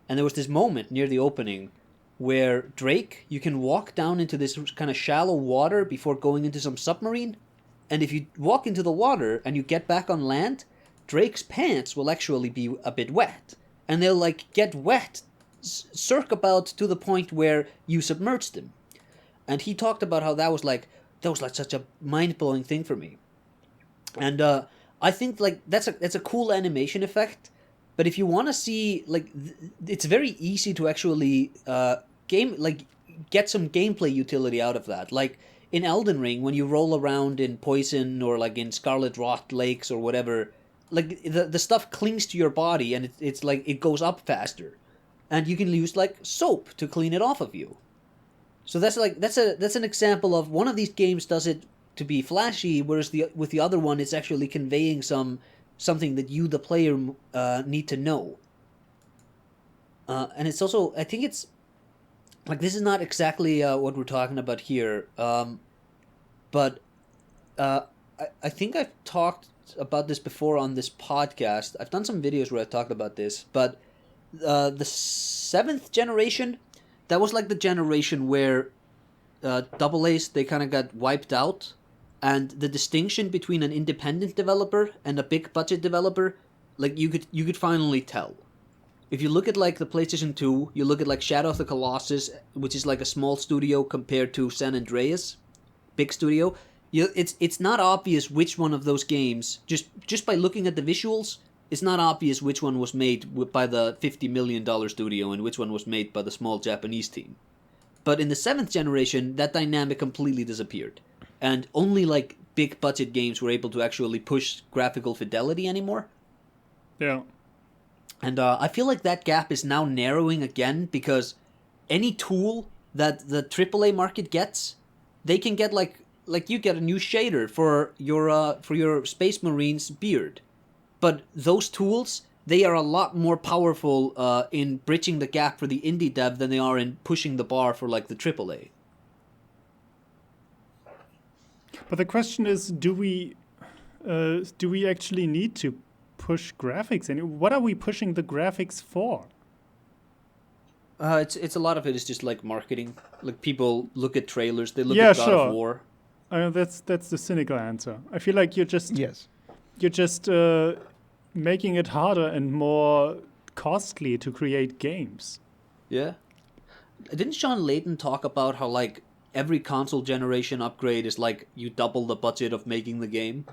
Speaker 2: and there was this moment near the opening where Drake, you can walk down into this kind of shallow water before going into some submarine, and if you walk into the water and you get back on land, Drake's pants will actually be a bit wet, and they'll like get wet circa about to the point where you submerged them. And he talked about how that was like such a mind-blowing thing for me. And I think like that's a cool animation effect, but if you want to see like it's very easy to actually get some gameplay utility out of that. Like in Elden Ring, when you roll around in poison or like in Scarlet Rot lakes or whatever, like the stuff clings to your body and it's like it goes up faster. And you can use like soap to clean it off of you. So that's an example of one of these games does it to be flashy, whereas with the other one it's actually conveying something that you the player need to know. And it's also, I think it's like, this is not exactly what we're talking about here, but I think I've talked about this before on this podcast. I've done some videos where I talked about this, but the 7th generation, that was like the generation where AA's, they kind of got wiped out, and the distinction between an independent developer and a big budget developer, like you could finally tell. If you look at like the PlayStation 2, you look at like Shadow of the Colossus, which is like a small studio compared to San Andreas, big studio. It's not obvious which one of those games, just by looking at the visuals, it's not obvious which one was made by the $50 million studio and which one was made by the small Japanese team. But in the 7th generation, that dynamic completely disappeared. And only like big budget games were able to actually push graphical fidelity anymore.
Speaker 3: Yeah.
Speaker 2: And I feel like that gap is now narrowing again, because any tool that the AAA market gets, they can get like you get a new shader for your Space Marine's beard. But those tools, they are a lot more powerful in bridging the gap for the indie dev than they are in pushing the bar for like the AAA.
Speaker 3: But the question is, do we actually need to push graphics? And what are we pushing the graphics for?
Speaker 2: It's a lot of it is just like marketing. Like people look at trailers, they look at God of War.
Speaker 3: That's the cynical answer. I feel like you're just making it harder and more costly to create games.
Speaker 2: Yeah. Didn't Sean Layton talk about how like every console generation upgrade is like you double the budget of making the game?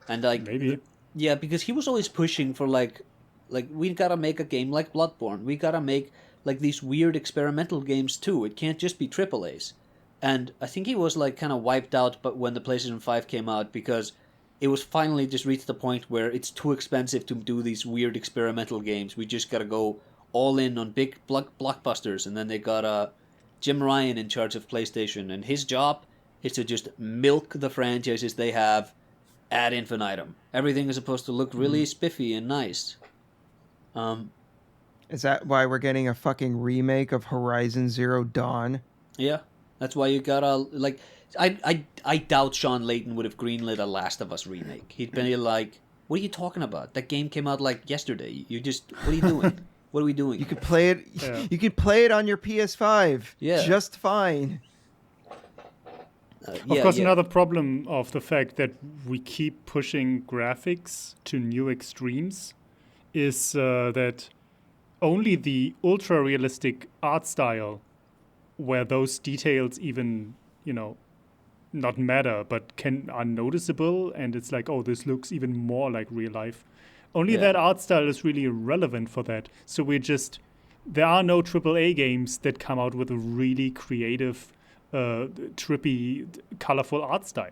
Speaker 2: And like
Speaker 3: maybe.
Speaker 2: Yeah, because he was always pushing for like we gotta make a game like Bloodborne. We gotta make like these weird experimental games too. It can't just be AAAs. And I think he was like kind of wiped out, but when the PlayStation 5 came out, because it was finally just reached the point where it's too expensive to do these weird experimental games. We just gotta go all in on big blockbusters. And then they got Jim Ryan in charge of PlayStation, and his job is to just milk the franchises they have ad infinitum. Everything is supposed to look really spiffy and nice.
Speaker 1: Is that why we're getting a fucking remake of Horizon Zero Dawn?
Speaker 2: Yeah, that's why you gotta like. I doubt Sean Layton would have greenlit a Last of Us remake. He'd been like, "What are you talking about? That game came out like yesterday. What are you doing? What are we doing?"
Speaker 1: You could play it.
Speaker 3: Yeah.
Speaker 1: You could play it on your PS5.
Speaker 2: Yeah.
Speaker 1: Just fine.
Speaker 3: Of course, another problem of the fact that we keep pushing graphics to new extremes is that only the ultra-realistic art style, where those details even, not matter, but are noticeable, and it's like, oh, this looks even more like real life. Only that art style is really relevant for that. So there are no AAA games that come out with a really creative, trippy, colorful art style.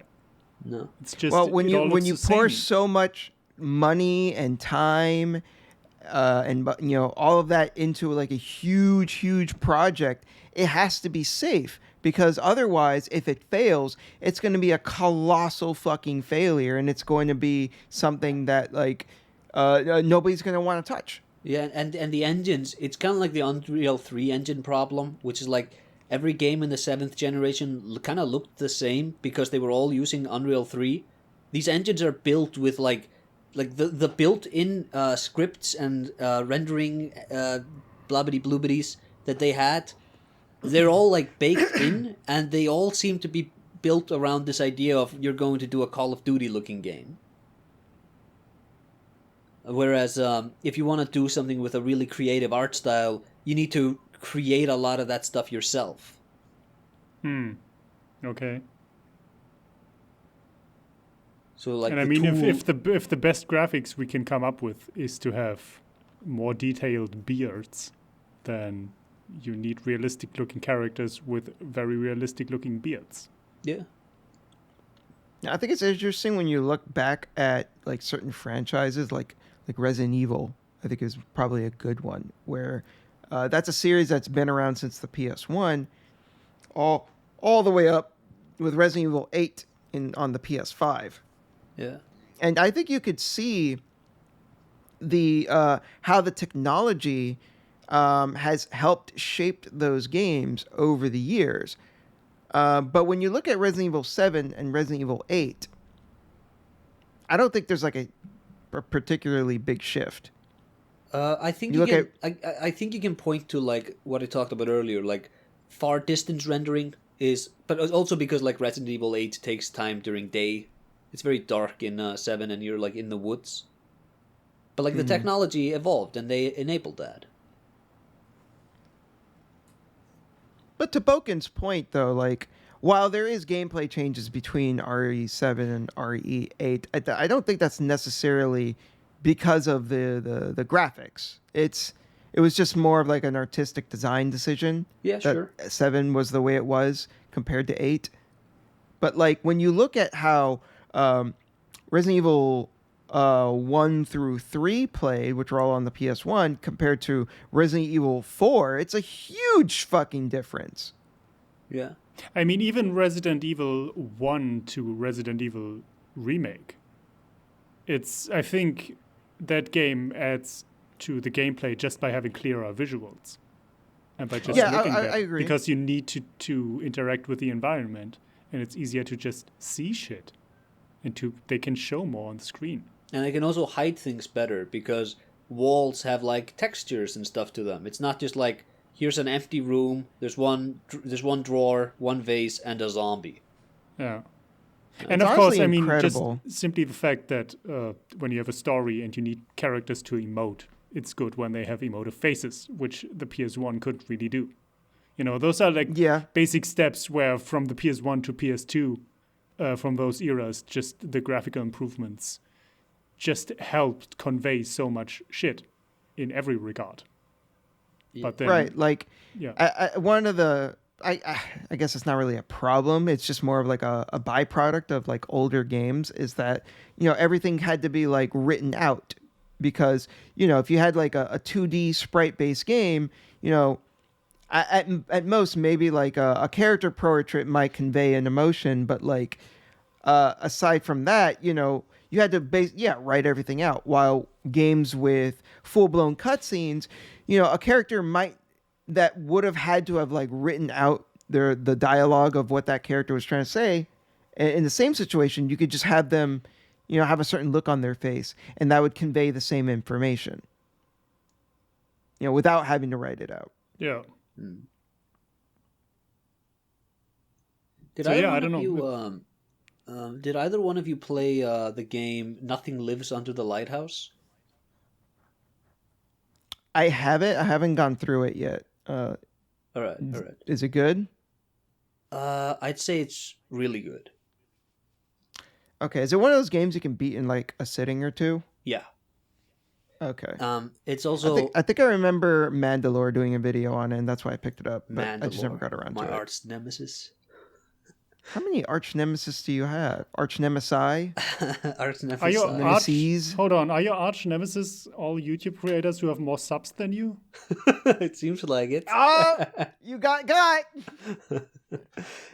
Speaker 2: No.
Speaker 3: It's just,
Speaker 1: well, when you pour
Speaker 3: same.
Speaker 1: so much money and time and all of that into like a huge project, it has to be safe, because otherwise, if it fails, it's going to be a colossal fucking failure, and it's going to be something that like nobody's going to want to touch.
Speaker 2: Yeah, and the engines, it's kind of like the Unreal 3 engine problem, which is like every game in the 7th generation kind of looked the same because they were all using Unreal 3. These engines are built with like the built-in scripts and rendering blabbity bloobities that they had. They're all like baked in, and they all seem to be built around this idea of you're going to do a Call of Duty looking game. Whereas if you want to do something with a really creative art style, you need to create a lot of that stuff yourself.
Speaker 3: Okay.
Speaker 2: So like,
Speaker 3: And I mean, if the best graphics we can come up with is to have more detailed beards, then you need realistic looking characters with very realistic looking beards.
Speaker 2: yeah.
Speaker 1: I think it's interesting when you look back at like certain franchises, like Resident Evil. I think is probably a good one where that's a series that's been around since the PS1, all the way up with Resident Evil 8 on the PS5.
Speaker 2: Yeah.
Speaker 1: And I think you could see the how the technology has helped shape those games over the years. But when you look at Resident Evil 7 and Resident Evil 8, I don't think there's like a particularly big shift.
Speaker 2: I think I think you can point to like what I talked about earlier, like far distance rendering is, but also because like Resident Evil 8 takes time during day. It's very dark in 7, and you're like in the woods. But like the technology evolved, and they enabled that.
Speaker 1: But to Boken's point, though, like while there is gameplay changes between RE7 and RE8, I don't think that's necessarily because of the graphics. It was just more of like an artistic design decision.
Speaker 2: Yeah,
Speaker 1: that
Speaker 2: sure.
Speaker 1: 7 was the way it was compared to 8. But like when you look at how Resident Evil 1 through 3 played, which were all on the PS1, compared to Resident Evil 4, it's a huge fucking difference.
Speaker 2: Yeah.
Speaker 3: I mean, even Resident Evil 1 to Resident Evil Remake, I think that game adds to the gameplay just by having clearer visuals. And by just looking better.
Speaker 1: I agree.
Speaker 3: Because you need to interact with the environment, and it's easier to just see shit. And they can show more on the screen.
Speaker 2: And they can also hide things better because walls have like textures and stuff to them. It's not just like, here's an empty room, there's one drawer, one vase, and a zombie.
Speaker 3: Yeah. And
Speaker 1: It's
Speaker 3: of course, I mean,
Speaker 1: incredible.
Speaker 3: just simply the fact that when you have a story and you need characters to emote, it's good when they have emotive faces, which the PS1 couldn't really do. You know, those are like basic steps where from the PS1 to PS2, from those eras, just the graphical improvements just helped convey so much shit in every regard. But then,
Speaker 1: Right, like
Speaker 3: yeah.
Speaker 1: one of the I guess it's not really a problem. It's just more of like a byproduct of like older games is that, you know, everything had to be like written out because, you know, if you had like a 2D sprite based game, you know, at most maybe like a character portrait might convey an emotion, but like aside from that, you know, you had to write everything out. While games with full blown cutscenes, you know, a character that would have had to have like written out the dialogue of what that character was trying to say. In the same situation, you could just have them, you know, have a certain look on their face, and that would convey the same information, you know, without having to write it out.
Speaker 3: Yeah.
Speaker 2: Did did either one of you play the game Nothing Lives Under the Lighthouse?
Speaker 1: I haven't gone through it yet.
Speaker 2: All right.
Speaker 1: Is it good?
Speaker 2: I'd say it's really good.
Speaker 1: Okay, is it one of those games you can beat in like a sitting or two?
Speaker 2: Yeah.
Speaker 1: Okay.
Speaker 2: It's also
Speaker 1: I think I remember Mandalore doing a video on it, and that's why I picked it up. But
Speaker 2: Mandalore,
Speaker 1: I just never got around to
Speaker 2: my
Speaker 1: it.
Speaker 2: arch nemesis.
Speaker 1: How many arch nemesis do you have? Arch nemesi?
Speaker 2: Arch
Speaker 3: Are your
Speaker 2: nemesis.
Speaker 3: are your arch nemesis all YouTube creators who have more subs than you?
Speaker 2: It seems like it.
Speaker 1: Oh, you got.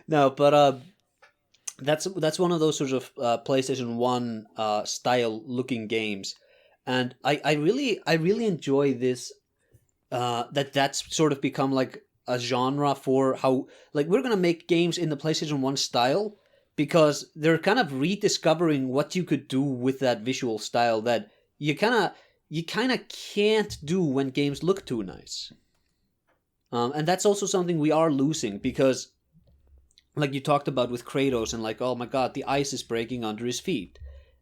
Speaker 2: No, but that's one of those sorts of PlayStation 1 style looking games. And I really enjoy this. That's sort of become like a genre for how, like, we're gonna make games in the PlayStation 1 style, because they're kind of rediscovering what you could do with that visual style that you kind of can't do when games look too nice. And that's also something we are losing, because, like you talked about with Kratos, and like, oh my god, the ice is breaking under his feet.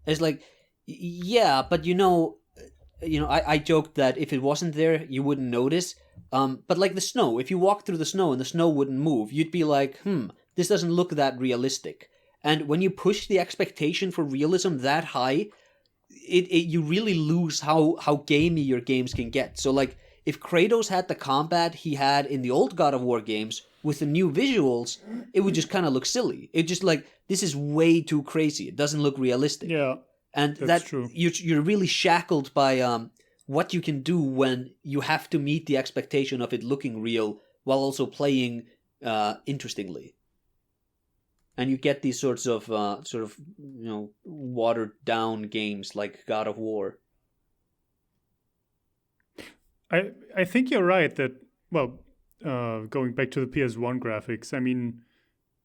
Speaker 2: It's like, yeah, but I joked that if it wasn't there, you wouldn't notice. But like the snow, if you walk through the snow and the snow wouldn't move, you'd be like, this doesn't look that realistic. And when you push the expectation for realism that high, you really lose how gamey your games can get. So like, if Kratos had the combat he had in the old God of War games with the new visuals, it would just kind of look silly. It just like, this is way too crazy. It doesn't look realistic.
Speaker 3: Yeah,
Speaker 2: and
Speaker 3: that's
Speaker 2: that
Speaker 3: true.
Speaker 2: You're really shackled by what you can do when you have to meet the expectation of it looking real while also playing interestingly. And you get these sorts of watered down games like God of War.
Speaker 3: I think you're right that, well, going back to the PS1 graphics, I mean,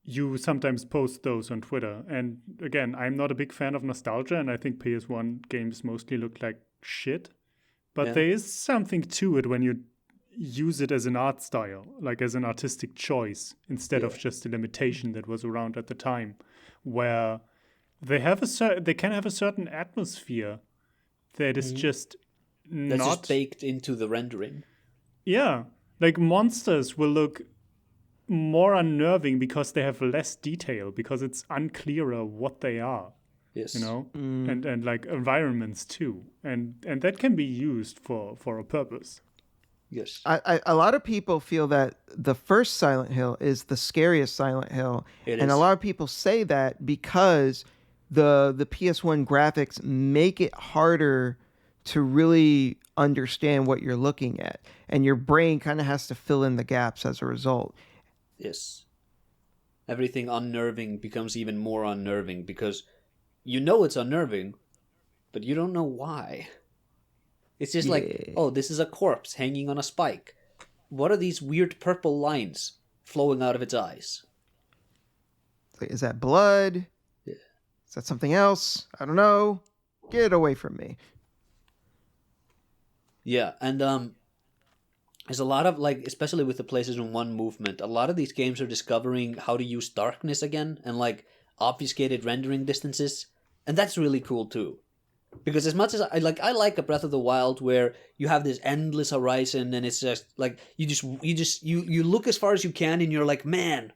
Speaker 3: you sometimes post those on Twitter. And again, I'm not a big fan of nostalgia, and I think PS1 games mostly look like shit. But there is something to it when you use it as an art style, like as an artistic choice, instead of just a limitation that was around at the time, where they can have a certain atmosphere that is just
Speaker 2: That's
Speaker 3: not
Speaker 2: just baked into the rendering.
Speaker 3: Yeah, like monsters will look more unnerving because they have less detail, because it's unclearer what they are.
Speaker 2: Yes.
Speaker 3: And like environments too, and that can be used for a purpose.
Speaker 2: Yes.
Speaker 1: A lot of people feel that the first Silent Hill is the scariest Silent Hill.
Speaker 2: It
Speaker 1: and
Speaker 2: is.
Speaker 1: A lot of people say that because the PS1 graphics make it harder to really understand what you're looking at. And your brain kind of has to fill in the gaps as a result.
Speaker 2: Yes. Everything unnerving becomes even more unnerving because you know it's unnerving, but you don't know why. It's just like, oh, this is a corpse hanging on a spike. What are these weird purple lines flowing out of its eyes?
Speaker 1: Is that blood?
Speaker 2: Yeah.
Speaker 1: Is that something else? I don't know. Get it away from me.
Speaker 2: Yeah, and there's a lot of, like, especially with the PlayStation 1 movement, a lot of these games are discovering how to use darkness again and, like, obfuscated rendering distances. And that's really cool, too. Because as much as I like a Breath of the Wild where you have this endless horizon and it's just like you look as far as you can and you're like, man,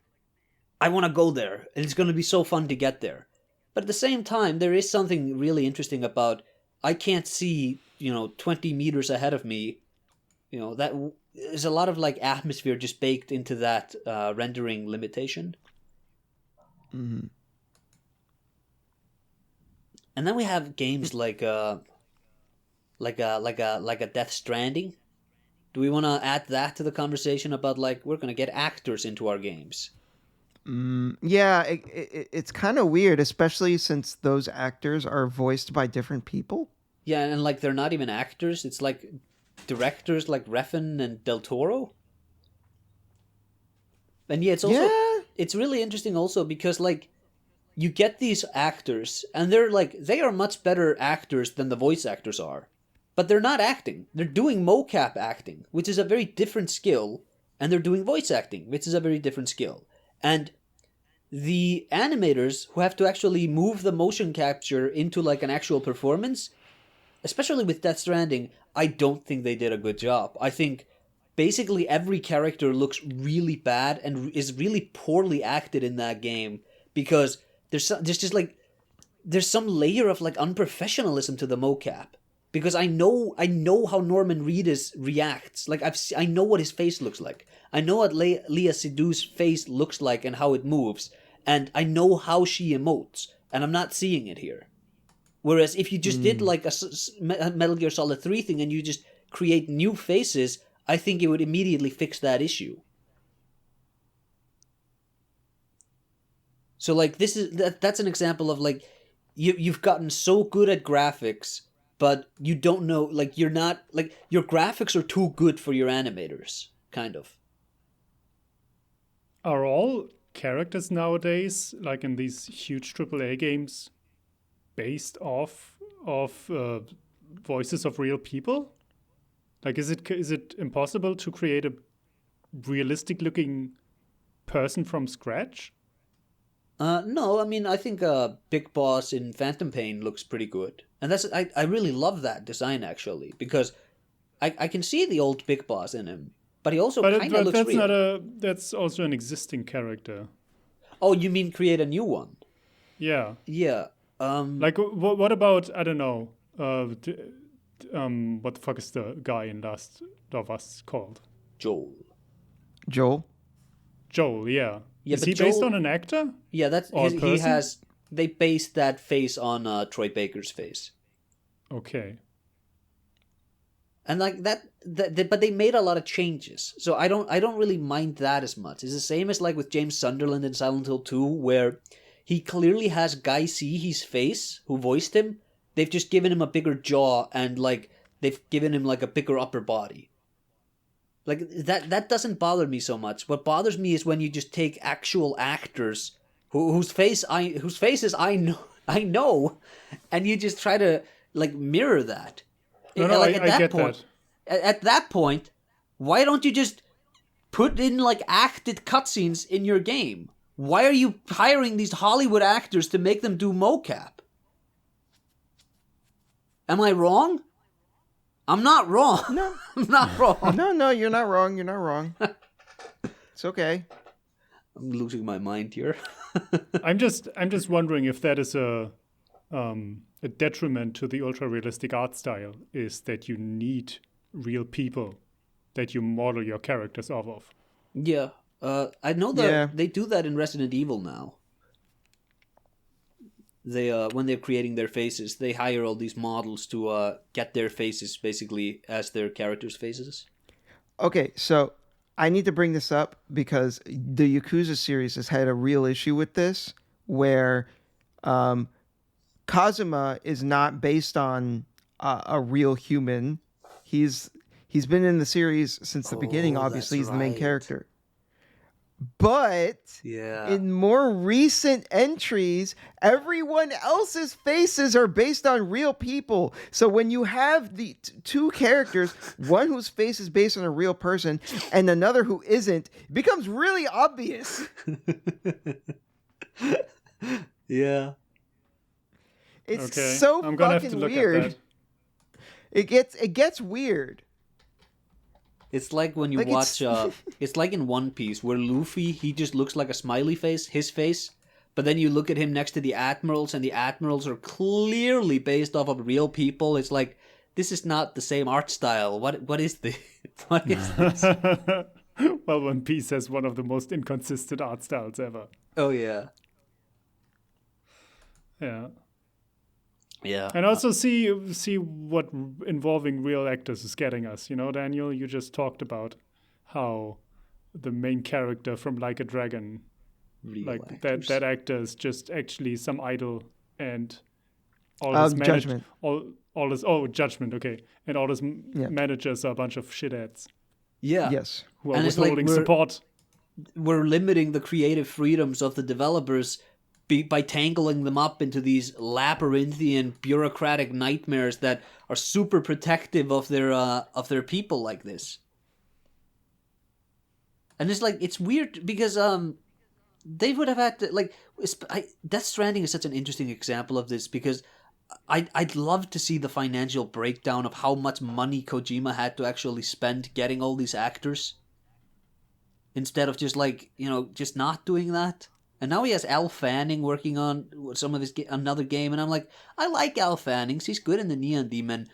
Speaker 2: I want to go there and it's going to be so fun to get there. But at the same time, there is something really interesting about I can't see 20 meters ahead of me. That there's a lot of like atmosphere just baked into that rendering limitation.
Speaker 1: Mm-hmm.
Speaker 2: And then we have games like a Death Stranding. Do we want to add that to the conversation about like we're gonna get actors into our games?
Speaker 1: Yeah, it's kind of weird, especially since those actors are voiced by different people.
Speaker 2: Yeah, and like they're not even actors. It's like directors like Refn and Del Toro. And yeah, it's really interesting also because like you get these actors, and they are much better actors than the voice actors are. But they're not acting. They're doing mocap acting, which is a very different skill, and they're doing voice acting, which is a very different skill. And the animators who have to actually move the motion capture into like an actual performance, especially with Death Stranding, I don't think they did a good job. I think basically every character looks really bad and is really poorly acted in that game because there's some layer of like unprofessionalism to the mocap, because I know how Norman Reedus reacts. Like I know what his face looks like. I know what Leia Seydoux's face looks like and how it moves, and I know how she emotes, and I'm not seeing it here. Whereas if you just did like a Metal Gear Solid 3 thing and you just create new faces, I think it would immediately fix that issue. So like that's an example of like you've gotten so good at graphics but you don't know, like, you're not, like, your graphics are too good for your animators, kind of.
Speaker 3: Are all characters nowadays, like in these huge AAA games, based off of voices of real people? Like, is it impossible to create a realistic looking person from scratch?
Speaker 2: No, I mean, I think Big Boss in Phantom Pain looks pretty good. And I really love that design, actually, because I can see the old Big Boss in him, but he also kind of looks
Speaker 3: that's
Speaker 2: real.
Speaker 3: that's also an existing character.
Speaker 2: Oh, you mean create a new one?
Speaker 3: Yeah.
Speaker 2: Yeah.
Speaker 3: Like, what about, I don't know, what the fuck is the guy in Last of Us called?
Speaker 2: Joel.
Speaker 1: Joel?
Speaker 3: Joel, yeah.
Speaker 2: Yeah,
Speaker 3: is
Speaker 2: but
Speaker 3: he based
Speaker 2: Joel-
Speaker 3: on an actor?
Speaker 2: Yeah, that's
Speaker 3: Or a
Speaker 2: he
Speaker 3: person?
Speaker 2: has. They based that face on Troy Baker's face,
Speaker 3: Okay.
Speaker 2: and like but they made a lot of changes, so I don't really mind that as much. It's the same as like with James Sunderland in Silent Hill 2, where he clearly has Guy See's face, who voiced him. They've just given him a bigger jaw and like they've given him like a bigger upper body. Like that doesn't bother me so much. What bothers me is when you just take actual actors whose faces I know, and you just try to like mirror that.
Speaker 3: No,
Speaker 2: Like,
Speaker 3: I get that.
Speaker 2: At that point, why don't you just put in like acted cutscenes in your game? Why are you hiring these Hollywood actors to make them do mocap? Am I wrong? I'm not wrong.
Speaker 1: No.
Speaker 2: I'm not wrong.
Speaker 1: No, you're not wrong. You're not wrong. It's okay.
Speaker 2: I'm losing my mind here.
Speaker 3: I'm just wondering if that is a detriment to the ultra realistic art style, is that you need real people that you model your characters off of.
Speaker 2: Yeah. I know that
Speaker 1: Yeah.
Speaker 2: they do that in Resident Evil now. They when they're creating their faces, they hire all these models to get their faces basically as their characters' faces.
Speaker 1: Okay, so I need to bring this up because the Yakuza series has had a real issue with this, where Kazuma is not based on a real human. He's been in the series since the beginning.
Speaker 2: Oh,
Speaker 1: Obviously,
Speaker 2: that's
Speaker 1: he's the main
Speaker 2: right.
Speaker 1: character. But
Speaker 2: Yeah.
Speaker 1: in more recent entries, everyone else's faces are based on real people. So when you have the two characters, one whose face is based on a real person and another who isn't, it becomes really obvious.
Speaker 2: Yeah.
Speaker 1: It's
Speaker 3: Okay.
Speaker 1: so
Speaker 3: I'm gonna have to
Speaker 1: fucking
Speaker 3: look
Speaker 1: weird.
Speaker 3: at that.
Speaker 1: It gets weird.
Speaker 2: It's like when you
Speaker 1: Like,
Speaker 2: watch
Speaker 1: it's-
Speaker 2: it's like in One Piece where Luffy, he just looks like a smiley face, his face, but then you look at him next to the admirals and the admirals are clearly based off of real people. It's like, this is not the same art style. What is this? What is this?
Speaker 3: Well, One Piece has one of the most inconsistent art styles ever.
Speaker 2: Oh yeah.
Speaker 3: Yeah.
Speaker 2: Yeah.
Speaker 3: And also see what involving real actors is getting us. You know, Daniel, you just talked about how the main character from Like a Dragon,
Speaker 2: Real
Speaker 3: like
Speaker 2: actors.
Speaker 3: that actor is just actually some idol, and all his
Speaker 1: Judgment.
Speaker 3: all his Judgment, okay, and all his managers are a bunch of shitheads
Speaker 2: Yeah.
Speaker 1: Yes.
Speaker 3: who are
Speaker 2: And it's like
Speaker 3: withholding
Speaker 2: we're-
Speaker 3: support.
Speaker 2: We're limiting the creative freedoms of the developers by tangling them up into these labyrinthian bureaucratic nightmares that are super protective of their people like this. And it's like, it's weird because they would have had to, like, Death Stranding is such an interesting example of this, because I'd love to see the financial breakdown of how much money Kojima had to actually spend getting all these actors, instead of just like, you know, just not doing that. And now he has Al Fanning working on some of his another game, and I'm like, I like Al Fanning. He's good in the Neon Demon,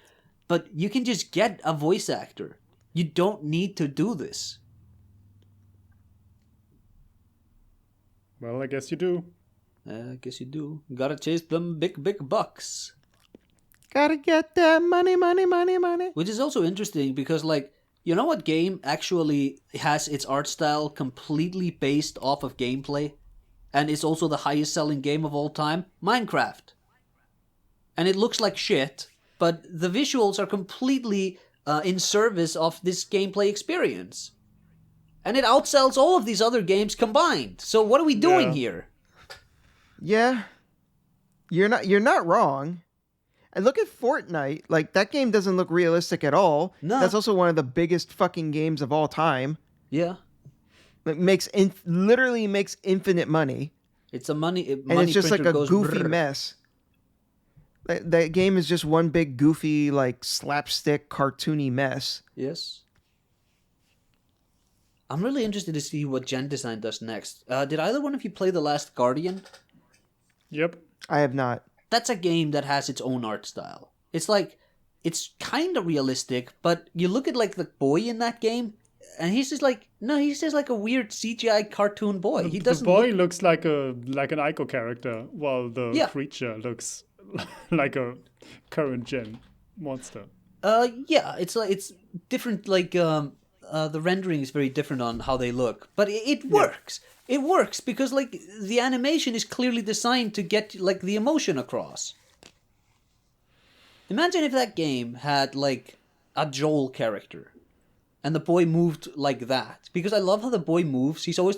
Speaker 2: but you can just get a voice actor. You don't need to do this.
Speaker 3: Well, I guess you do.
Speaker 2: I guess you do. Gotta chase them big bucks.
Speaker 1: Gotta get that money, money, money, money.
Speaker 2: Which is also interesting because, like, you know what game actually has its art style completely based off of gameplay? And it's also the highest selling game of all time? Minecraft. And it looks like shit, but the visuals are completely in service of this gameplay experience. And it outsells all of these other games combined. So what are we doing here?
Speaker 1: Yeah. You're not wrong. And look at Fortnite. Like, that game doesn't look realistic at all.
Speaker 2: No.
Speaker 1: That's also one of the biggest fucking games of all time.
Speaker 2: Yeah.
Speaker 1: It literally makes infinite money.
Speaker 2: It's a money
Speaker 1: And it's just like a goofy
Speaker 2: brrr.
Speaker 1: mess. That game is just one big goofy, like, slapstick, cartoony mess.
Speaker 2: Yes. I'm really interested to see what Gen Design does next. Did either one of you play The Last Guardian?
Speaker 3: Yep.
Speaker 1: I have not.
Speaker 2: That's a game that has its own art style. It's like, it's kind of realistic, but you look at like the boy in that game, and he's just like a weird CGI cartoon boy. He doesn't.
Speaker 3: The boy looks like an Ico character, while the creature looks like a current gen monster.
Speaker 2: Yeah, it's different. Like the rendering is very different on how they look, but it works. It works because like the animation is clearly designed to get like the emotion across. Imagine if that game had like a Joel character and the boy moved like that, because I love how the boy moves. He always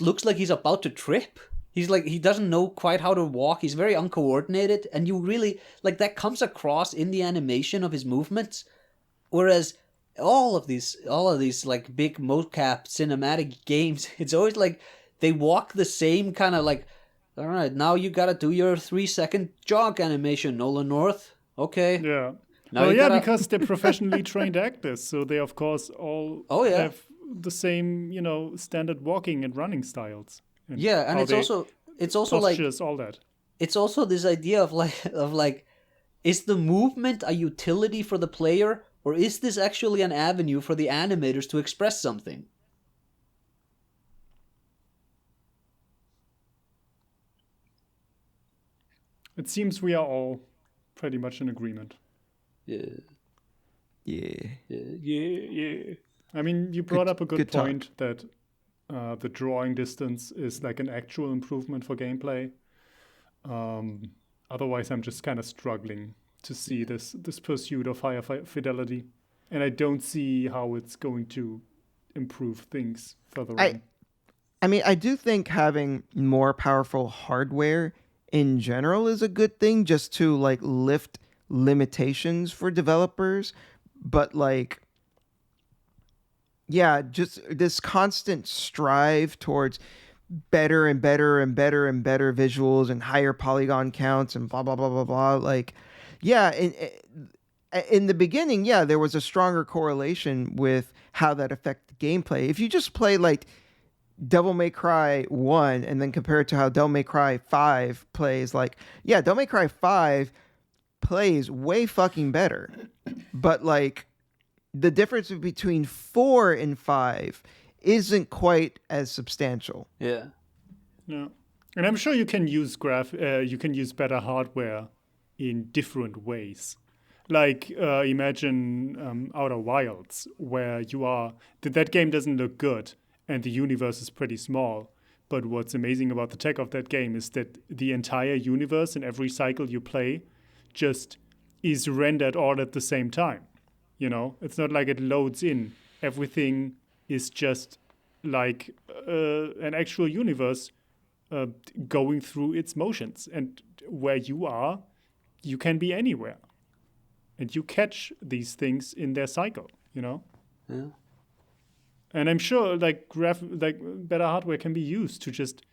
Speaker 2: looks like he's about to trip. He's like, he doesn't know quite how to walk. He's very uncoordinated, and you really like that comes across in the animation of his movements. Whereas all of these like big mocap cinematic games, it's always like they walk the same kind of like, all right, now you gotta do your 3-second jog animation, Nolan North. Okay.
Speaker 3: Yeah.
Speaker 2: Now
Speaker 3: because they're professionally trained actors, so they of course all have the same, standard walking and running styles. And
Speaker 2: and it's also
Speaker 3: postures,
Speaker 2: like
Speaker 3: all that.
Speaker 2: It's also this idea of like, is the movement a utility for the player, or is this actually an avenue for the animators to express something?
Speaker 3: It seems we are all pretty much in agreement.
Speaker 2: Yeah.
Speaker 3: I mean, you brought up a good
Speaker 1: talk.
Speaker 3: point that the drawing distance is like an actual improvement for gameplay. Otherwise, I'm just kind of struggling to see this pursuit of higher fidelity. And I don't see how it's going to improve things further on.
Speaker 1: I mean, I do think having more powerful hardware in general is a good thing, just to like lift limitations for developers. But like, yeah, just this constant strive towards better and better and better and better visuals and higher polygon counts and blah, blah, blah, blah, blah. Like, yeah, in the beginning, there was a stronger correlation with how that affected gameplay. If you just play like Devil May Cry 1 and then compare it to how Devil May Cry 5 plays, like, yeah, Devil May Cry 5 plays way fucking better. But like, the difference between 4 and 5 isn't quite as substantial.
Speaker 2: Yeah.
Speaker 3: No. And I'm sure you can use better hardware in different ways. Like, imagine Outer Wilds, where that game doesn't look good and the universe is pretty small. But what's amazing about the tech of that game is that the entire universe and every cycle you play just is rendered all at the same time. It's not like it loads in. Everything is just like an actual universe going through its motions. And where you are, you can be anywhere. And you catch these things in their cycle, Yeah. And I'm sure like better hardware can be used to just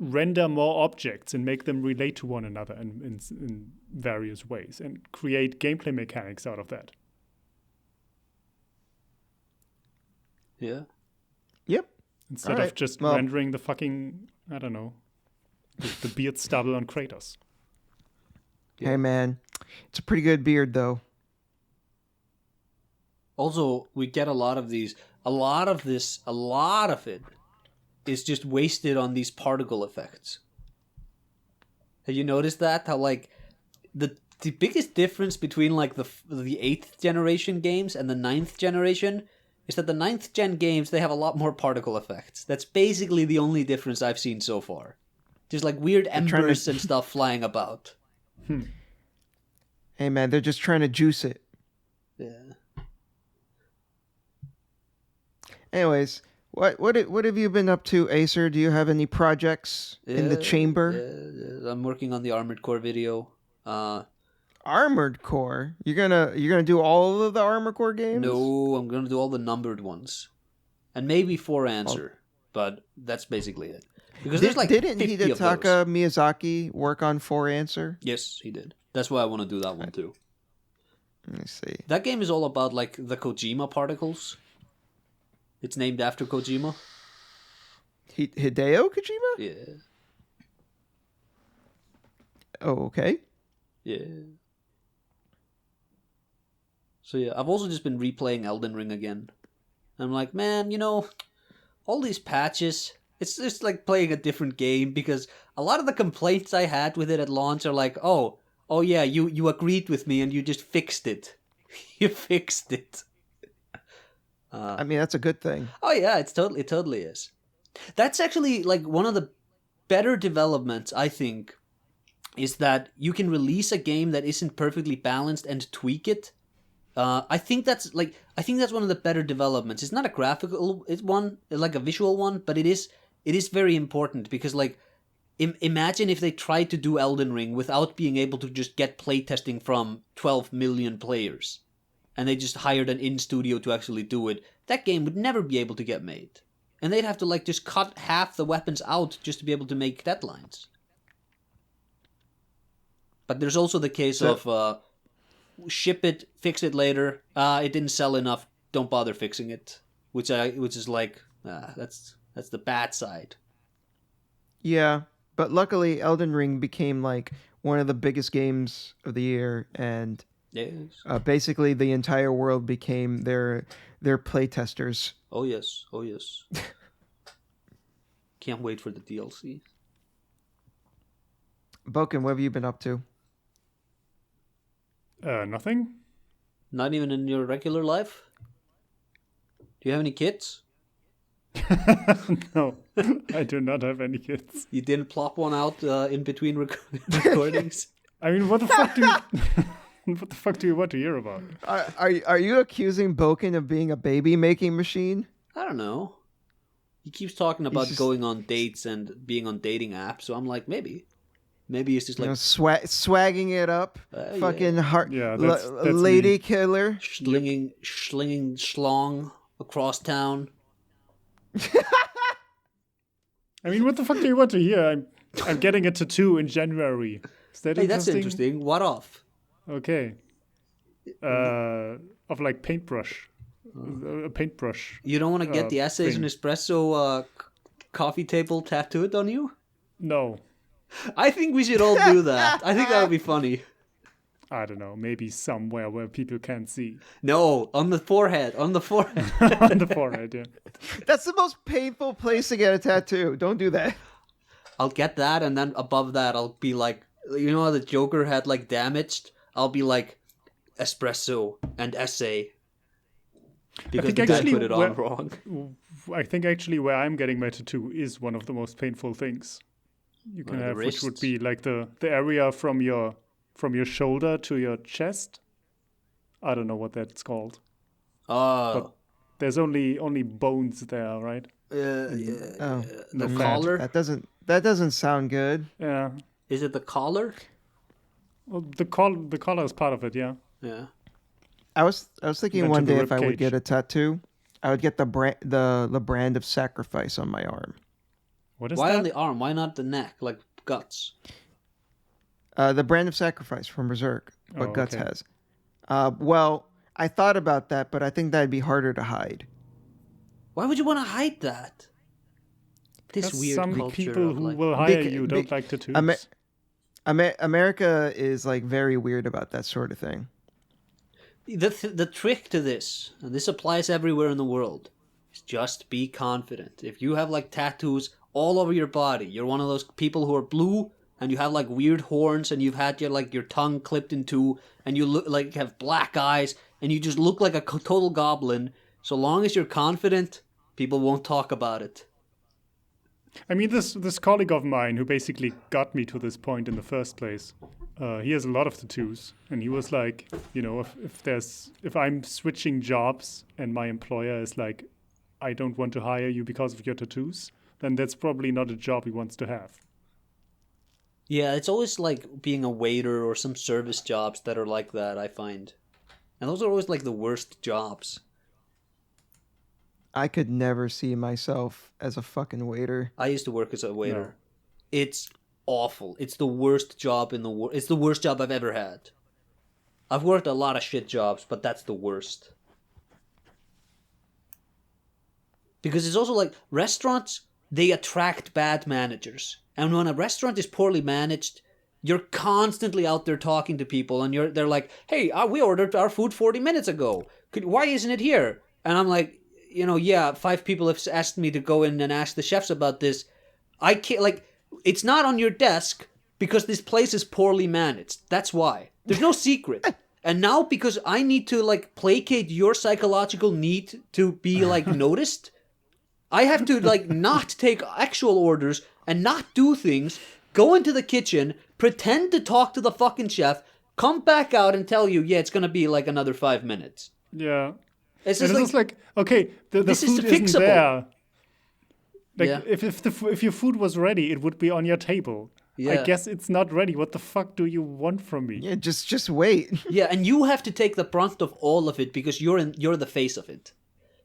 Speaker 3: render more objects and make them relate to one another in various ways and create gameplay mechanics out of that.
Speaker 2: Yeah.
Speaker 1: Yep.
Speaker 3: Instead of just rendering the fucking, I don't know, the beard stubble on Kratos.
Speaker 1: Yeah. Hey, man. It's a pretty good beard, though.
Speaker 2: Also, we get a lot of it is just wasted on these particle effects. Have you noticed that? How, like, the biggest difference between, like, the 8th generation games and the 9th generation is that the 9th gen games, they have a lot more particle effects. That's basically the only difference I've seen so far. Just, like, weird embers and stuff flying about.
Speaker 1: Hey man, they're just trying to juice it.
Speaker 2: Yeah.
Speaker 1: Anyways, what have you been up to, Acer? Do you have any projects in the chamber?
Speaker 2: Yeah. I'm working on the Armored Core video.
Speaker 1: Armored Core? You're gonna do all of the Armored Core games?
Speaker 2: No, I'm gonna do all the numbered ones, and maybe 4 Answer, but that's basically it. Because there's like
Speaker 1: didn't
Speaker 2: 50 of those.
Speaker 1: Hidetaka Miyazaki work on 4 Answer?
Speaker 2: Yes, he did. That's why I want to do that one too.
Speaker 1: Let me see.
Speaker 2: That game is all about like the Kojima particles. It's named after Kojima.
Speaker 1: Hideo Kojima?
Speaker 2: Yeah.
Speaker 1: Oh, okay.
Speaker 2: Yeah. So yeah, I've also just been replaying Elden Ring again. I'm like, man, all these patches, it's just like playing a different game, because a lot of the complaints I had with it at launch are like, oh yeah, you agreed with me and you just fixed it. You fixed it.
Speaker 1: I mean, that's a good thing.
Speaker 2: Oh yeah, it totally is. That's actually like one of the better developments, I think, is that you can release a game that isn't perfectly balanced and tweak it. I think that's one of the better developments. It's not a graphical one, like a visual one, but it is very important, because like imagine if they tried to do Elden Ring without being able to just get playtesting from 12 million players, and they just hired an in-studio to actually do it. That game would never be able to get made, and they'd have to like just cut half the weapons out just to be able to make deadlines. But there's also the case of ship it, fix it later. It didn't sell enough. Don't bother fixing it. Which is like that's the bad side.
Speaker 1: Yeah, but luckily Elden Ring became like one of the biggest games of the year, and
Speaker 2: Yes.
Speaker 1: basically the entire world became their playtesters.
Speaker 2: Oh yes. Can't wait for the DLC.
Speaker 1: Boken, what have you been up to?
Speaker 3: Nothing.
Speaker 2: Not even in your regular life? Do you have any kids?
Speaker 3: No, I do not have any kids.
Speaker 2: You didn't plop one out in between recordings?
Speaker 3: I mean, what the fuck do you... What the fuck do you want to hear about?
Speaker 1: Are you accusing Boken of being a baby making machine?
Speaker 2: I don't know. He keeps talking about
Speaker 1: just-
Speaker 2: going on dates and being on dating apps, so I'm like, maybe it's just like
Speaker 1: Swagging it up, fucking heart,
Speaker 3: Yeah, that's
Speaker 1: lady
Speaker 3: me.
Speaker 1: killer.
Speaker 2: slinging schlong across town.
Speaker 3: I mean, what the fuck do you want to hear? I'm getting a tattoo in January. Is that
Speaker 2: Hey, that's
Speaker 3: interesting?
Speaker 2: interesting. What off?
Speaker 3: Okay. Of like paintbrush. A paintbrush.
Speaker 2: You don't want to get the essays
Speaker 3: thing.
Speaker 2: and espresso coffee table tattooed on you?
Speaker 3: No.
Speaker 2: I think we should all do that. I think that would be funny.
Speaker 3: I don't know. Maybe somewhere where people can't see.
Speaker 2: No, on the forehead. On the forehead.
Speaker 3: On the forehead, yeah.
Speaker 1: That's the most painful place to get a tattoo. Don't do that.
Speaker 2: I'll get that, and then above that, I'll be like, you know how the Joker had like damaged? I'll be like espresso and essay. Because the guy put it on wrong.
Speaker 3: I think actually where I'm getting my tattoo is one of the most painful things you can have, which would be like the area from your shoulder to your chest. I don't know what that's called.
Speaker 2: Oh.
Speaker 3: There's only bones there, right?
Speaker 2: The collar?
Speaker 1: That doesn't sound good.
Speaker 3: Yeah.
Speaker 2: Is it the collar?
Speaker 3: Well, the collar is part of it, yeah.
Speaker 2: Yeah.
Speaker 1: I was thinking
Speaker 3: Then
Speaker 1: one
Speaker 3: to the
Speaker 1: day if I would
Speaker 3: ribcage.
Speaker 1: get a tattoo, I would get the brand of sacrifice on my arm.
Speaker 3: What is
Speaker 2: Why
Speaker 3: that?
Speaker 2: on the arm? Why not the neck? Like guts?
Speaker 1: The brand of sacrifice from Berserk, what
Speaker 3: Oh,
Speaker 1: Guts
Speaker 3: okay.
Speaker 1: has. Well, I thought about that, but I think that'd be harder to hide.
Speaker 2: Why would you want to hide that? This
Speaker 3: Because
Speaker 2: weird
Speaker 3: some
Speaker 2: culture
Speaker 3: people
Speaker 2: of,
Speaker 3: who
Speaker 2: like-
Speaker 3: will hire
Speaker 1: Bec-
Speaker 3: you don't
Speaker 1: bec-
Speaker 3: like tattoos.
Speaker 1: America is like very weird about that sort of thing.
Speaker 2: The trick to this, and this applies everywhere in the world, is just be confident. If you have like tattoos all over your body, you're one of those people who are blue, and you have like weird horns, and you've had your tongue clipped in two, and you look like have black eyes, and you just look like a total goblin. So long as you're confident, people won't talk about it.
Speaker 3: I mean, this colleague of mine who basically got me to this point in the first place, He has a lot of tattoos, and he was like, if I'm switching jobs and my employer is like, I don't want to hire you because of your tattoos, then that's probably not a job he wants to have.
Speaker 2: Yeah, it's always like being a waiter or some service jobs that are like that, I find. And those are always like the worst jobs.
Speaker 1: I could never see myself as a fucking waiter.
Speaker 2: I used to work as a waiter.
Speaker 3: No.
Speaker 2: It's awful. It's the worst job in the world. It's the worst job I've ever had. I've worked a lot of shit jobs, but that's the worst. Because it's also like restaurants, they attract bad managers. And when a restaurant is poorly managed, you're constantly out there talking to people, and they're like, "Hey, we ordered our food 40 minutes ago. Why isn't it here?" And I'm like, yeah, 5 people have asked me to go in and ask the chefs about this. I can't, like, it's not on your desk because this place is poorly managed. That's why. There's no secret. And now because I need to, like, placate your psychological need to be, like, noticed, I have to, like, not take actual orders and not do things, go into the kitchen, pretend to talk to the fucking chef, come back out and tell you, yeah, it's going to be, like, another 5 minutes.
Speaker 3: Yeah.
Speaker 2: It's
Speaker 3: And
Speaker 2: just
Speaker 3: it's like, okay, the
Speaker 2: this is
Speaker 3: food isn't
Speaker 2: fixable.
Speaker 3: there. Like,
Speaker 2: Yeah.
Speaker 3: if your food was ready, it would be on your table.
Speaker 2: Yeah.
Speaker 3: I guess it's not ready. What the fuck do you want from me?
Speaker 1: Yeah, just wait.
Speaker 2: Yeah, and you have to take the brunt of all of it because you're the face of it.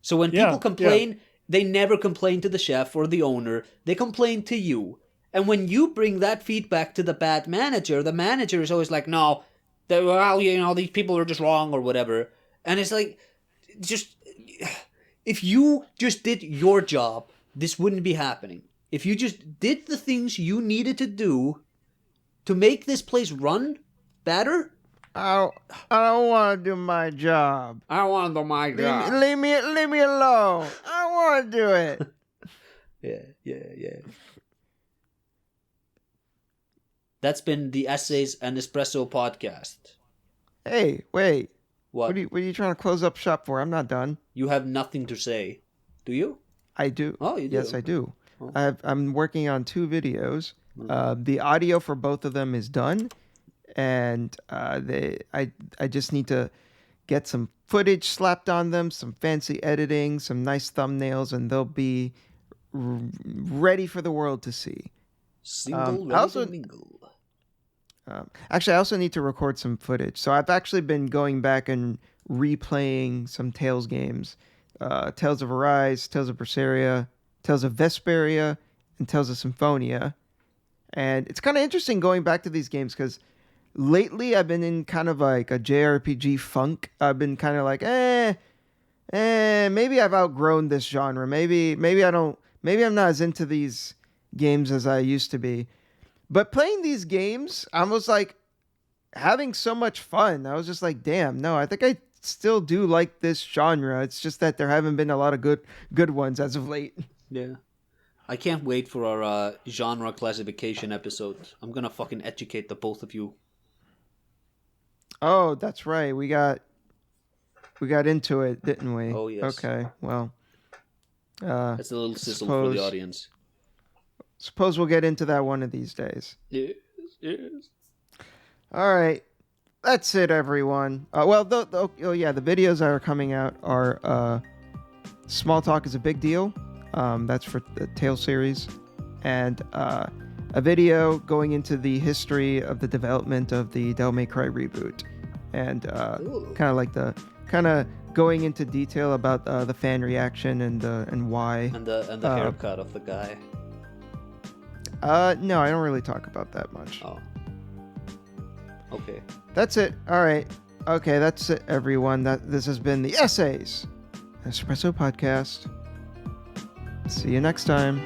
Speaker 2: So when
Speaker 3: Yeah,
Speaker 2: people complain, they never complain to the chef or the owner. They complain to you. And when you bring that feedback to the bad manager, the manager is always like, no, these people are just wrong or whatever. And it's like, just, if you just did your job, this wouldn't be happening. If you just did the things you needed to do to make this place run better,
Speaker 1: I don't want to do my job.
Speaker 2: I want to do my job.
Speaker 1: Leave me alone. I don't want to do it.
Speaker 2: Yeah. That's been the Essays and Espresso podcast.
Speaker 1: Hey, wait.
Speaker 2: What?
Speaker 1: What are you trying to close up shop for? I'm not done.
Speaker 2: You have nothing to say, do you?
Speaker 1: I do.
Speaker 2: Oh, you do?
Speaker 1: Yes, I do.
Speaker 2: Oh.
Speaker 1: I'm working on 2 videos. The audio for both of them is done, and I just need to get some footage slapped on them, some fancy editing, some nice thumbnails, and they'll be ready for the world to see.
Speaker 2: Single,
Speaker 1: I also-
Speaker 2: to mingle.
Speaker 1: Actually, I also need to record some footage. So I've actually been going back and replaying some Tales games. Tales of Arise, Tales of Berseria, Tales of Vesperia, and Tales of Symphonia. And it's kind of interesting going back to these games because lately I've been in kind of like a JRPG funk. I've been kind of like, maybe I've outgrown this genre. Maybe I'm not as into these games as I used to be. But playing these games, I was like having so much fun. I was just like, damn, no, I think I still do like this genre. It's just that there haven't been a lot of good ones as of late.
Speaker 2: Yeah. I can't wait for our genre classification episode. I'm gonna fucking educate the both of you.
Speaker 1: Oh, that's right. We got into it, didn't we?
Speaker 2: Oh, yes.
Speaker 1: Okay. Well,
Speaker 2: That's a little sizzle for the audience.
Speaker 1: suppose we'll get into that one of these days.
Speaker 2: Yes.
Speaker 1: All right. That's it, everyone. The videos that are coming out are Small Talk is a Big Deal. That's for the Tale series. And a video going into the history of the development of the Devil May Cry reboot. And kind of going into detail about the fan reaction and why.
Speaker 2: And the haircut of the guy.
Speaker 1: No, I don't really talk about that much.
Speaker 2: Oh. Okay.
Speaker 1: That's it. All right. Okay, that's it, everyone. This has been the Essays Espresso Podcast. See you next time.